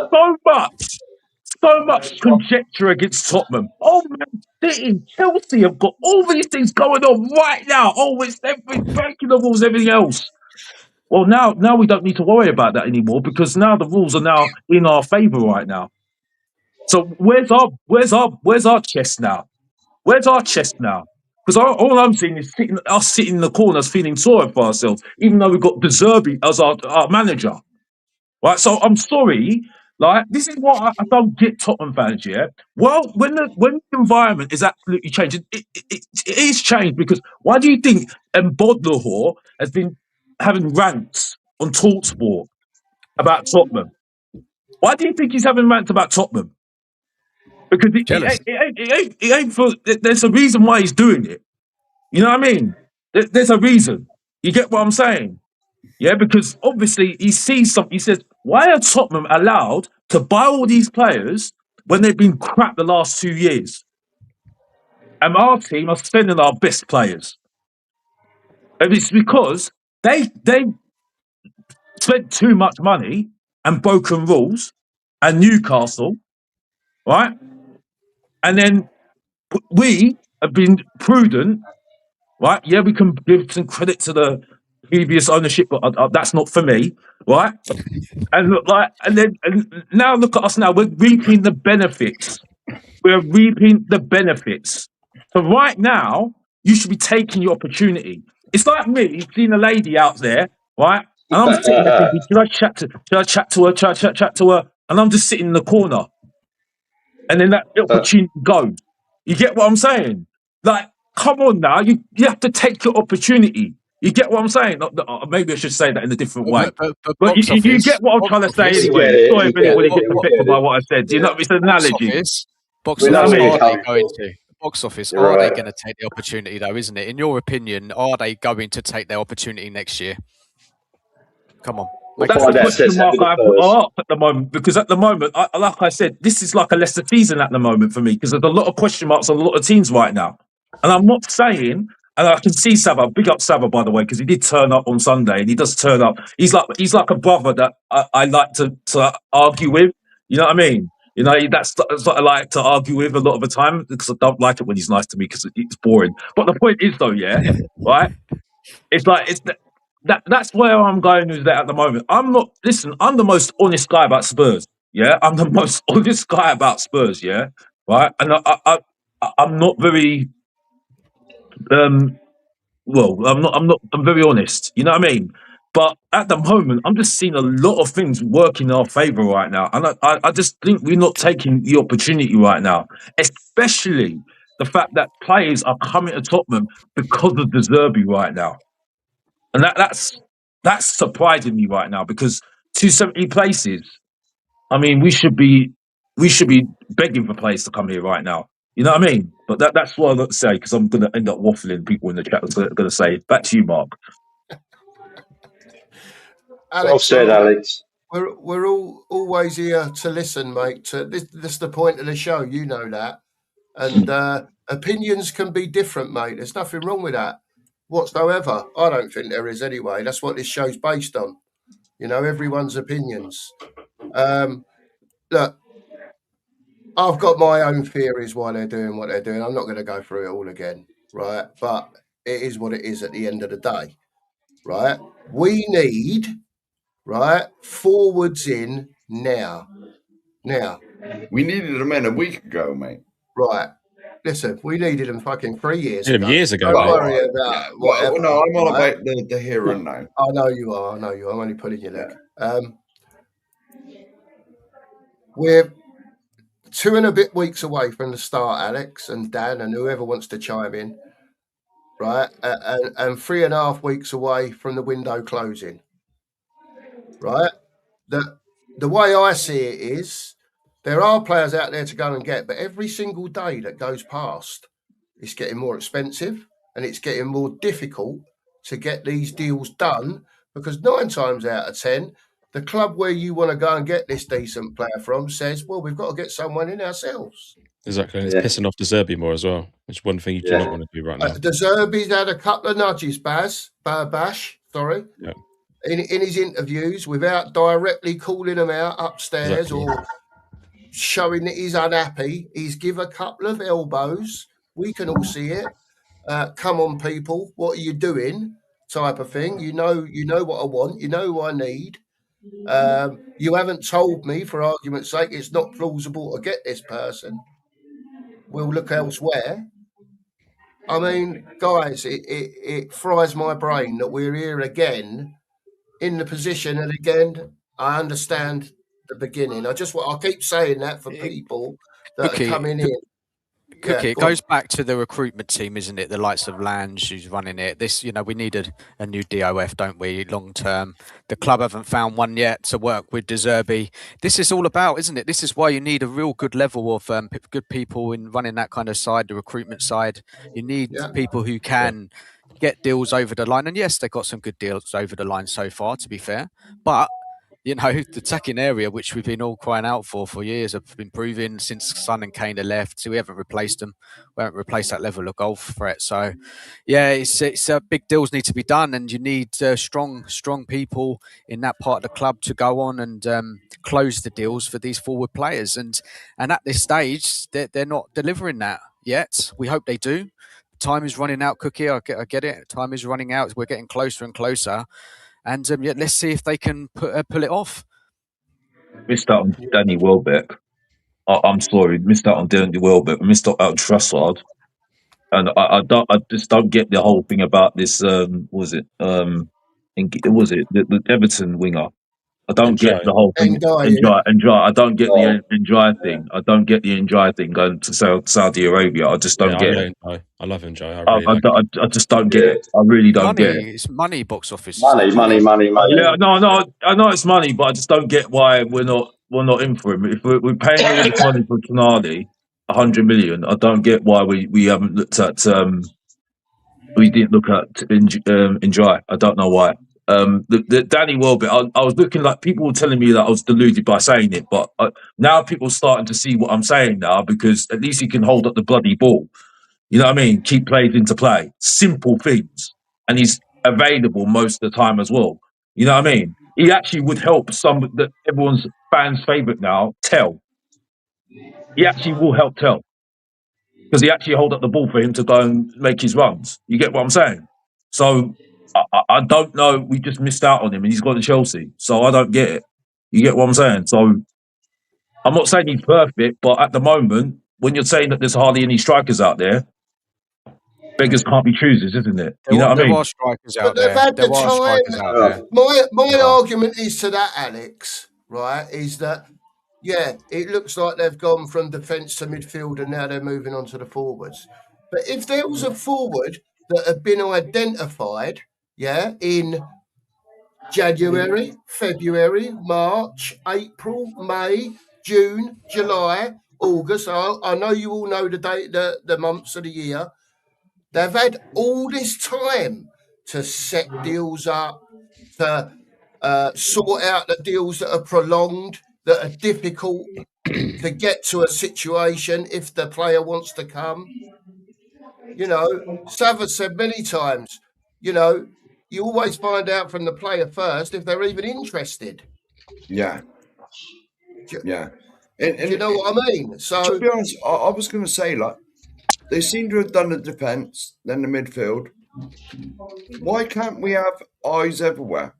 Speaker 8: so much conjecture against Tottenham. Oh, Man City, Chelsea have got all these things going on right now. Oh, it's breaking the rules, everything else. Well, now we don't need to worry about that anymore because now the rules are now in our favour right now. So where's our chest now? Where's our chest now? Because all I'm seeing is us sitting in the corners feeling sorry for ourselves, even though we've got De Zerbi as our manager. Right? So I'm sorry. Like, this is what I don't get Tottenham fans, yeah? Well, when the environment is absolutely changed, it is changed because why do you think Bodlahor has been having rants on TalkSport about Tottenham? Why do you think he's having rants about Tottenham? Because it ain't for. There's a reason why he's doing it. You know what I mean? There's a reason. You get what I'm saying? Yeah, because obviously he sees something. He says, "Why are Tottenham allowed to buy all these players when they've been crap the last 2 years? And our team are spending our best players, and it's because they spent too much money and broken rules, and Newcastle, right? And then we have been prudent, right? Yeah, we can give some credit to the previous ownership, but that's not for me, right? And look, and now look at us now. We're reaping the benefits. We're reaping the benefits. So right now, you should be taking your opportunity. It's like me seeing a lady out there, right? And I'm sitting there thinking, should I chat to her? And I'm just sitting in the corner. And then that opportunity goes. You get what I'm saying? Like, come on now. You have to take your opportunity. You get what I'm saying? Maybe I should say that in a different way. But you get what I'm trying to say anyway. Sorry if anybody gets affected by what I said. You know, it's an analogy.
Speaker 7: Box office, are they going to? Box office, are they going to take the opportunity though, isn't it? In your opinion, are they going to take their opportunity next year? Come on.
Speaker 8: That's the question mark I put up at the moment, because at the moment, like I said, this is like a Leicester season at the moment for me, because there's a lot of question marks on a lot of teams right now. And I'm not saying, and I can see Sava, big up Sava, by the way, because he did turn up on Sunday, and he does turn up. He's like a brother that I like to argue with. You know what I mean? You know, that's what I like to argue with a lot of the time, because I don't like it when he's nice to me, because it's boring. But the point is, though, right? It's like, that's where I'm going with that at the moment. I'm the most honest guy about Spurs. Yeah, I'm the most honest guy about Spurs. Yeah, right. And I'm not very, I'm very honest. You know what I mean? But at the moment, I'm just seeing a lot of things work in our favour right now. And I just think we're not taking the opportunity right now, especially the fact that players are coming to Tottenham because of the Zerbi right now. And that's surprising me right now, because 270 places, I mean, we should be begging for players to come here right now. You know what I mean? But that's what I've got to say, because I'm going to end up waffling. People in the chat are going to say. Back to you, Mark.
Speaker 6: Well
Speaker 1: Alex,
Speaker 6: said, Alex.
Speaker 1: we're all always here to listen, mate. This is the point of the show. You know that. And opinions can be different, mate. There's nothing wrong with that whatsoever. I don't think there is anyway. That's what this show's based on. You know, everyone's opinions. Look, I've got my own theories why they're doing what they're doing. I'm not going to go through it all again, right? But it is what it is at the end of the day, right? We need, right, forwards in now. Now,
Speaker 2: We needed them in a week ago, mate.
Speaker 1: right. Listen, we needed them fucking 3 years
Speaker 5: Needed
Speaker 1: ago.
Speaker 5: them years ago,
Speaker 1: Don't
Speaker 5: mate.
Speaker 1: worry about whatever.
Speaker 2: Well, no, I'm on
Speaker 1: right?
Speaker 2: about the here and now.
Speaker 1: I know you are. I'm only pulling your leg. We're 2 and a bit weeks away from the start, Alex and Dan and whoever wants to chime in, right? And 3.5 weeks away from the window closing, right? The way I see it is there are players out there to go and get, but every single day that goes past, it's getting more expensive and it's getting more difficult to get these deals done, because 9 times out of 10, the club where you want to go and get this decent player from says, well, we've got to get someone in ourselves.
Speaker 5: Exactly. And it's pissing off De Zerbi more as well, which is one thing you do not want to do right now.
Speaker 1: De Zerbi's had a couple of nudges, Bash,
Speaker 5: Yeah.
Speaker 1: in his interviews, without directly calling them out upstairs or showing that he's unhappy. He's give a couple of elbows. We can all see it. Come on, people, what are you doing? Type of thing. You know what I want. You know who I need. You haven't told me, for argument's sake, it's not plausible to get this person. We'll look elsewhere. I mean, guys, it fries my brain that we're here again in the position, and again, I understand the beginning. I keep saying that for people that are coming in.
Speaker 7: Cookie, it goes back to the recruitment team, isn't it? The likes of Lange, who's running it. This, we needed a new DOF, don't we? Long term. The club haven't found one yet to work with De Zerbi. This is all about, isn't it? This is why you need a real good level of good people in running that kind of side, the recruitment side. You need people who can get deals over the line. And yes, they've got some good deals over the line so far, to be fair. But the attacking area, which we've been all crying out for years, have been proving since Son and Kane have left. So we haven't replaced them. We haven't replaced that level of goal threat. So, it's big deals need to be done, and you need strong people in that part of the club to go on and close the deals for these forward players. And at this stage, they're not delivering that yet. We hope they do. Time is running out, Cookie. I get it. Time is running out. We're getting closer and closer. And let's see if they can pull it off.
Speaker 8: Missed out on Danny Welbeck. I'm sorry, missed out on Danny Welbeck. Missed out on Trossard. And I just don't get the whole thing about this. Was it the Everton winger? I don't get the whole thing. Enjoy. I don't get the enjoy thing. I don't get the enjoy thing going to Saudi Arabia. I just don't get it.
Speaker 5: I love enjoy.
Speaker 8: I just don't get it. I really don't get it.
Speaker 7: It's money, box office.
Speaker 6: Money.
Speaker 8: Yeah, no. I know it's money, but I just don't get why we're not in for him. If we're paying all this money for Tonali, 100 million, I don't get why we haven't looked at. We didn't look at enjoy. I don't know why. The Danny Welbeck, I was looking like people were telling me that I was deluded by saying it, but now people are starting to see what I'm saying now, because at least he can hold up the bloody ball. You know what I mean? Keep players into play. Simple things. And he's available most of the time as well. You know what I mean? He actually would help everyone's fans' favourite now, Tell. He actually will help Tell, because he actually hold up the ball for him to go and make his runs. You get what I'm saying? So I don't know. We just missed out on him, and he's gone to Chelsea. So I don't get it. You get what I'm saying? So I'm not saying he's perfect, but at the moment, when you're saying that there's hardly any strikers out there, beggars can't be choosers, isn't it?
Speaker 7: There,
Speaker 8: You know what I
Speaker 7: there
Speaker 8: mean?
Speaker 7: are strikers
Speaker 1: But
Speaker 7: out
Speaker 1: they've
Speaker 7: there.
Speaker 1: had the
Speaker 7: There are strikers
Speaker 1: time.
Speaker 7: out there.
Speaker 1: My
Speaker 7: There are.
Speaker 1: argument is to that, Alex, right, is that, yeah, it looks like they've gone from defence to midfield and now they're moving on to the forwards. But if there was a forward that had been identified, yeah, in January, February, March, April, May, June, July, August, I know you all know the date, the months of the year. They've had all this time to set deals up, to sort out the deals that are prolonged, that are difficult to get to a situation if the player wants to come. You know, Sav has said many times, you know, you always find out from the player first if they're even interested.
Speaker 2: Yeah. Yeah.
Speaker 1: Do you know what I mean?
Speaker 2: To
Speaker 1: So,
Speaker 2: be honest, I was going to say, like, they seem to have done the defence, then the midfield. Why can't we have eyes everywhere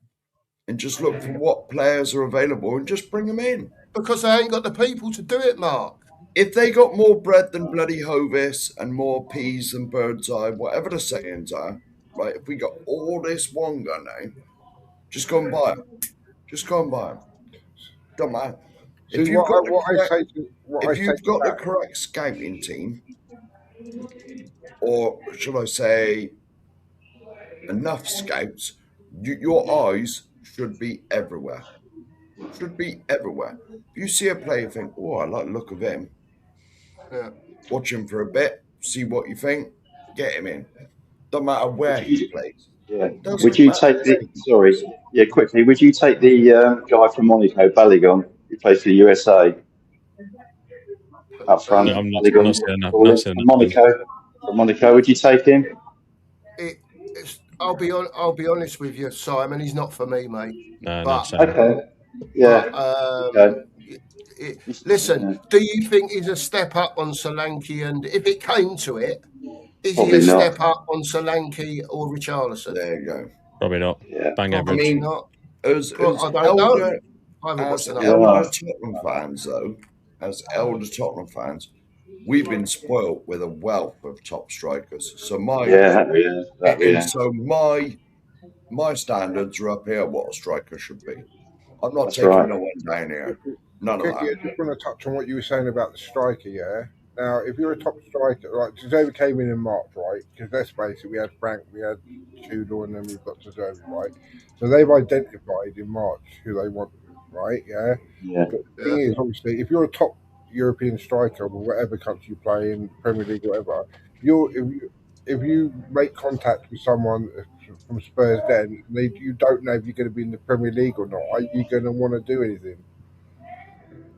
Speaker 2: and just look for what players are available and just bring them in?
Speaker 1: because they ain't got the people to do it, Mark.
Speaker 2: If they got more bread than bloody Hovis and more peas than bird's eye, whatever the sayings are, right? If we got all this Wonga now, just go and buy them. Just go and buy them. Don't matter.
Speaker 4: See,
Speaker 2: If you've got the
Speaker 4: what I
Speaker 2: correct,
Speaker 4: say to what I
Speaker 2: if
Speaker 4: say
Speaker 2: you've
Speaker 4: to
Speaker 2: got the
Speaker 4: that,
Speaker 2: correct scouting team, or should I say, enough scouts, your eyes should be everywhere. Should be everywhere. If you see a player, you think, "Oh, I like the look of him."
Speaker 1: Yeah.
Speaker 2: Watch him for a bit, see what you think, get him in. Don't matter where
Speaker 6: Would
Speaker 2: he
Speaker 6: you,
Speaker 2: plays.
Speaker 6: yeah. Would
Speaker 2: Doesn't
Speaker 6: you
Speaker 2: matter
Speaker 6: take
Speaker 2: where
Speaker 6: the?
Speaker 2: he
Speaker 6: Sorry,
Speaker 2: plays.
Speaker 6: yeah. Quickly, would you take the guy from Monaco, Balogun, who plays for the USA up front?
Speaker 5: I'm not
Speaker 6: Balogun, what
Speaker 5: saying
Speaker 6: you
Speaker 5: that.
Speaker 6: call
Speaker 5: Not
Speaker 6: him
Speaker 5: saying
Speaker 6: from
Speaker 5: nothing.
Speaker 6: Monaco. From Monaco, would you take him?
Speaker 1: I'll be honest with you, Simon. He's not for me, mate.
Speaker 5: No,
Speaker 1: But
Speaker 5: same.
Speaker 6: Okay. Yeah. Okay.
Speaker 1: listen,
Speaker 6: Yeah.
Speaker 1: do you think he's a step up on Solanke? And if it came to it, is he
Speaker 6: Probably
Speaker 1: a
Speaker 6: not.
Speaker 1: step up on Solanke or Richarlison?
Speaker 2: There you go.
Speaker 5: Probably not.
Speaker 6: Yeah.
Speaker 5: Bang
Speaker 2: I
Speaker 1: Probably
Speaker 5: average.
Speaker 2: mean,
Speaker 1: not.
Speaker 2: as
Speaker 1: I don't know. I haven't watched enough.
Speaker 6: I don't know.
Speaker 2: Tottenham fans, though, as elder Tottenham fans, we've been spoilt with a wealth of top strikers. So
Speaker 6: Yeah. Yeah. Yeah.
Speaker 2: my standards are up here. What a striker should be. I'm not
Speaker 6: That's
Speaker 2: taking
Speaker 6: right.
Speaker 2: no one down here. None of
Speaker 4: quickly, I
Speaker 2: that.
Speaker 4: just want to touch on what you were saying about the striker. Yeah. Now, if you're a top striker, like Deserbi came in March, right? Because let's face it, we had Frank, we had Tudor, and then we've got Deserbi, right? So they've identified in March who they want, right? Yeah.
Speaker 6: Yeah.
Speaker 4: But the thing is, obviously, if you're a top European striker, or whatever country you play in, Premier League, whatever, if you make contact with someone from Spurs, then you don't know if you're going to be in the Premier League or not. Are you going to want to do anything?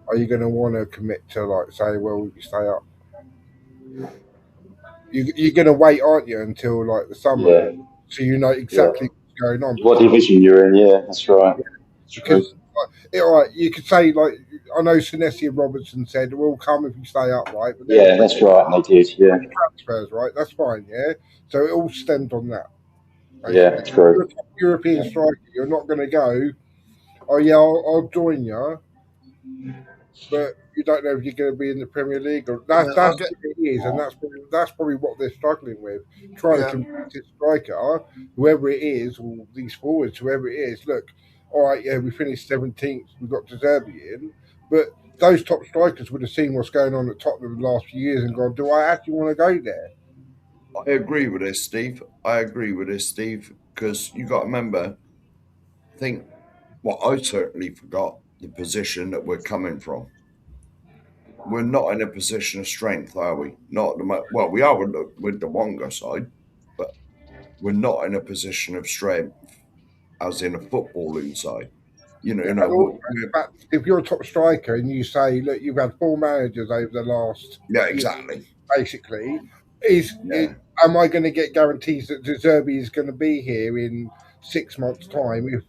Speaker 4: Are you going to want to commit to like say, well, you stay up? You're going to wait, aren't you, until like the summer,
Speaker 6: Yeah.
Speaker 4: so you know
Speaker 6: Yeah.
Speaker 4: exactly what's going on.
Speaker 6: What division you're in? Yeah. That's right. True.
Speaker 4: Because all right, you could say like I know Senesi and Robertson said we'll come if you stay up, right? But
Speaker 6: Yeah. That's right. And they did. Yeah.
Speaker 4: transfers, right? That's fine, yeah. So it all stemmed on that.
Speaker 6: Yeah.
Speaker 4: Basically, you're
Speaker 6: True.
Speaker 4: a top European striker. You're not going to go. Oh yeah, I'll join you, but you don't know if you're going to be in the Premier League. Or that's what it is, and that's probably what they're struggling with, trying to convince this striker, whoever it is, or these forwards, whoever it is. Look, all right, yeah, we finished 17th. We've got Deserbi in, but those top strikers would have seen what's going on at Tottenham the last few years and gone, do I actually want to go there?
Speaker 2: I agree with this, Steve. Because you got to remember, I certainly forgot the position that we're coming from. We're not in a position of strength, are we? Not well, we are with the Wonga side, but we're not in a position of strength as in a footballing side.
Speaker 4: In fact, if you're a top striker and you say, look, you've had 4 managers over the last
Speaker 2: yeah, exactly.
Speaker 4: Year, basically, am I going to get guarantees that Deserbi is going to be here in 6 months' time if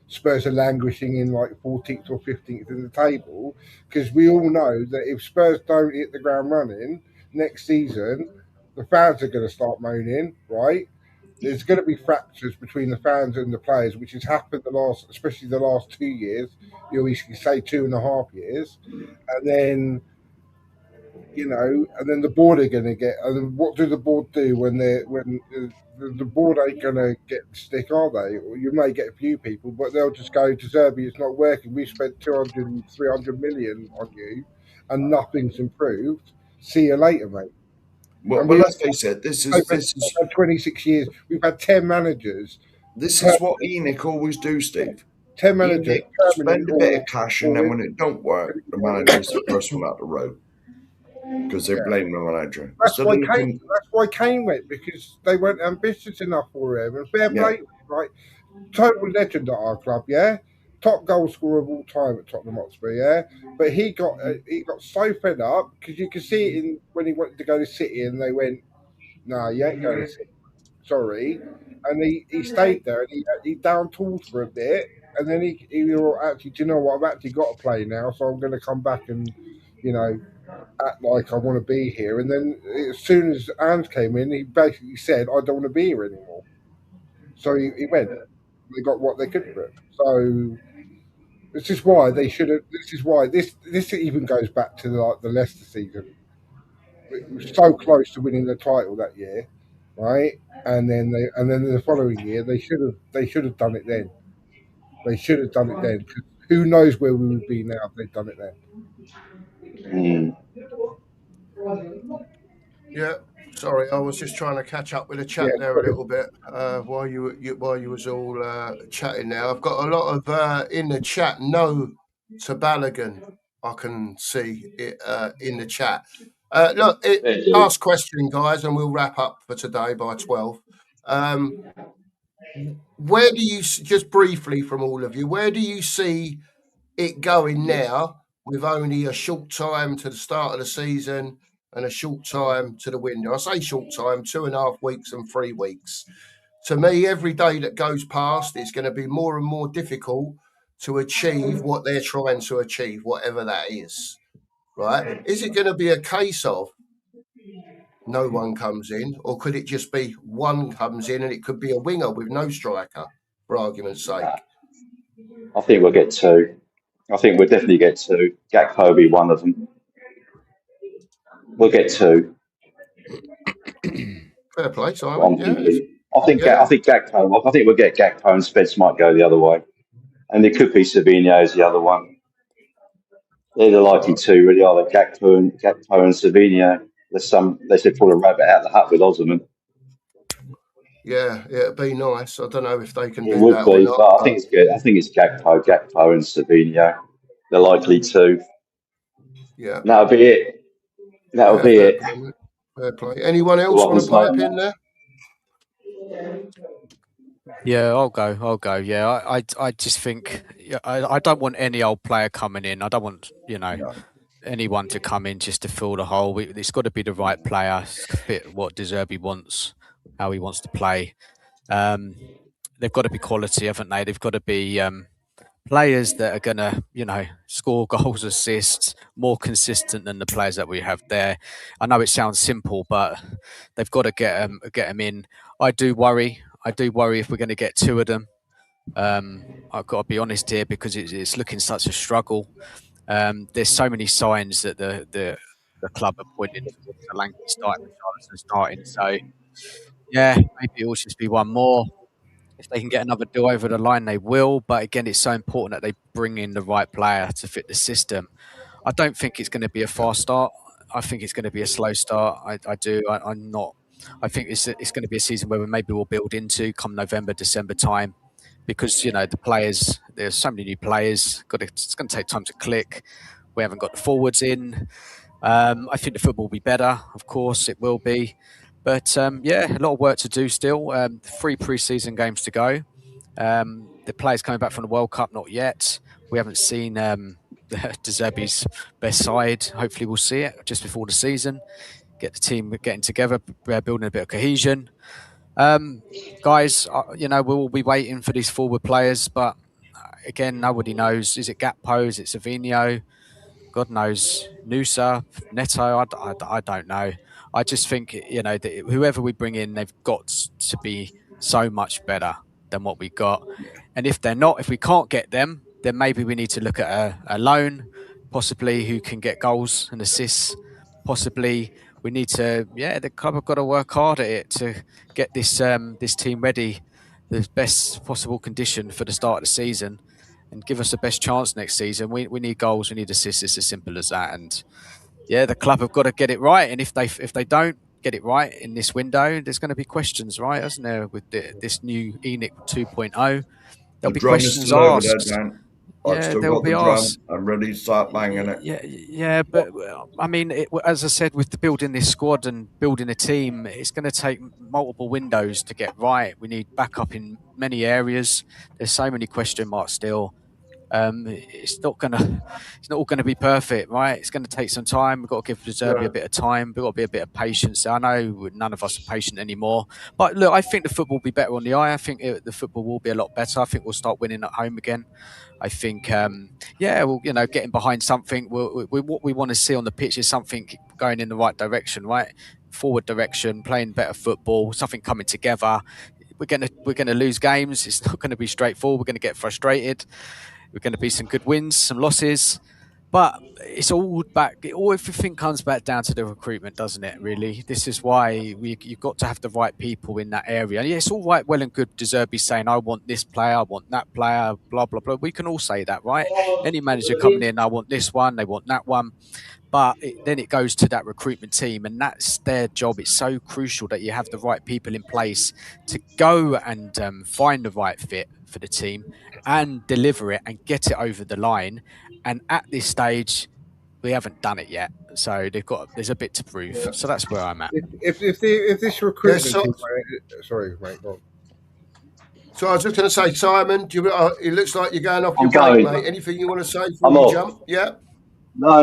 Speaker 4: Spurs are languishing in like 14th or 15th in the table? Because we all know that if Spurs don't hit the ground running next season, the fans are going to start moaning, right? There's going to be fractures between the fans and the players, which has happened especially the last 2 years. You can say 2.5 years, and then and then the board are going to get. And then what do the board do when the board ain't going to get stick, are they? Or you may get a few people, but they'll just go to Zerbi. It's not working. We spent 200, 300 million on you, and nothing's improved. See you later, mate.
Speaker 2: Well,
Speaker 4: And
Speaker 2: well, let's face it.
Speaker 4: I've had 26 years. We've had 10 managers.
Speaker 2: This is what Enoch always do, Steve.
Speaker 4: 10 managers.
Speaker 2: Enoch spend a bit of cash, and then when it don't work, the manager's the first one out the road because they blame the manager.
Speaker 4: That's why Kane went, because they weren't ambitious enough for him. And fair play, right? Total legend at our club, yeah. Top goal scorer of all time at Tottenham Hotspur, yeah. But he got so fed up because you could see it in when he wanted to go to City, and they went, "No, you ain't going to City. Sorry." And he stayed there, and he down tools for a bit, and then he actually, do you know what? I've actually got to play now, so I'm going to come back and act like I want to be here. And then as soon as Ange came in, he basically said, "I don't want to be here anymore." So he went. They got what they could for him. So this is why they should have. This is why this even goes back to the Leicester season. It was so close to winning the title that year, right? And then the following year they should have done it then. They should have done it then. 'Cause who knows where we would be now if they'd done it then?
Speaker 1: Yeah, sorry, I was just trying to catch up with the chat there a little bit while you was all chatting there. I've got a lot of in the chat. No to Balogun, I can see it in the chat. Look, last question, guys, and we'll wrap up for today by 12. Where do you, just briefly from all of you, where do you see it going now with only a short time to the start of the season and a short time to the window? I say short time, 2.5 weeks and 3 weeks. To me, every day that goes past, it's going to be more and more difficult to achieve what they're trying to achieve, whatever that is, right? Is it going to be a case of no one comes in, or could it just be one comes in and it could be a winger with no striker, for argument's sake?
Speaker 6: I think we'll get two. I think we'll definitely get two. Gakpo will be one of them. We'll get two.
Speaker 1: Fair play, Simon.
Speaker 6: I think Gakpo. I think we'll get Gakpo, and Spence might go the other way, and it could be Savinho as the other one. They're the likely two, really, are they? Gakpo and Savinho. They should pull a rabbit out of the hat with Osman.
Speaker 1: Yeah, it'd be nice. I don't know if they can
Speaker 6: do
Speaker 1: that or not.
Speaker 6: But I think it's good. I think it's Gakpo and Savinho. They're likely to.
Speaker 1: Yeah.
Speaker 6: That'll be it. That'll be it.
Speaker 1: Fair play. Anyone else want to pipe in there?
Speaker 7: Yeah, I'll go. Yeah, I just think I don't want any old player coming in. I don't want anyone to come in just to fill the hole. It's got to be the right player, fit what De Zerbi wants, how he wants to play. They've got to be quality, haven't they? They've got to be players that are going to, score goals, assists, more consistent than the players that we have there. I know it sounds simple, but they've got to get them in. I do worry if we're going to get two of them. I've got to be honest here because it's looking such a struggle. There's so many signs that the club are pointing towards Solanke starting, Richarlison starting. So, yeah, maybe it will just be one more. If they can get another deal over the line, they will. But again, it's so important that they bring in the right player to fit the system. I don't think it's going to be a fast start. I think it's going to be a slow start. I do. I'm not. I think it's going to be a season where maybe we'll build into come November, December time, because the players. There's so many new players. It's going to take time to click. We haven't got the forwards in. I think the football will be better. Of course, it will be. But a lot of work to do still. 3 pre-season games to go. The players coming back from the World Cup, not yet. We haven't seen De Zerbi's best side. Hopefully we'll see it just before the season. Get the team getting together, building a bit of cohesion. Guys, we'll be waiting for these forward players. But again, nobody knows. Is it Gakpo? Is it Savinho? God knows. Nusa, Neto, I don't know. I just think, that whoever we bring in, they've got to be so much better than what we got. And if they're not, if we can't get them, then maybe we need to look at a loan, possibly, who can get goals and assists. possibly we need to. Yeah, the club have got to work hard at it to get this this team ready, the best possible condition for the start of the season, and give us the best chance next season. We need goals, we need assists. It's as simple as that. And yeah, the club have got to get it right. And if they don't get it right in this window, there's going to be questions, right? Isn't there, with this new ENIC 2.0? There'll
Speaker 2: The
Speaker 7: be
Speaker 2: drum is
Speaker 7: questions
Speaker 2: still over there,
Speaker 7: asked.
Speaker 2: Dan. I've
Speaker 7: Yeah,
Speaker 2: still
Speaker 7: there will
Speaker 2: got the
Speaker 7: be
Speaker 2: drum.
Speaker 7: asked.
Speaker 2: I'm ready to start banging it.
Speaker 7: Yeah, but I mean, as I said, with the building this squad and building a team, it's going to take multiple windows to get right. We need backup in many areas. There's so many question marks still. It's not all gonna be perfect, right? It's going to take some time. We've got to give De Zerbi a bit of time. We've got to be a bit of patience. I know none of us are patient anymore, but look, I think the football will be better on the eye. I think the football will be a lot better. I think we'll start winning at home again. I think, well, getting behind something. What we want to see on the pitch is something going in the right direction, right? Forward direction, playing better football, something coming together. We're gonna lose games. It's not going to be straightforward. We're going to get frustrated. We're going to be some good wins, some losses, but it's all back. Everything comes back down to the recruitment, doesn't it? Really, this is why you've got to have the right people in that area. And yeah, it's all right, well and good. De Zerbi saying, "I want this player, I want that player," blah blah blah. We can all say that, right? Any manager coming in, I want this one, they want that one. But then it goes to that recruitment team, and that's their job. It's so crucial that you have the right people in place to go and find the right fit for the team and deliver it and get it over the line. And at this stage, we haven't done it yet. So there's a bit to prove.
Speaker 1: Yeah.
Speaker 7: So that's where I'm at.
Speaker 4: If this recruitment team, sorry, mate, go on.
Speaker 1: So I was just going to say, Simon, it looks like you're going off your
Speaker 6: I'm
Speaker 1: break,
Speaker 6: going.
Speaker 1: mate. Anything you want to say before
Speaker 6: I'm
Speaker 1: you
Speaker 6: off.
Speaker 1: jump? Yeah.
Speaker 6: No.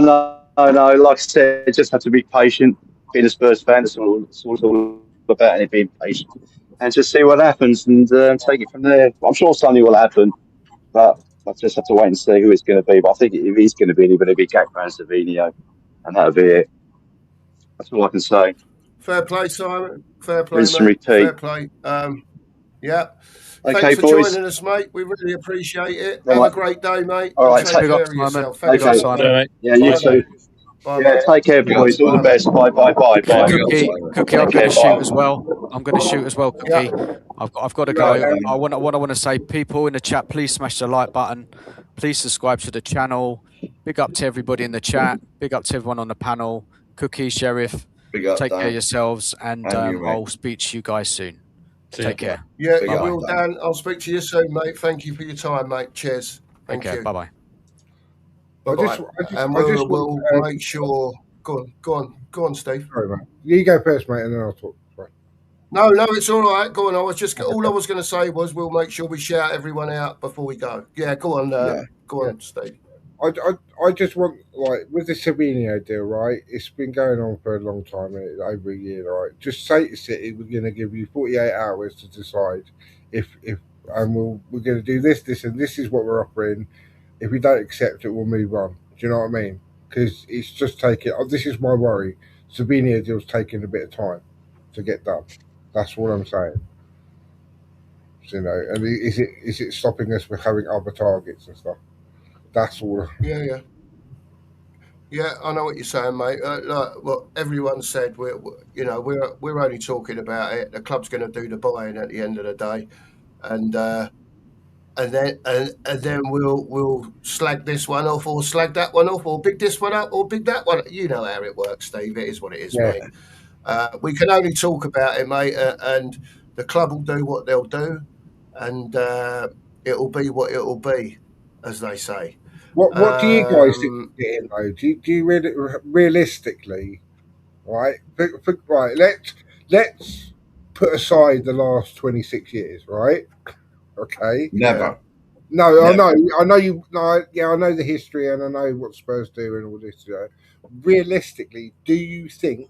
Speaker 6: Like I said, just have to be patient. Being a Spurs fan, that's all it's all about, and being patient, and just see what happens and take it from there. I'm sure something will happen, but I just have to wait and see who it's going to be. But I think if he's going to be, he's going to be Gakpo and Savinho, and that'll be it. That's all I can say.
Speaker 1: Fair play, Simon. Fair play,
Speaker 6: Rinse and
Speaker 1: mate.
Speaker 6: repeat.
Speaker 1: Fair play. Yeah.
Speaker 6: Okay,
Speaker 1: Thanks for
Speaker 6: boys.
Speaker 1: joining us, mate. We really appreciate it.
Speaker 6: All
Speaker 1: Have
Speaker 6: right.
Speaker 1: a great day, mate.
Speaker 6: All right,
Speaker 1: And take
Speaker 7: Big
Speaker 1: care
Speaker 7: up,
Speaker 1: of
Speaker 7: Simon.
Speaker 1: yourself.
Speaker 7: Big
Speaker 1: Thank
Speaker 7: up,
Speaker 1: you.
Speaker 7: Simon.
Speaker 6: Yeah, you
Speaker 1: Bye,
Speaker 6: too.
Speaker 1: mate. Bye,
Speaker 6: Yeah,
Speaker 1: mate.
Speaker 6: take care, boys. All the
Speaker 1: Bye,
Speaker 6: best. Bye.
Speaker 2: Bye.
Speaker 7: Cookie,
Speaker 6: Take
Speaker 7: I'm going
Speaker 6: care.
Speaker 7: to shoot
Speaker 6: Bye.
Speaker 7: as well. I'm going to shoot as well,
Speaker 1: Yeah.
Speaker 7: Cookie. I've got to
Speaker 4: Right,
Speaker 7: go. What I want to say, people in the chat, please smash the like button. Please subscribe to the channel. Big up to everybody in the chat. Big up to everyone on the panel. Cookie, Sheriff,
Speaker 2: Big up,
Speaker 7: take care of
Speaker 2: Dan.
Speaker 7: yourselves, and
Speaker 2: And you, mate.
Speaker 7: I'll speak to you guys soon.
Speaker 5: See ya.
Speaker 7: Take care.
Speaker 1: Yeah,
Speaker 2: Big
Speaker 1: you
Speaker 2: up,
Speaker 1: will,
Speaker 2: Dan.
Speaker 1: Dan. I'll speak to you soon, mate. Thank you for your time, mate. Cheers.
Speaker 7: Take
Speaker 1: Thank
Speaker 7: care.
Speaker 1: you.
Speaker 7: Bye bye.
Speaker 1: Bye-bye. And we'll
Speaker 4: want,
Speaker 1: make sure... Go on, Steve.
Speaker 4: Sorry, mate. You go first, mate, and then I'll talk. Sorry.
Speaker 1: No, it's all right. Go on. All I was going to say was we'll make sure we shout everyone out before we go. Yeah, go on. Go on, Steve.
Speaker 4: I just want, like, with the Savinho deal, right? It's been going on for a long time, over a year, right? Just say to City, we're going to give you 48 hours to decide and we're going to do this, and this is what we're offering. If we don't accept it, we'll move on. Do you know what I mean? Because it's just taking. This is my worry. Savinho deal's taking a bit of time to get done. That's what I'm saying. So, and is it stopping us from having other targets and stuff? That's all.
Speaker 1: Yeah. I know what you're saying, mate. Like what everyone said, we're only talking about it. The club's going to do the buying at the end of the day, and then we'll slag this one off, or slag that one off, or big this one up, or big that one. You know how it works, Steve. It is what it is, mate. We can only talk about it, mate, and the club will do what they'll do, and it'll be what it'll be, as they say.
Speaker 4: What do you guys think? Though? Do you really, realistically, right? Right. Let's put aside the last 26 years, right? Okay.
Speaker 2: Never.
Speaker 4: No,
Speaker 2: Never.
Speaker 4: I know you. No, yeah, I know the history and I know what Spurs do and all this. Realistically, do you think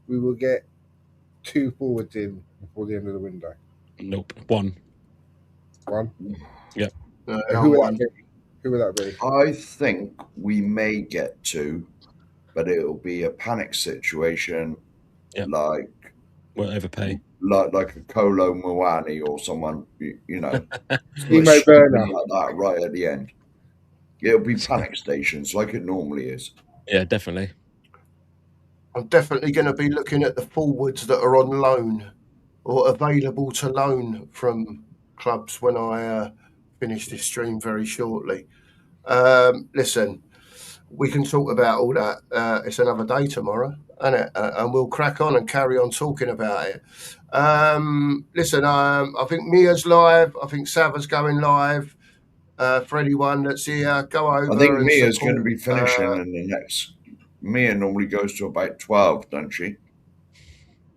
Speaker 4: we will get 2 forwards in before the end of the window?
Speaker 5: Nope. One. Yep.
Speaker 4: Who will that be? Who will that be?
Speaker 2: I think we may get 2, but it'll be a panic situation, like
Speaker 5: we'll overpay,
Speaker 2: like a Kolo Muani or someone,
Speaker 4: Timo Werner,
Speaker 2: like that right at the end. It'll be panic stations like it normally is.
Speaker 5: Yeah, definitely.
Speaker 1: I'm definitely going to be looking at the forwards that are on loan or available to loan from clubs when I finish this stream very shortly. Listen, we can talk about all that. It's another day tomorrow, isn't it? And we'll crack on and carry on talking about it. Listen, I think Mia's live. I think Sava's going live. For anyone that's here, go over
Speaker 2: I think
Speaker 1: and
Speaker 2: Mia's
Speaker 1: support.
Speaker 2: going to be finishing in the next. Mia normally goes to about 12, don't she?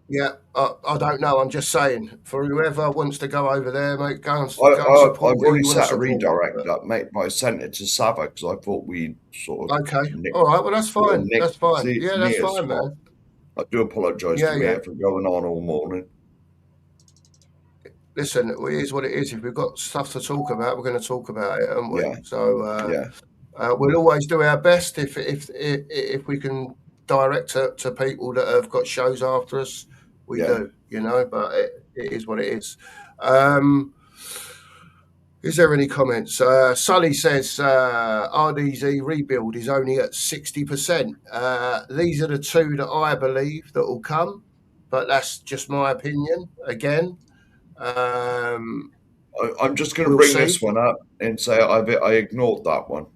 Speaker 1: Yeah, I don't know. I'm just saying, for whoever wants to go over there, mate, go and
Speaker 2: I've
Speaker 1: support who
Speaker 2: already
Speaker 1: you want to
Speaker 2: set a
Speaker 1: support.
Speaker 2: redirect up, mate, but I sent it to Sava because I thought we sort of.
Speaker 1: Okay, all right. Well, that's fine. That's fine. Yeah, that's
Speaker 2: Mia's
Speaker 1: fine,
Speaker 2: spot.
Speaker 1: man.
Speaker 2: I do apologise
Speaker 1: Yeah,
Speaker 2: to Mia
Speaker 1: yeah.
Speaker 2: for going on all morning.
Speaker 1: Listen, it is what it is. If we've got stuff to talk about, we're going to talk about it, haven't we?
Speaker 2: Yeah.
Speaker 1: So
Speaker 2: Yeah.
Speaker 1: we'll always do our best if we can direct to people that have got shows after us. We
Speaker 2: Yeah.
Speaker 1: do, you know. But it is what it is. Is there any comments? Sully says RDZ rebuild is only at 60%. These are the two that I believe that will come, but that's just my opinion. Again,
Speaker 2: I'm just going to
Speaker 1: we'll
Speaker 2: bring
Speaker 1: see.
Speaker 2: this one up and say I ignored that one.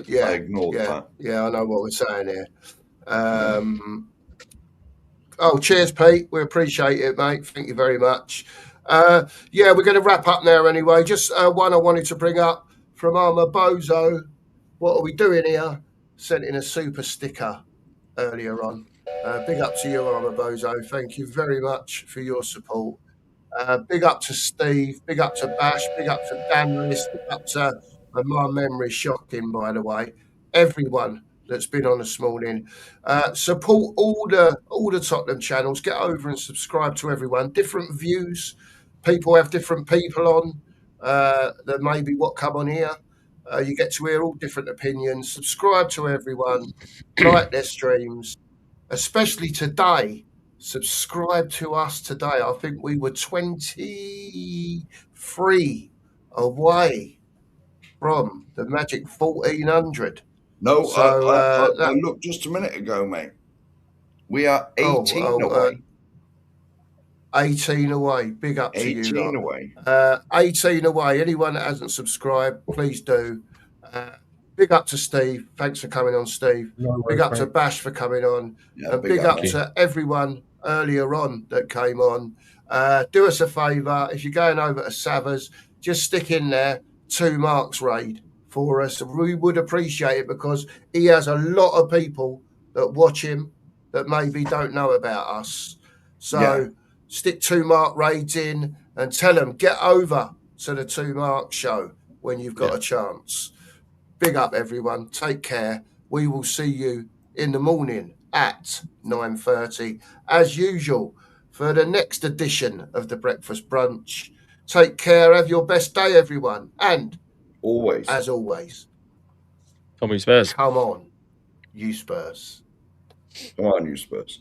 Speaker 1: Yeah,
Speaker 2: I ignored that.
Speaker 1: Yeah, I know what we're saying here. Oh, cheers, Pete. We appreciate it, mate. Thank you very much. Yeah, we're going to wrap up now anyway. Just one I wanted to bring up from Armour Bozo. What are we doing here? Sent in a super sticker earlier on. Big up to you, Armour Bozo. Thank you very much for your support. Big up to Steve. Big up to Bash. Big up to Danlist. Big up to, and my memory's shocking, by the way, everyone that's been on this morning. Support all the Tottenham channels. Get over and subscribe to everyone. Different views. People have different people on. That maybe what come on here. You get to hear all different opinions. Subscribe to everyone. Like their streams, especially today. Subscribe to us today. I think we were 23 away from the magic 1400.
Speaker 2: No,
Speaker 1: So
Speaker 2: I looked just a minute ago, mate. We are 18 away.
Speaker 1: 18 away. Big up to you lot.
Speaker 2: 18 away.
Speaker 1: 18 away. Anyone that hasn't subscribed, please do. Big up to Steve. Thanks for coming on, Steve.
Speaker 9: No
Speaker 1: big
Speaker 9: worries,
Speaker 1: up to
Speaker 9: mate.
Speaker 1: Bash for coming on.
Speaker 2: Yeah,
Speaker 1: And big up to everyone earlier on that came on. Do us a favour. If you're going over to Savas, just stick in there 2 marks raid for us. We would appreciate it because he has a lot of people that watch him that maybe don't know about us. So stick 2 mark raids in and tell them get over to the 2 mark show when you've got a chance. Big up, everyone. Take care. We will see you in the morning at 9:30, as usual, for the next edition of the Breakfast Brunch. Take care. Have your best day, everyone. And
Speaker 2: always,
Speaker 1: as always,
Speaker 5: come on, you Spurs.
Speaker 1: Come on, you Spurs.
Speaker 2: Come on, you Spurs.